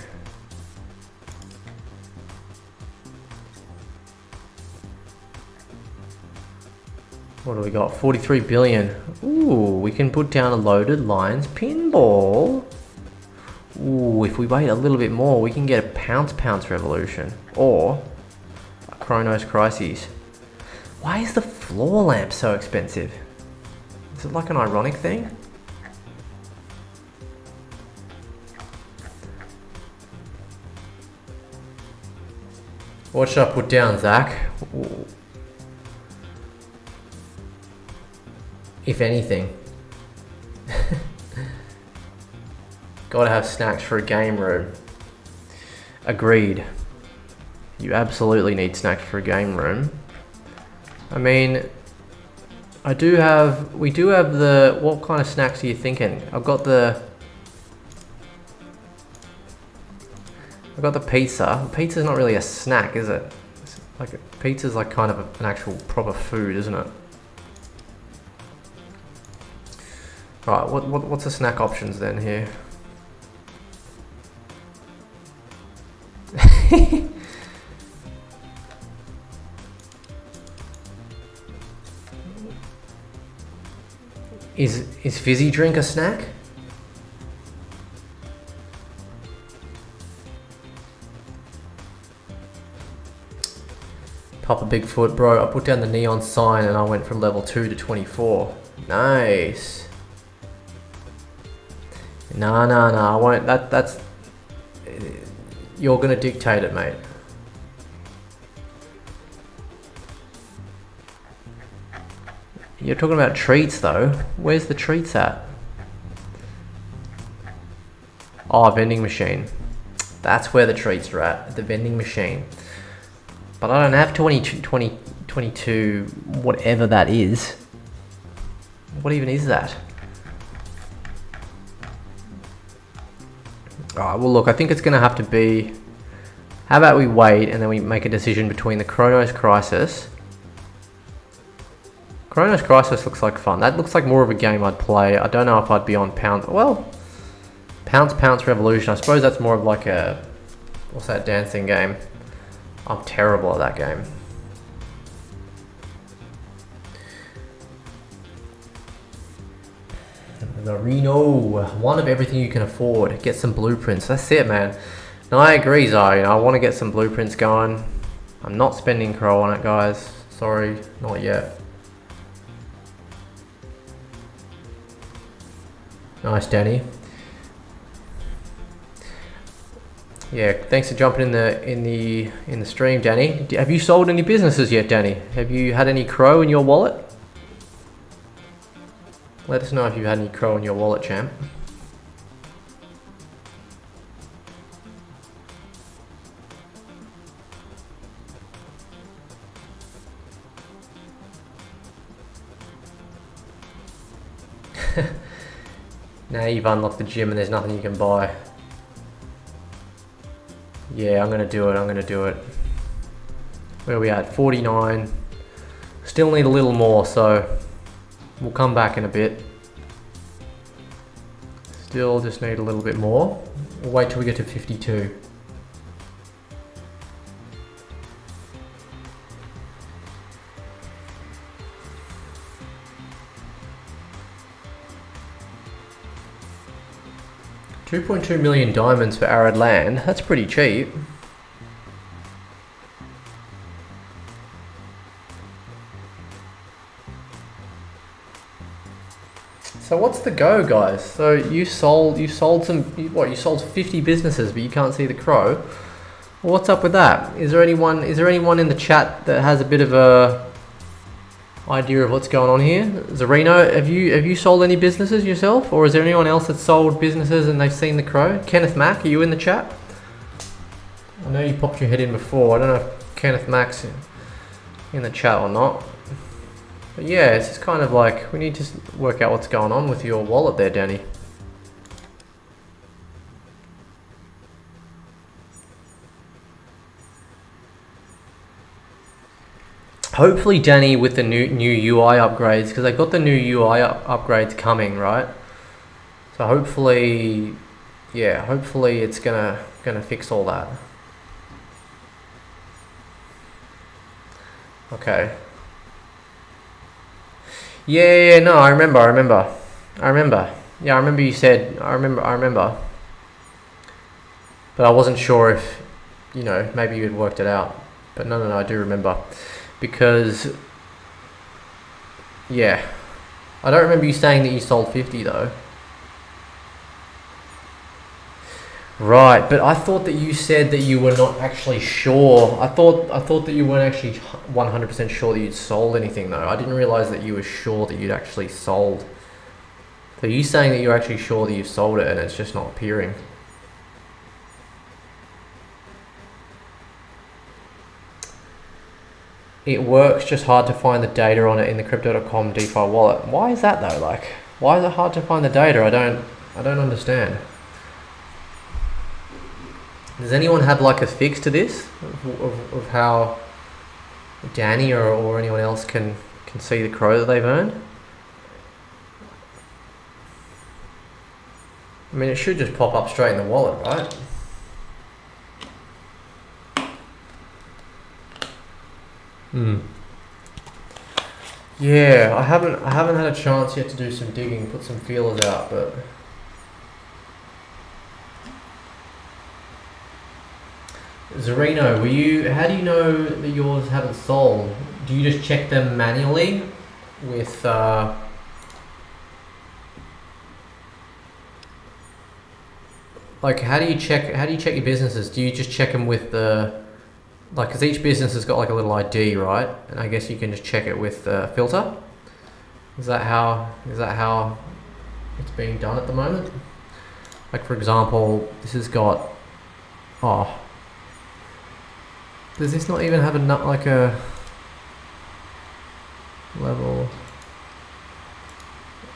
What do we got? 43 billion. Ooh, we can put down a loaded lines pinball. Ooh, if we wait a little bit more, we can get a pounce revolution or a Chronos Crises. Why is the floor lamp so expensive? Is it like an ironic thing? What should I put down, Zach? Ooh. If anything. Gotta have snacks for a game room. Agreed. You absolutely need snacks for a game room. I mean, we do have the, what kind of snacks are you thinking? I've got the pizza. Pizza's not really a snack, is it? It's like pizza's like kind of an actual proper food, isn't it? Alright, what's the snack options then here? Is fizzy drink a snack? Papa Bigfoot, bro, I put down the neon sign and I went from level 2 to 24. Nice. Nah, I won't, that's... You're gonna dictate it, mate. You're talking about treats though. Where's the treats at? Oh, vending machine. That's where the treats are at the vending machine. But I don't have 22, whatever that is. What even is that? Alright, well look, I think it's going to have to be... How about we wait and then we make a decision between the Chronos Crisis. Chronos Crisis looks like fun. That looks like more of a game I'd play. I don't know if I'd be on Pounce... Well, Pounce Revolution. I suppose that's more of like a... What's that dancing game? I'm terrible at that game. The Reno, one of everything you can afford. Get some blueprints. That's it, man. No, I agree, Zai. I want to get some blueprints going. I'm not spending Crow on it, guys. Sorry, not yet. Nice, Danny. Yeah, thanks for jumping in the stream, Danny. Have you sold any businesses yet, Danny? Have you had any Crow in your wallet? Let us know if you've had any Crow in your wallet, champ. Now you've unlocked the gym and there's nothing you can buy. Yeah, I'm gonna do it. Where are we at? 49. Still need a little more, so we'll come back in a bit. Still just need a little bit more. We'll wait till we get to 52. $2.2 million diamonds for arid land. That's pretty cheap. So what's the go, guys? So you sold some, what, you sold 50 businesses, but you can't see the Crow. Well, what's up with that? Is there anyone in the chat that has a bit of a idea of what's going on here? Zarino, have you sold any businesses yourself, or is there anyone else that's sold businesses and they've seen the Crow? Kenneth Mack, are you in the chat? I know you popped your head in before. I don't know if Kenneth Mack's in the chat or not. But yeah, it's just kind of like, we need to work out what's going on with your wallet there, Danny. Hopefully, Danny, with the new UI upgrades, because they've got the new UI upgrades coming, right? So hopefully, yeah, hopefully it's gonna fix all that. Okay. Yeah, no, I remember. Yeah, I remember you said, I remember. But I wasn't sure if, you know, maybe you had worked it out. But no, I do remember. Because, yeah, I don't remember you saying that you sold 50 though. Right, but I thought that you said that you were not actually sure. I thought that you weren't actually 100% sure that you'd sold anything though. I didn't realize that you were sure that you'd actually sold. So you saying that you're actually sure that you've sold it and it's just not appearing. It works, just hard to find the data on it in the Crypto.com DeFi wallet. Why is that though? Like, why is it hard to find the data? I don't understand. Does anyone have like a fix to this of how Danny or anyone else can see the Crow that they've earned? I mean, it should just pop up straight in the wallet, right? Yeah, I haven't had a chance yet to do some digging, put some feelers out, but Zarino, how do you know that yours haven't sold? Do you just check them manually with like how do you check your businesses? Do you just check them with the like, because each business has got like a little ID, right? And I guess you can just check it with the filter. Is that how it's being done at the moment? Like, for example, this has got, oh, does this not even have like a level?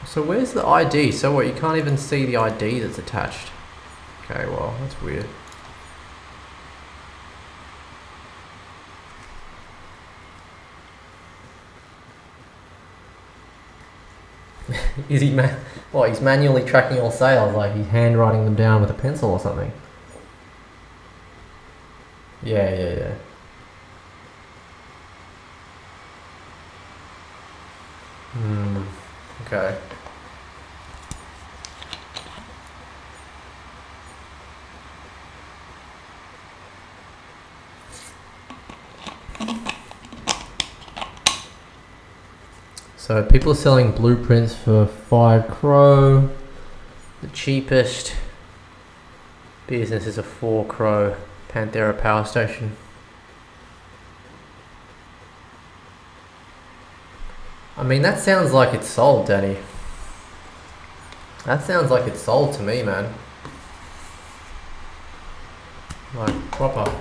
So where's the ID? So what, you can't even see the ID that's attached? Okay, well, that's weird. Is he he's manually tracking all sales, like he's handwriting them down with a pencil or something? Yeah. Okay. So people are selling blueprints for 5 Crow. The cheapest business is a 4 Crow Panthera power station. I mean, that sounds like it's sold, Danny. That sounds like it's sold to me, man. Like, proper.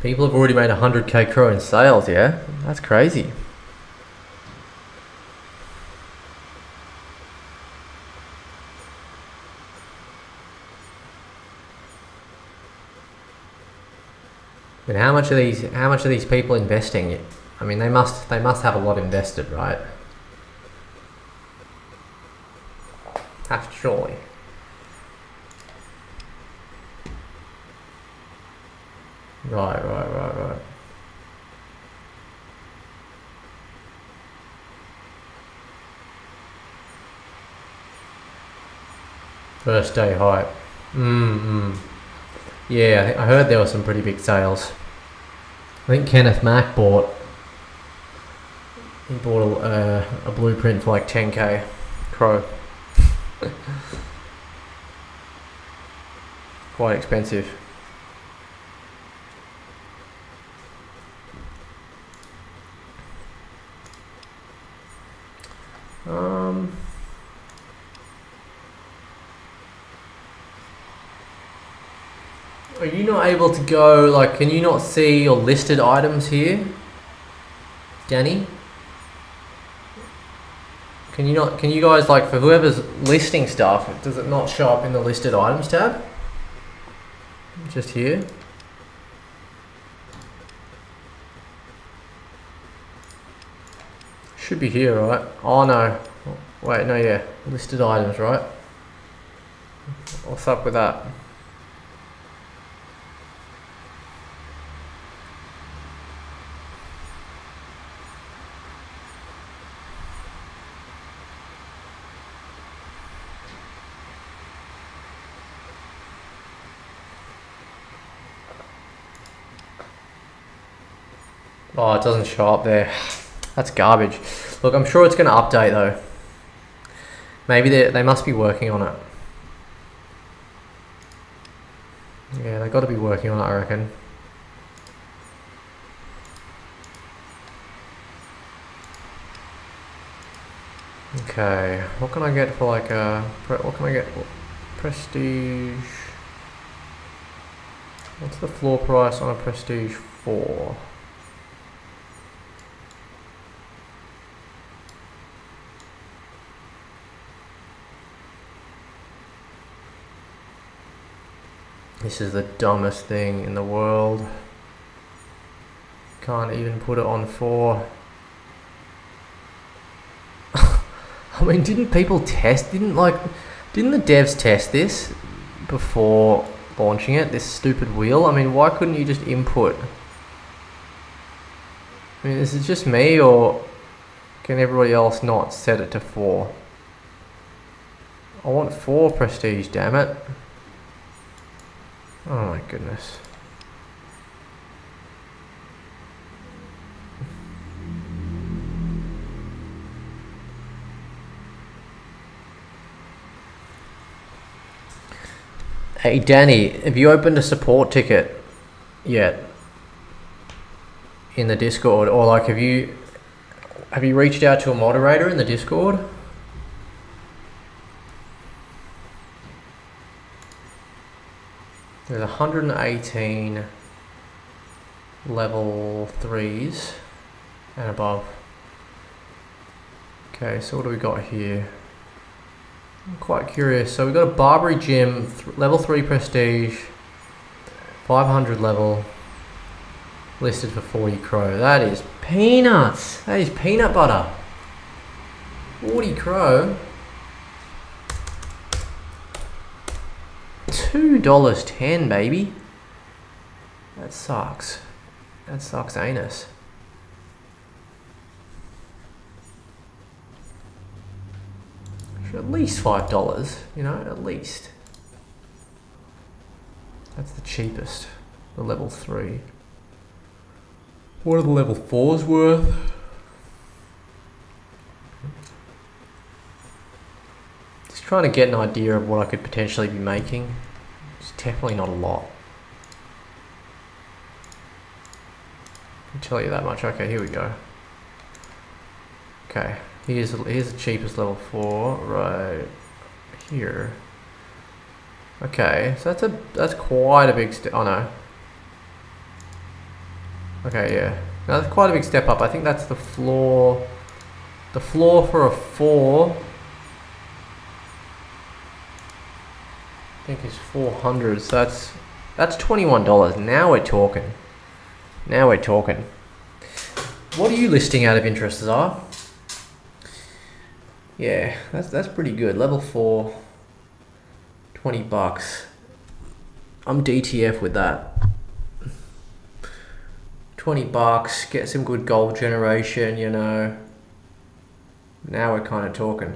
People have already made 100k Crow in sales, yeah? That's crazy. But how much are these people investing? I mean, they must have a lot invested, right? Have to, surely. Right. First day hype. Yeah, I heard there were some pretty big sales. I think Kenneth Mack bought a blueprint for like 10k Crow. Quite expensive. Are you not able to go, like, can you not see your listed items here, Danny? Can you guys, like, for whoever's listing stuff, does it not show up in the listed items tab? Just here? Should be here, right? Oh no. Wait, no, yeah. Listed items, right? What's up with that? Oh, it doesn't show up there. That's garbage. Look, I'm sure it's going to update though. Maybe they must be working on it. Yeah, they got to be working on it, I reckon. Okay, what can I get for like a... What can I get? Prestige... What's the floor price on a Prestige 4? This is the dumbest thing in the world. Can't even put it on 4. I mean, didn't people test? Didn't the devs test this before launching it? This stupid wheel. I mean, why couldn't you just input? I mean, is it just me, or can everybody else not set it to 4? I want 4 prestige, damn it. Oh my goodness. Hey Danny, have you opened a support ticket yet in the Discord, or like have you reached out to a moderator in the Discord? There's 118 level 3s and above. Okay, so what do we got here? I'm quite curious. So we've got a Barbary Gym, level 3 prestige, 500 level, listed for 40 crow. That is peanuts. That is peanut butter. 40 crow. $2.10, baby. That sucks. That sucks anus. At least $5, you know, at least. That's the cheapest. The level 3. What are the level 4s worth? Just trying to get an idea of what I could potentially be making. It's definitely not a lot. I can tell you that much. Okay, here we go. Okay. Here's the cheapest level 4 right here. Okay, so that's quite a big step. Oh no. Okay, yeah. Now that's quite a big step up. I think that's the floor. The floor for a 4. I think is 400. So that's $21. Now we're talking. Now we're talking. What are you listing out of interest, Azar? Yeah, that's pretty good. Level 4, $20. I'm DTF with that. $20, get some good gold generation, you know. Now we're kind of talking.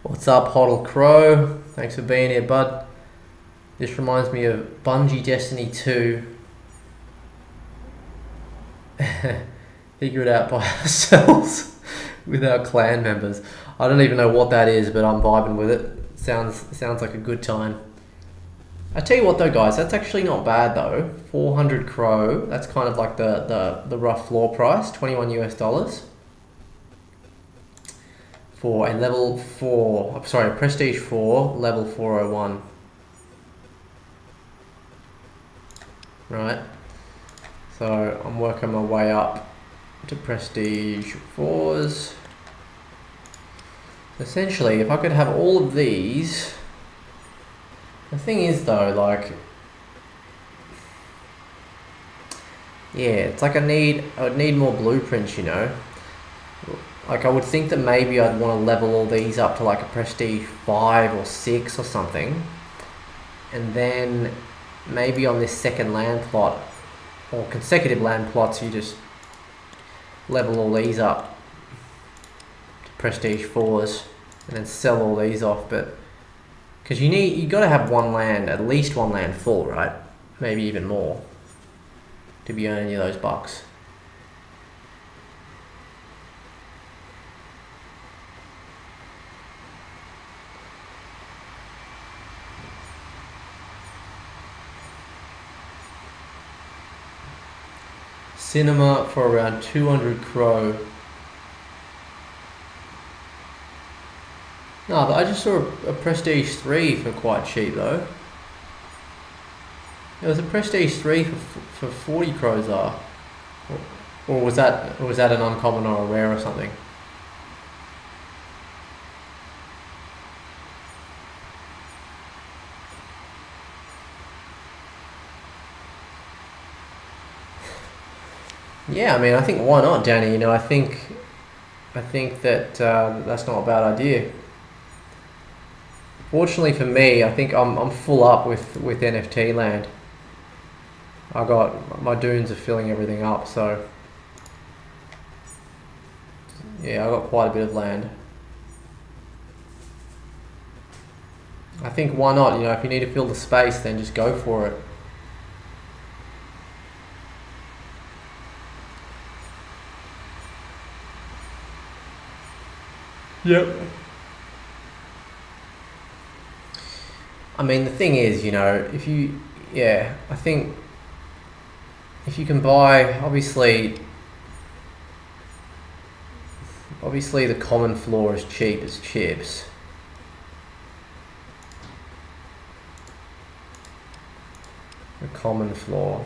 What's up, Hoddle Crow? Thanks for being here, bud. This reminds me of Bungie Destiny 2. Figure it out by ourselves with our clan members. I don't even know what that is, but I'm vibing with it. Sounds like a good time. I tell you what though, guys, that's actually not bad though. 400 crow. That's kind of like the rough floor price, $21 US. For a level 4, I'm sorry, Prestige 4, level 401. Right, so I'm working my way up to Prestige 4s. Essentially, if I could have all of these, the thing is though, like, yeah, it's like I would need more blueprints, you know. Like I would think that maybe I'd want to level all these up to like a Prestige 5 or 6 or something, and then maybe on this second land plot or consecutive land plots you just level all these up to Prestige 4s. and then sell all these off. But because you got to have one land, at least one land full, right? Maybe even more to be earning you those bucks. Cinema for around 200 crow. No, but I just saw a Prestige 3 for quite cheap though. There was a Prestige 3 for 40 crows are. Or was that an uncommon or a rare or something? Yeah, I mean, I think why not, Danny? You know, I think that that's not a bad idea. Fortunately for me, I think I'm full up with NFT land. I got my dunes are filling everything up, so yeah, I got quite a bit of land. I think why not? You know, if you need to fill the space, then just go for it. Yep. I mean, the thing is, you know, I think if you can buy, obviously the common floor is cheap as chips. The common floor.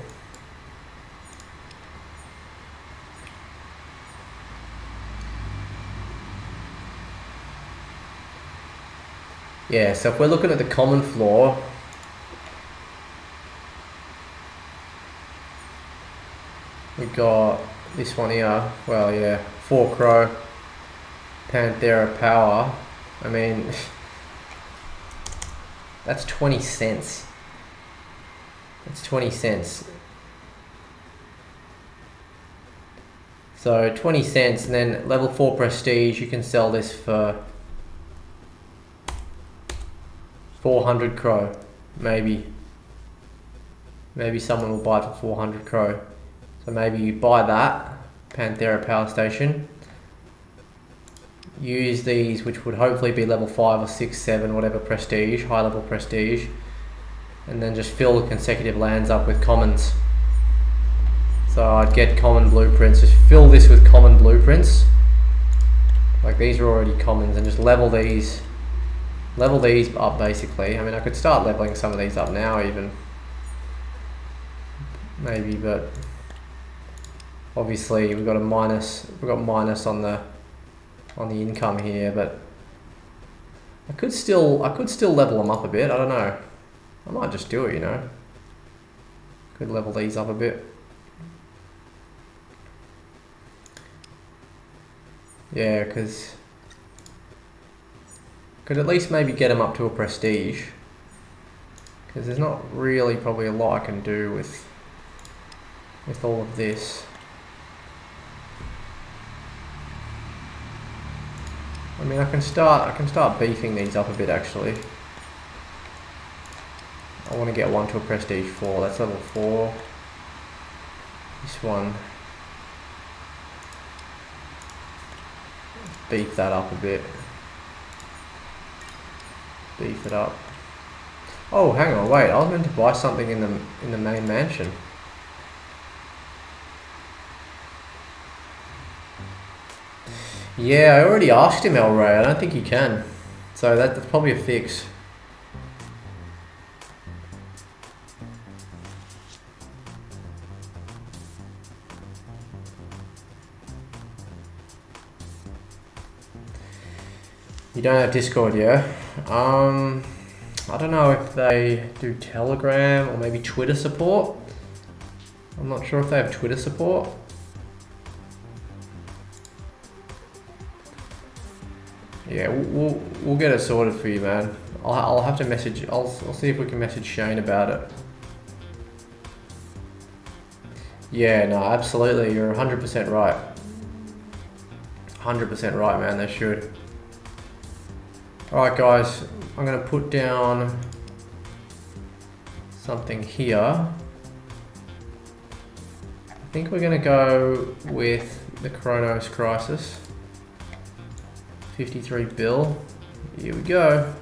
Yeah, so if we're looking at the common floor, we got this one here. Well, yeah, 4 crow, Panthera power. I mean, that's 20 cents. That's 20 cents. So 20 cents, and then level 4 prestige, you can sell this for 400 crow, maybe someone will buy it for 400 crow. So maybe you buy that Panthera power station, use these, which would hopefully be level 5 or 6, 7, whatever prestige, high level prestige, and then just fill the consecutive lands up with commons. So I'd get common blueprints, just fill this with common blueprints, like these are already commons, and just level these up basically. I mean, I could start leveling some of these up now even, maybe, but obviously we've got minus on the income here, but I could still level them up a bit. I don't know. I might just do it, you know. Could level these up a bit. Yeah, because could at least maybe get them up to a prestige, because there's not really probably a lot I can do with all of this. I mean, I can start beefing these up a bit actually. I want to get one to a prestige 4. That's level 4. This one, beef that up a bit. Beef it up. Oh, hang on, wait. I was meant to buy something in the main mansion. Yeah, I already asked him, El Rey. I don't think he can. So that's probably a fix. You don't have Discord, yeah? I don't know if they do Telegram or maybe Twitter support. I'm not sure if they have Twitter support. Yeah, we'll get it sorted for you, man. I'll have to message. I'll see if we can message Shane about it. Yeah, no, absolutely. You're 100% right. 100% right, man. They should. Alright guys, I'm going to put down something here. I think we're going to go with the Kronos Crisis. 53 bill. Here we go.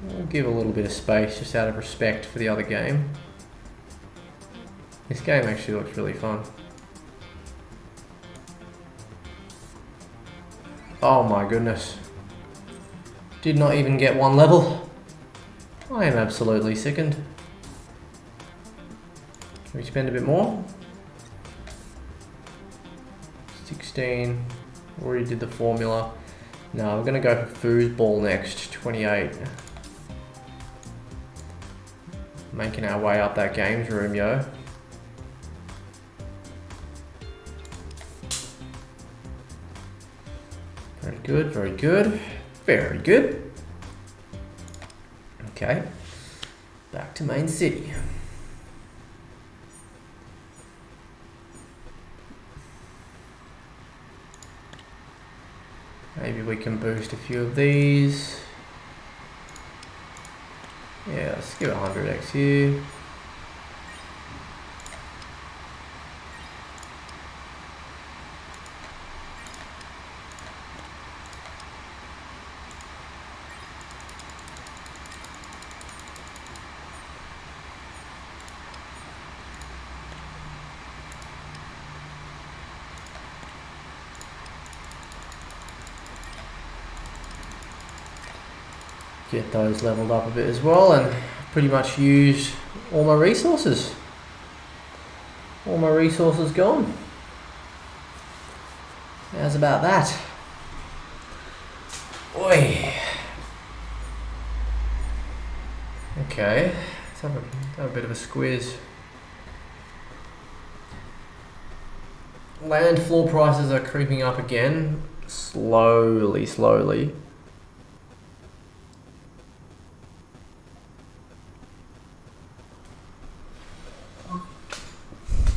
We'll give a little bit of space just out of respect for the other game. This game actually looks really fun. Oh my goodness. Did not even get one level. I am absolutely sickened. Can we spend a bit more? 16. Already did the formula. No, we're going to go for foosball next. 28. Making our way up that games room, yo. Very good, very good. Very good. Okay. Back to main city. Maybe we can boost a few of these. Yeah, let's give it 100x here. Get those leveled up a bit as well, and pretty much used all my resources. All my resources gone. How's about that? Oi. Okay, let's have a bit of a squeeze. Land floor prices are creeping up again, slowly.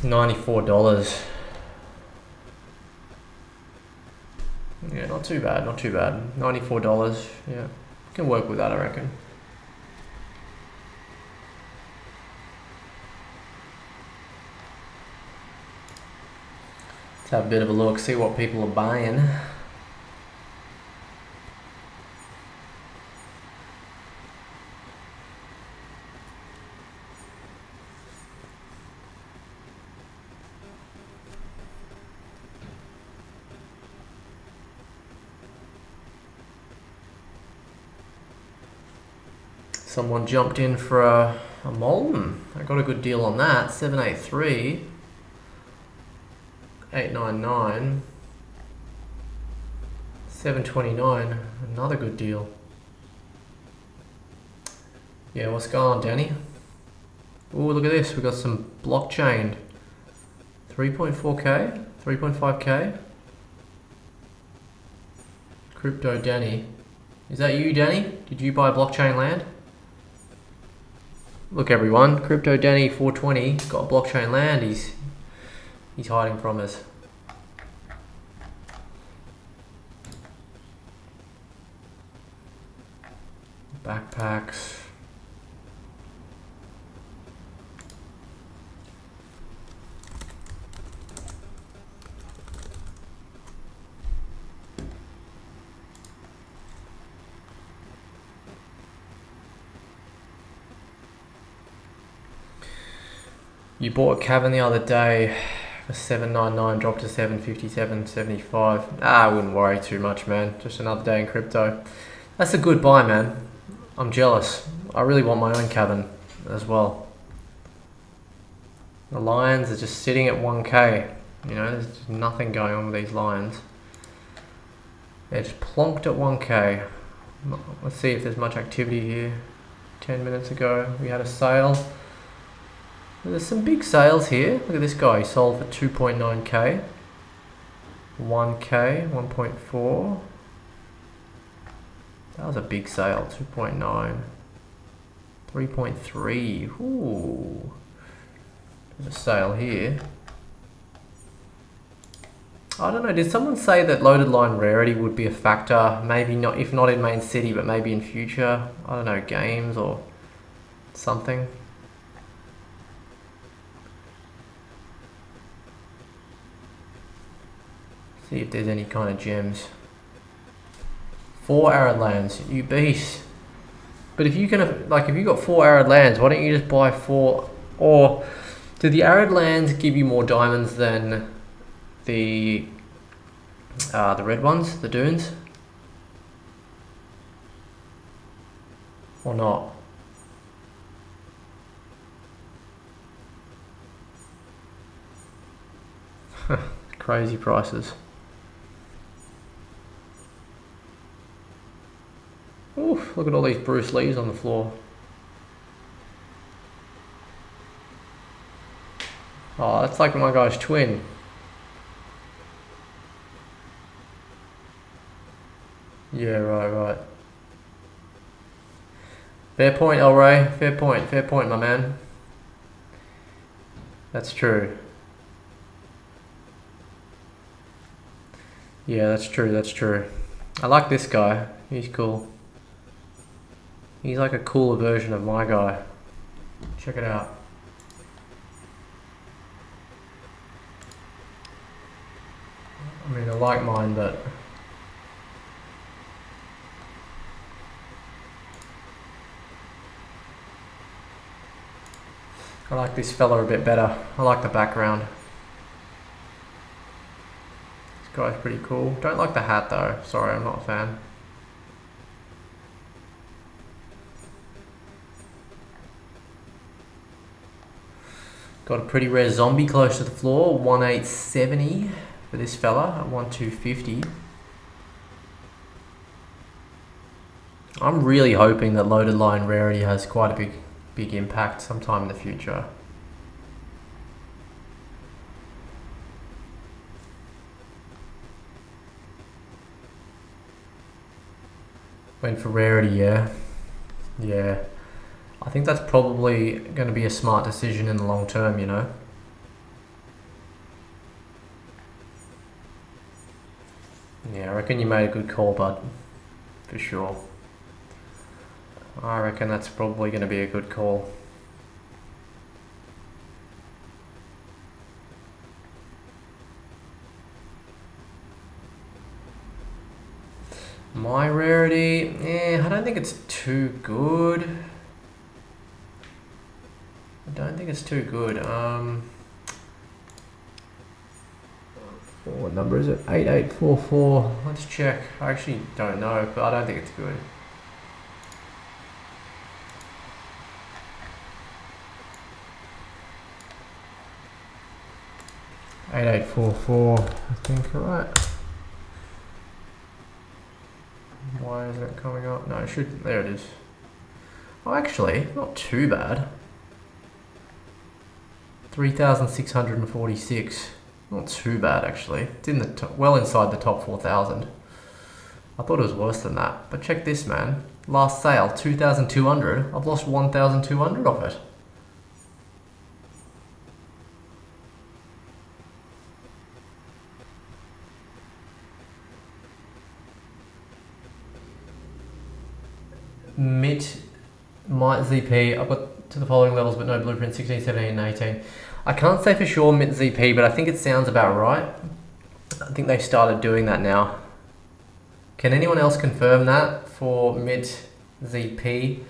$94. Yeah, not too bad, not too bad. $94, yeah. Can work with that, I reckon. Let's have a bit of a look, see what people are buying. Someone jumped in for a Molten. I got a good deal on that. 783. 899. 729. Another good deal. Yeah, what's going on, Danny? Oh, look at this. We got some blockchain. 3.4k, 3.5k. Crypto Danny. Is that you, Danny? Did you buy blockchain land? Look, everyone, Crypto Danny 420 got blockchain land. He's hiding from us. Backpacks. You bought a Cavern the other day for 799, dropped to 757.75. I wouldn't worry too much, man. Just another day in crypto. That's a good buy, man. I'm jealous. I really want my own Cavern as well. The lions are just sitting at 1k. You know, there's just nothing going on with these lions. They're just plonked at 1k. Let's see if there's much activity here. 10 minutes ago, we had a sale. There's some big sales here. Look at this guy. He sold for 2.9k. 1k, 1.4. That was a big sale. 2.9. 3.3. Ooh. There's a sale here. I don't know, did someone say that loaded line rarity would be a factor? Maybe not, if not in main city, but maybe in future, I don't know, games or something. See if there's any kind of gems. 4 arid lands, you beast. But if you can, like, if you got 4 arid lands, why don't you just buy 4? Or do the arid lands give you more diamonds than the red ones, the dunes? Or not? Crazy prices. Oof, look at all these Bruce Lees on the floor. Oh, that's like my guy's twin. Yeah, right. Fair point, El Ray. Fair point, my man. That's true. Yeah, that's true. I like this guy. He's cool. He's like a cooler version of my guy. Check it out. I mean, I like mine, but I like this fella a bit better. I like the background. This guy's pretty cool. Don't like the hat though. Sorry, I'm not a fan. Got a pretty rare zombie close to the floor. 1870 for this fella at 1250. I'm really hoping that loaded line rarity has quite a big impact sometime in the future. Went for rarity, yeah. Yeah. I think that's probably going to be a smart decision in the long term, you know. Yeah, I reckon you made a good call, bud. For sure. I reckon that's probably going to be a good call. My rarity, I don't think it's too good. What number is it? 8844. Let's check. I actually don't know, but I don't think it's good. $8844, I think, right? Why isn't it coming up? No, it should. There it is. Oh, actually, not too bad. 3,646. Not too bad, actually. It's in the well inside the top 4,000. I thought it was worse than that. But check this, man. Last sale, 2,200. I've lost 1,200 off it. Might ZP, I've got to the following levels but no blueprint, 16, 17 and 18. I can't say for sure Mitt ZP, but I think it sounds about right. I think they started doing that now. Can anyone else confirm that for Mitt ZP?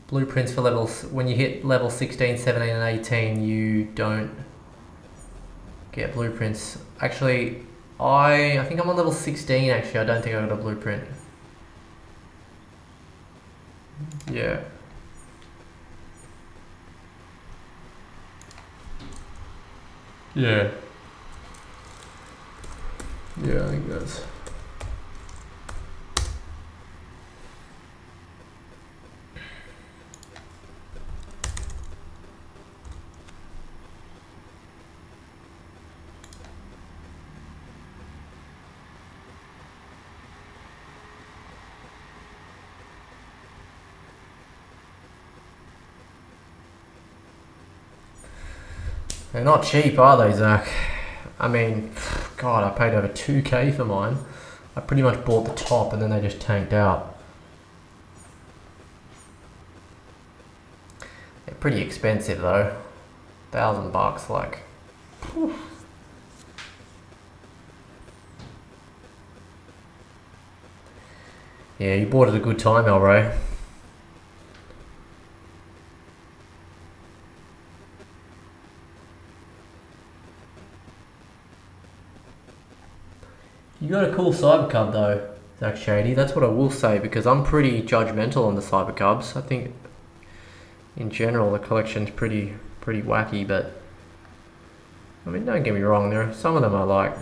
Blueprints for levels, when you hit level 16, 17 and 18, you don't get blueprints. Actually, I think I'm on level 16 actually, I don't think I got a blueprint. Yeah. Yeah. Yeah, I think that's... They're not cheap, are they, Zach? I mean, God, I paid over 2k for mine. I pretty much bought the top and then they just tanked out. They're pretty expensive though. $1,000, like. Whew. Yeah, you bought it a good time, Elro. You got a cool Cyber Cub though, Zach Shady. That's what I will say, because I'm pretty judgmental on the Cyber Cubs. I think in general the collection's pretty wacky, but I mean, don't get me wrong, there are some of them I like.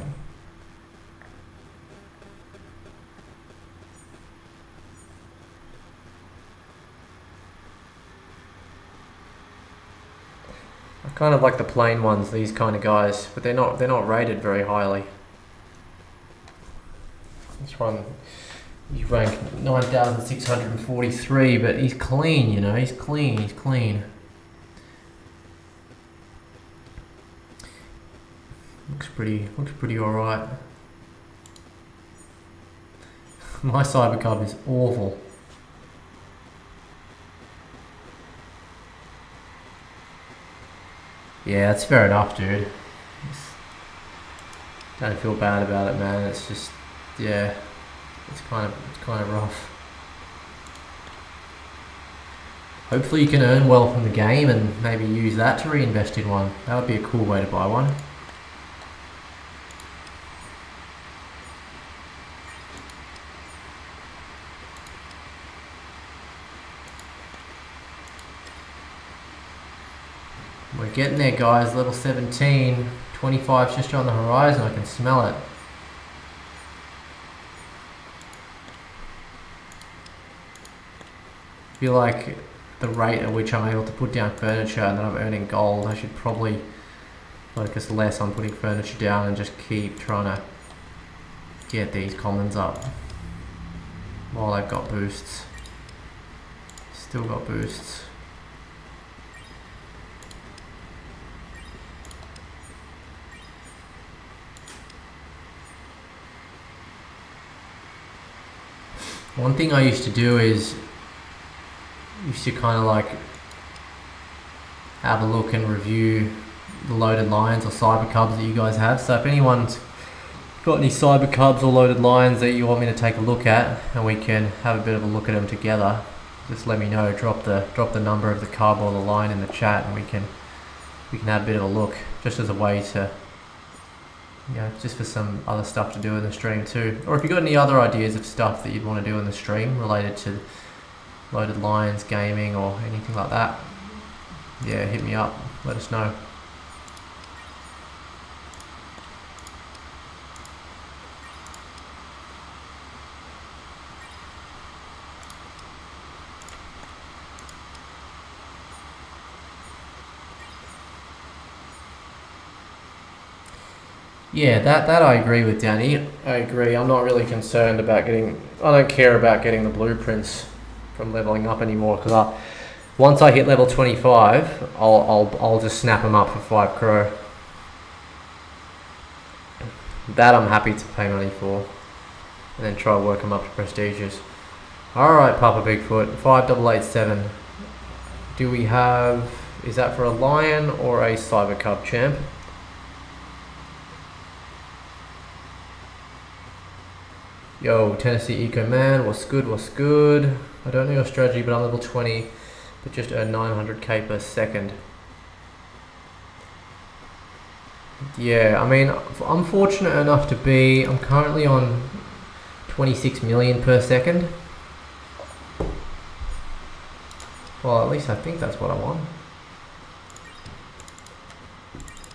I kind of like the plain ones, these kind of guys, but they're not rated very highly. This one, you rank 9,643, but he's clean, you know, he's clean. Looks pretty alright. My Cyber Cub is awful. Yeah, that's fair enough, dude. Don't feel bad about it, man. It's just, yeah, it's kind of rough. Hopefully you can earn well from the game and maybe use that to reinvest in one. That would be a cool way to buy one. We're getting there, guys. Level 17. 25's just on the horizon. I can smell it. I feel like the rate at which I'm able to put down furniture and then I'm earning gold, I should probably focus less on putting furniture down and just keep trying to get these commons up while I've got boosts. Still got boosts. One thing I used to do is used to kind of like have a look and review the loaded lions or Cyber Cubs that you guys have. So if anyone's got any Cyber Cubs or loaded lions that you want me to take a look at and we can have a bit of a look at them together, just let me know. Drop the number of the cub or the line in the chat and we can have a bit of a look, just as a way to, you know, just for some other stuff to do in the stream too. Or if you've got any other ideas of stuff that you'd want to do in the stream related to loaded lions, gaming, or anything like that, yeah, hit me up, let us know. Yeah, that I agree with, Danny. I agree. I'm not really concerned about getting, I don't care about getting the blueprints from leveling up anymore, because once I hit level 25, I'll just snap them up for 5 Crow. That I'm happy to pay money for, and then try to work them up to prestigious. Alright, Papa Bigfoot, 5887. Do we have, is that for a lion or a Cyber Cub, champ? Yo, Tennessee Eco Man, what's good, what's good? I don't know your strategy, but I'm level 20, but just earn 900k per second. Yeah, I mean, I'm fortunate enough to be, I'm currently on 26 million per second. Well, at least I think that's what I want.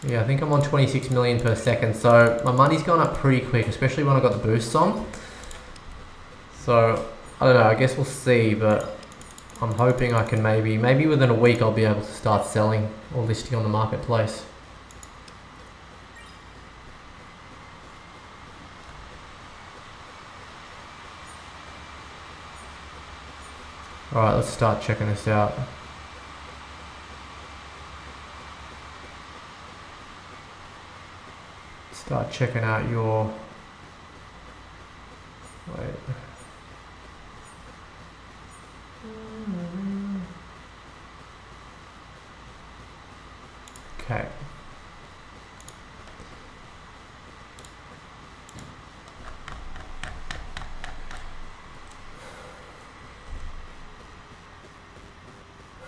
Yeah, I think I'm on 26 million per second, so my money's gone up pretty quick, especially when I got the boosts on. So, I don't know, I guess we'll see, but I'm hoping I can maybe within a week I'll be able to start selling or listing on the marketplace. Alright, let's start checking this out. start checking out your... Wait. Okay.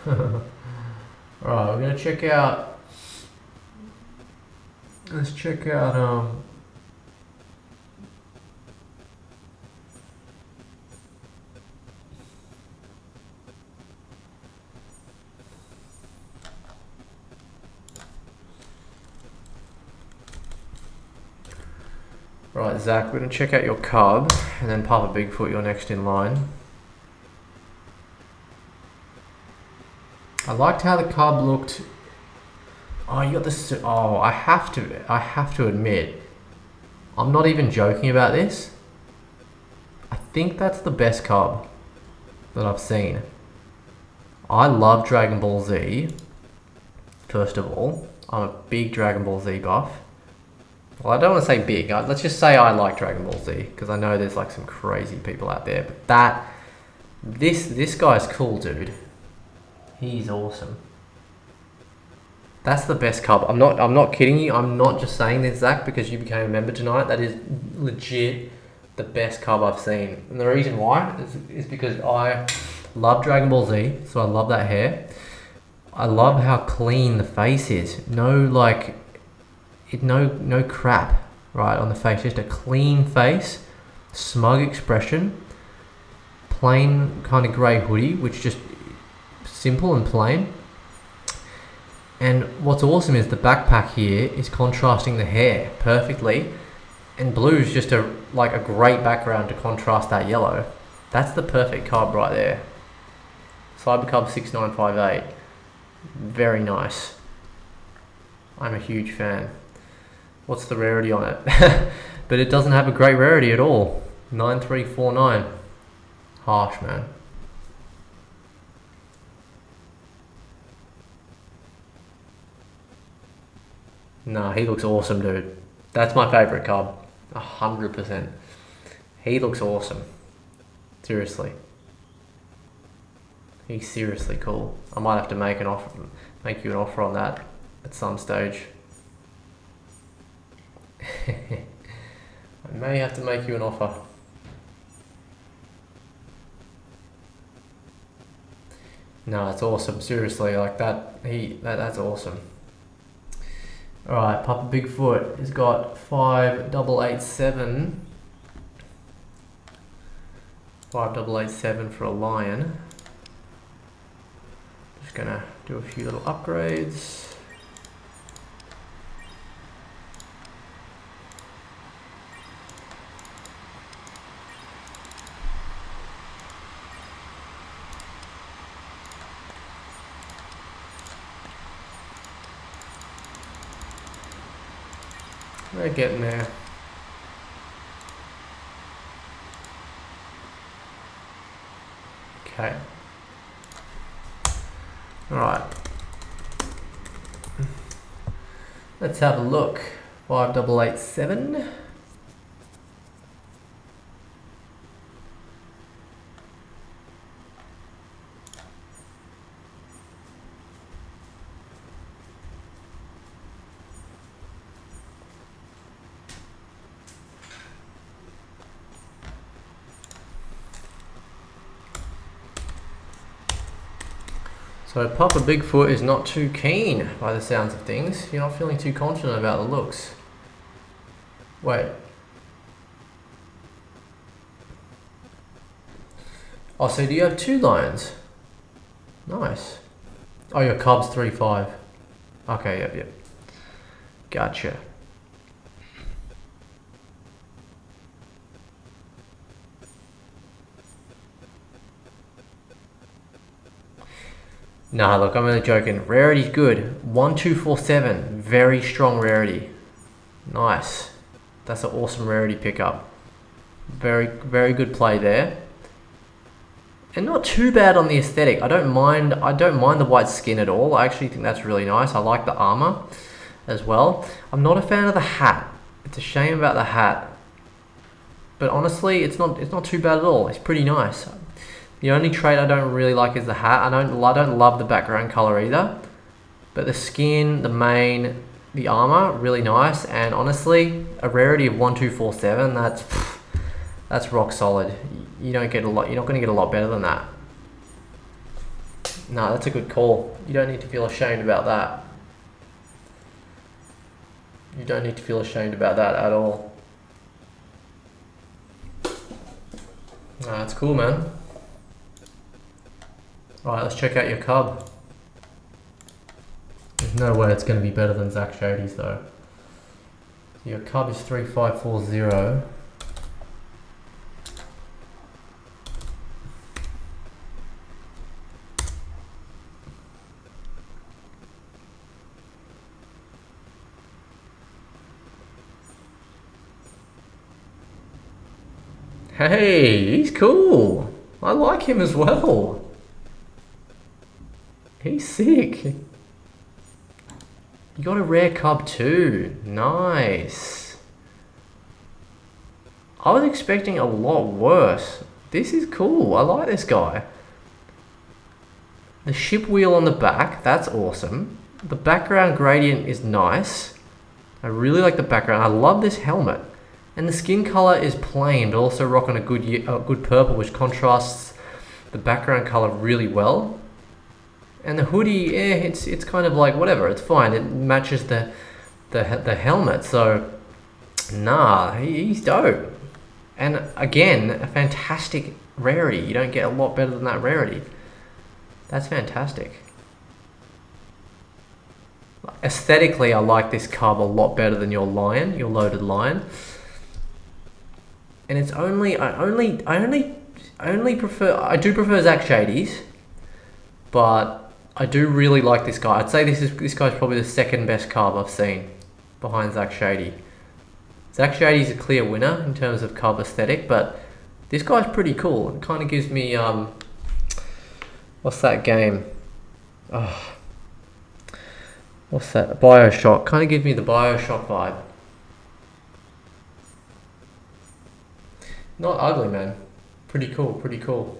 Alright, we're gonna check out... Let's check out Right, Zach, we're gonna check out your cub, and then Papa Bigfoot, you're next in line. I liked how the cub looked. Oh, you got this. Oh, I have to admit, I'm not even joking about this. I think that's the best cub that I've seen. I love Dragon Ball Z. First of all, I'm a big Dragon Ball Z buff. Well, I don't want to say big. Let's just say I like Dragon Ball Z, because I know there's like some crazy people out there. But this guy's cool, dude. He's awesome. That's the best cub. I'm not kidding you. I'm not just saying this, Zach, because you became a member tonight. That is legit the best cub I've seen. And the reason why is because I love Dragon Ball Z, so I love that hair. I love how clean the face is. No crap, right, on the face. Just a clean face, smug expression, plain kind of grey hoodie, which just simple and plain. And what's awesome is the backpack here is contrasting the hair perfectly, and blue is just a great background to contrast that yellow. That's the perfect cub right there. Cyber Cub 6958. Very nice. I'm a huge fan. What's the rarity on it? But it doesn't have a great rarity at all. 9349. Harsh, man. Nah, he looks awesome, dude. That's my favorite cub. 100%. He looks awesome. Seriously. He's seriously cool. I might have to make you an offer on that at some stage. I may have to make you an offer. No, it's awesome. Seriously, like that. That's awesome. All right, Papa Bigfoot has got 5887. 5887 for a lion. Just gonna do a few little upgrades. We're getting there. Okay. Alright. Let's have a look. 5887. So Papa Bigfoot is not too keen by the sounds of things. You're not feeling too confident about the looks. Wait. Oh, so do you have two lions? Nice. Oh, your cub's 3-5. Okay, yep. Gotcha. Nah, look, I'm only joking. Rarity's good. 1247. Very strong rarity. Nice. That's an awesome rarity pickup. Very, very good play there. And not too bad on the aesthetic. I don't mind the white skin at all. I actually think that's really nice. I like the armor as well. I'm not a fan of the hat. It's a shame about the hat. But honestly, it's not too bad at all. It's pretty nice. The only trait I don't really like is the hat. I don't love the background color either. But the skin, the mane, the armor, really nice. And honestly, a rarity of 1247, that's rock solid. You don't get a lot. You're not going to get a lot better than that. No, that's a good call. You don't need to feel ashamed about that. You don't need to feel ashamed about that at all. No, that's cool, man. Alright, let's check out your cub. There's no way it's going to be better than Zach Shady's though. So your cub is 3540. Hey, he's cool. I like him as well. He's sick. You got a rare cub too. Nice. I was expecting a lot worse. This is cool. I like this guy. The ship wheel on the back, that's awesome. The background gradient is nice. I really like the background. I love this helmet. And the skin color is plain, but also rocking a good purple, which contrasts the background color really well. And the hoodie, it's kind of like whatever. It's fine. It matches the helmet. So, nah, he's dope. And again, a fantastic rarity. You don't get a lot better than that rarity. That's fantastic. Aesthetically, I like this cub a lot better than your lion, your loaded lion. And it's I do prefer Zach Shady's, but I do really like this guy. I'd say this guy's probably the second best cub I've seen behind Zach Shady. Zach Shady's a clear winner in terms of cub aesthetic, but this guy's pretty cool. It kind of gives me what's that game? Oh, what's that? BioShock. Kind of gives me the BioShock vibe. Not ugly, man. Pretty cool, pretty cool.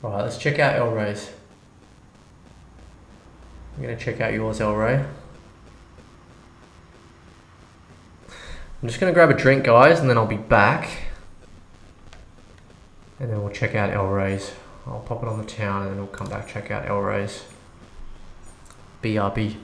Alright, let's check out El Rey's. I'm going to check out yours, El Rey. I'm just going to grab a drink, guys, and then I'll be back. And then we'll check out El Rey's. I'll pop it on the town and then we'll come back, check out El Rey's. BRB.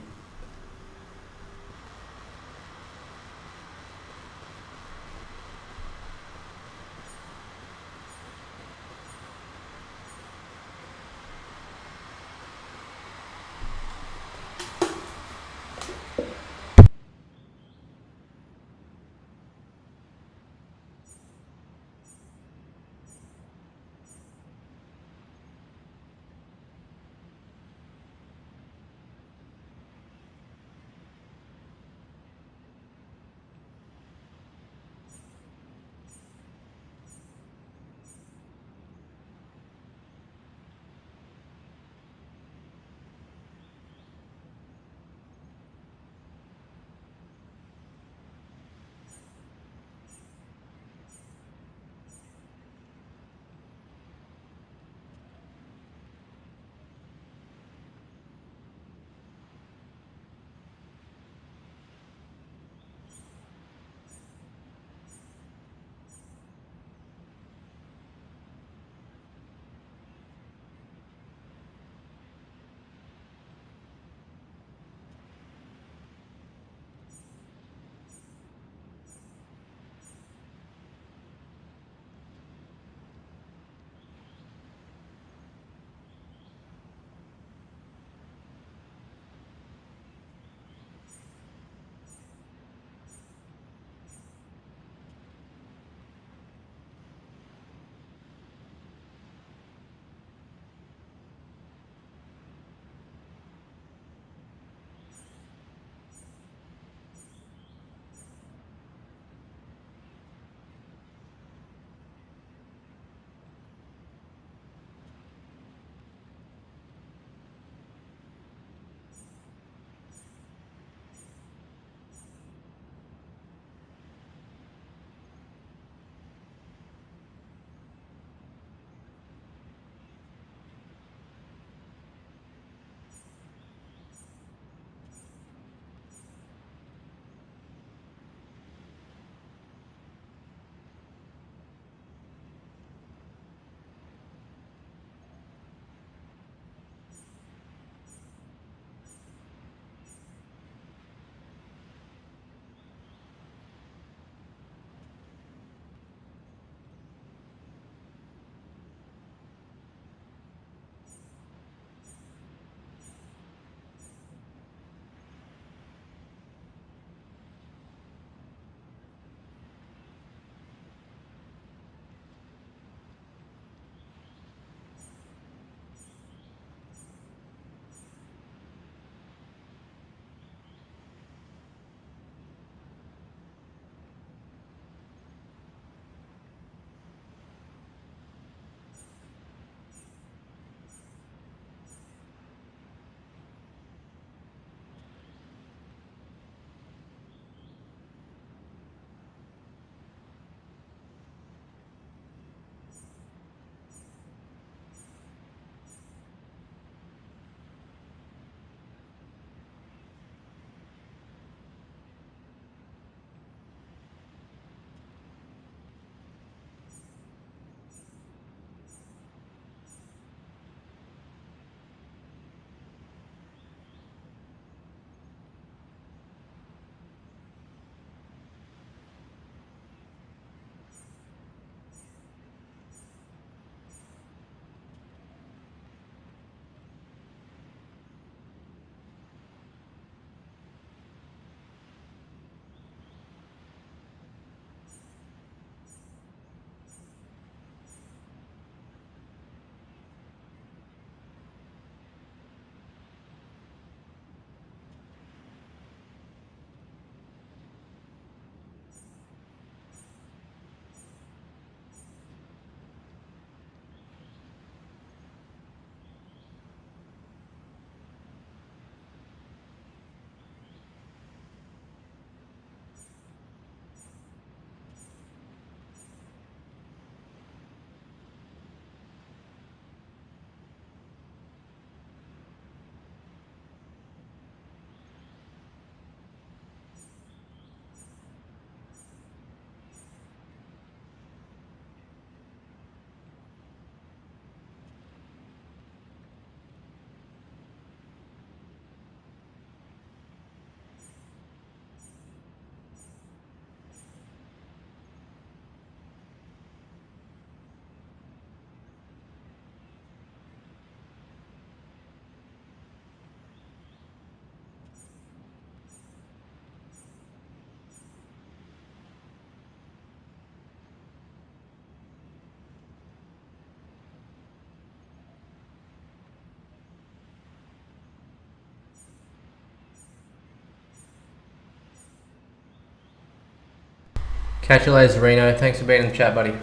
Catch you later, Reno. Thanks for being in the chat, buddy.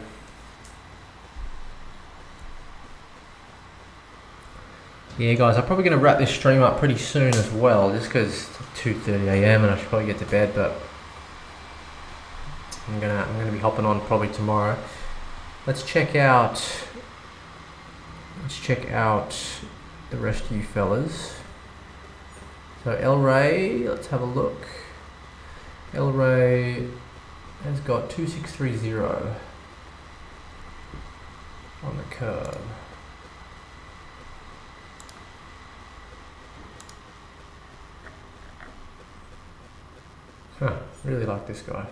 Yeah, guys, I'm probably going to wrap this stream up pretty soon as well, just because it's 2:30 a.m. and I should probably get to bed, but I'm gonna be hopping on probably tomorrow. Let's check out the rest of you fellas. So El Ray, let's have a look. El Ray has got 2630 on the curve. Huh, really like this guy.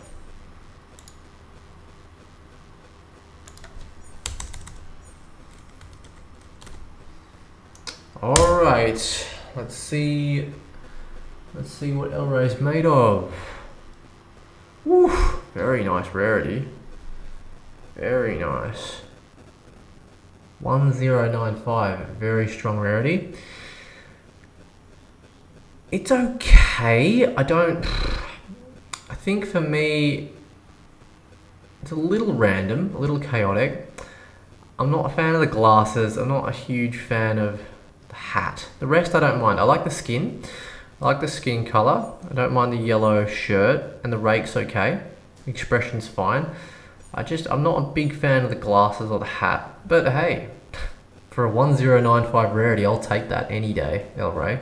All right, let's see what El Ray's made of. Woo, very nice rarity. Very nice. 1095, very strong rarity. It's okay. I think for me, it's a little random, a little chaotic. I'm not a fan of the glasses. I'm not a huge fan of the hat. The rest I don't mind. I like the skin. I like the skin color. I don't mind the yellow shirt, and the rake's okay. The expression's fine. I'm not a big fan of the glasses or the hat. But hey, for a 1095 rarity, I'll take that any day, El Ray.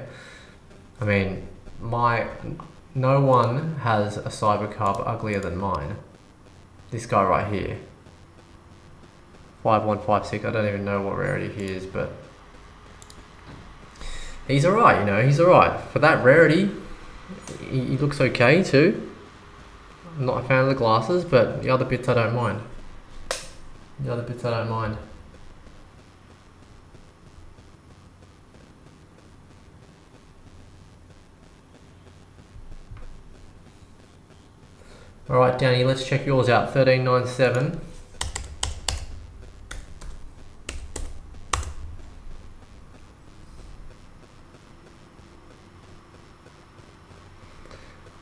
I mean, no one has a Cybercarb uglier than mine. This guy right here. 5156, I don't even know what rarity he is, but he's alright, you know, he's alright. For that rarity, he looks okay too. I'm not a fan of the glasses, but the other bits I don't mind. Alright, Danny, let's check yours out. 1397.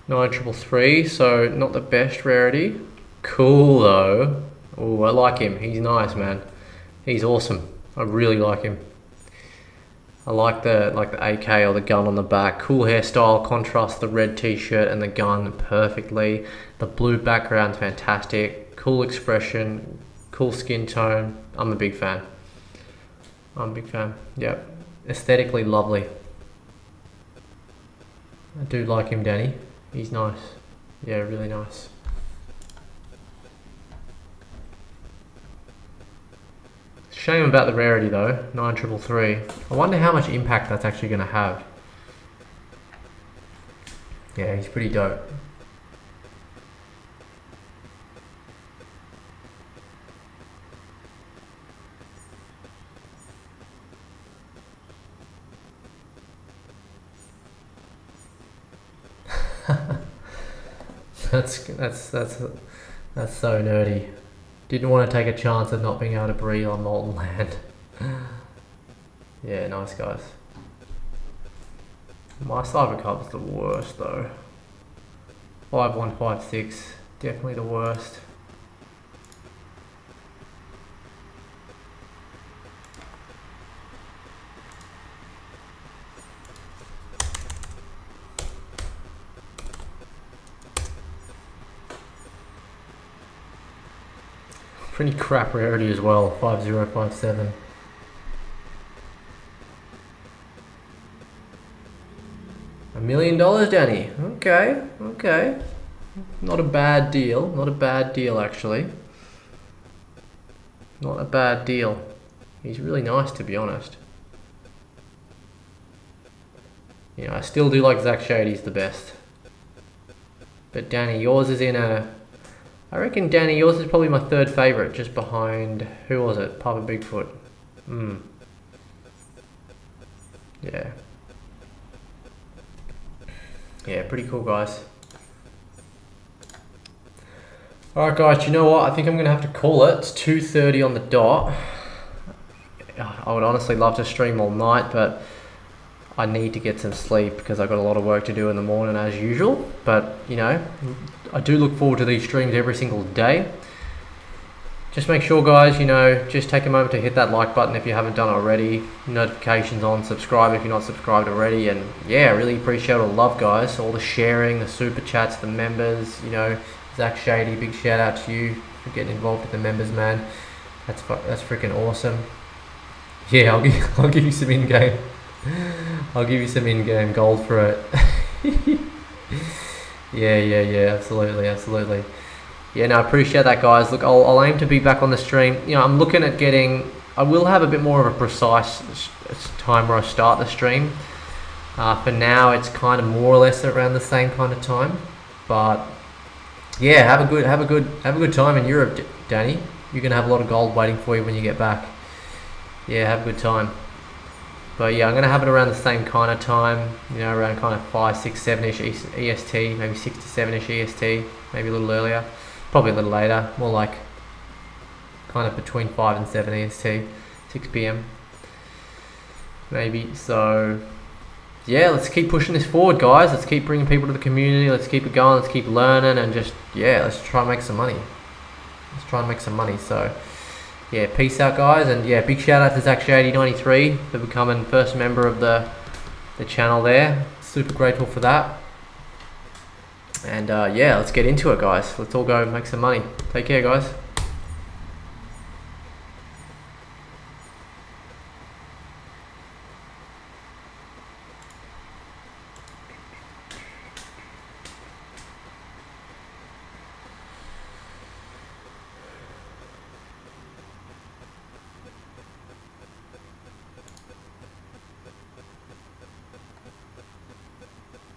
Nine 333, so not the best rarity. Cool though. Oh, I like him. He's nice, man. He's awesome. I really like him. I like the AK or the gun on the back. Cool hairstyle, contrasts the red t-shirt and the gun perfectly. The blue background's fantastic. Cool expression, cool skin tone. I'm a big fan. Yep. Aesthetically lovely. I do like him, Danny. He's nice. Yeah, really nice. Shame about the rarity though, 9333. I wonder how much impact that's actually going to have. Yeah, he's pretty dope. That's so nerdy. Didn't want to take a chance of not being able to breathe on molten land. Yeah, nice guys. My Cybercarb's the worst though. 5156, definitely the worst. Pretty crap rarity as well, 5057. $1 million, Danny. Okay. Not a bad deal actually. Not a bad deal. He's really nice, to be honest. You know, I still do like Zach Shady's the best. But Danny, yours is in a... I reckon, Danny, yours is probably my third favourite, just behind... Who was it? Papa Bigfoot. Yeah. Yeah, pretty cool, guys. Alright, guys, you know what? I think I'm going to have to call it. It's 2:30 on the dot. I would honestly love to stream all night, but I need to get some sleep because I've got a lot of work to do in the morning as usual. But, you know, I do look forward to these streams every single day. Just make sure, guys, you know, just take a moment to hit that like button if you haven't done it already. Notifications on, subscribe if you're not subscribed already. And yeah, I really appreciate all the love, guys. All the sharing, the super chats, the members, you know, Zach Shady, big shout out to you for getting involved with the members, man. That's freaking awesome. Yeah, I'll give you some in-game. I'll give you some in-game gold for it. Yeah, absolutely. Yeah, no, I appreciate that, guys. Look, I'll aim to be back on the stream. You know, I'm looking at I will have a bit more of a precise time where I start the stream. For now, it's kind of more or less around the same kind of time. But yeah, have a good time in Europe, Danny. You're gonna have a lot of gold waiting for you when you get back. Yeah, have a good time. But yeah, I'm going to have it around the same kind of time, you know, around kind of 5, 6, 7-ish EST, maybe 6 to 7-ish EST, maybe a little earlier, probably a little later, more like kind of between 5 and 7 EST, 6 PM, maybe. So yeah, let's keep pushing this forward, guys. Let's keep bringing people to the community. Let's keep it going. Let's keep learning and just, yeah, let's try and make some money. So yeah, peace out, guys, and yeah, big shout out to Zach Shady 93 for becoming first member of the channel there. Super grateful for that. And yeah, let's get into it, guys. Let's all go make some money. Take care, guys.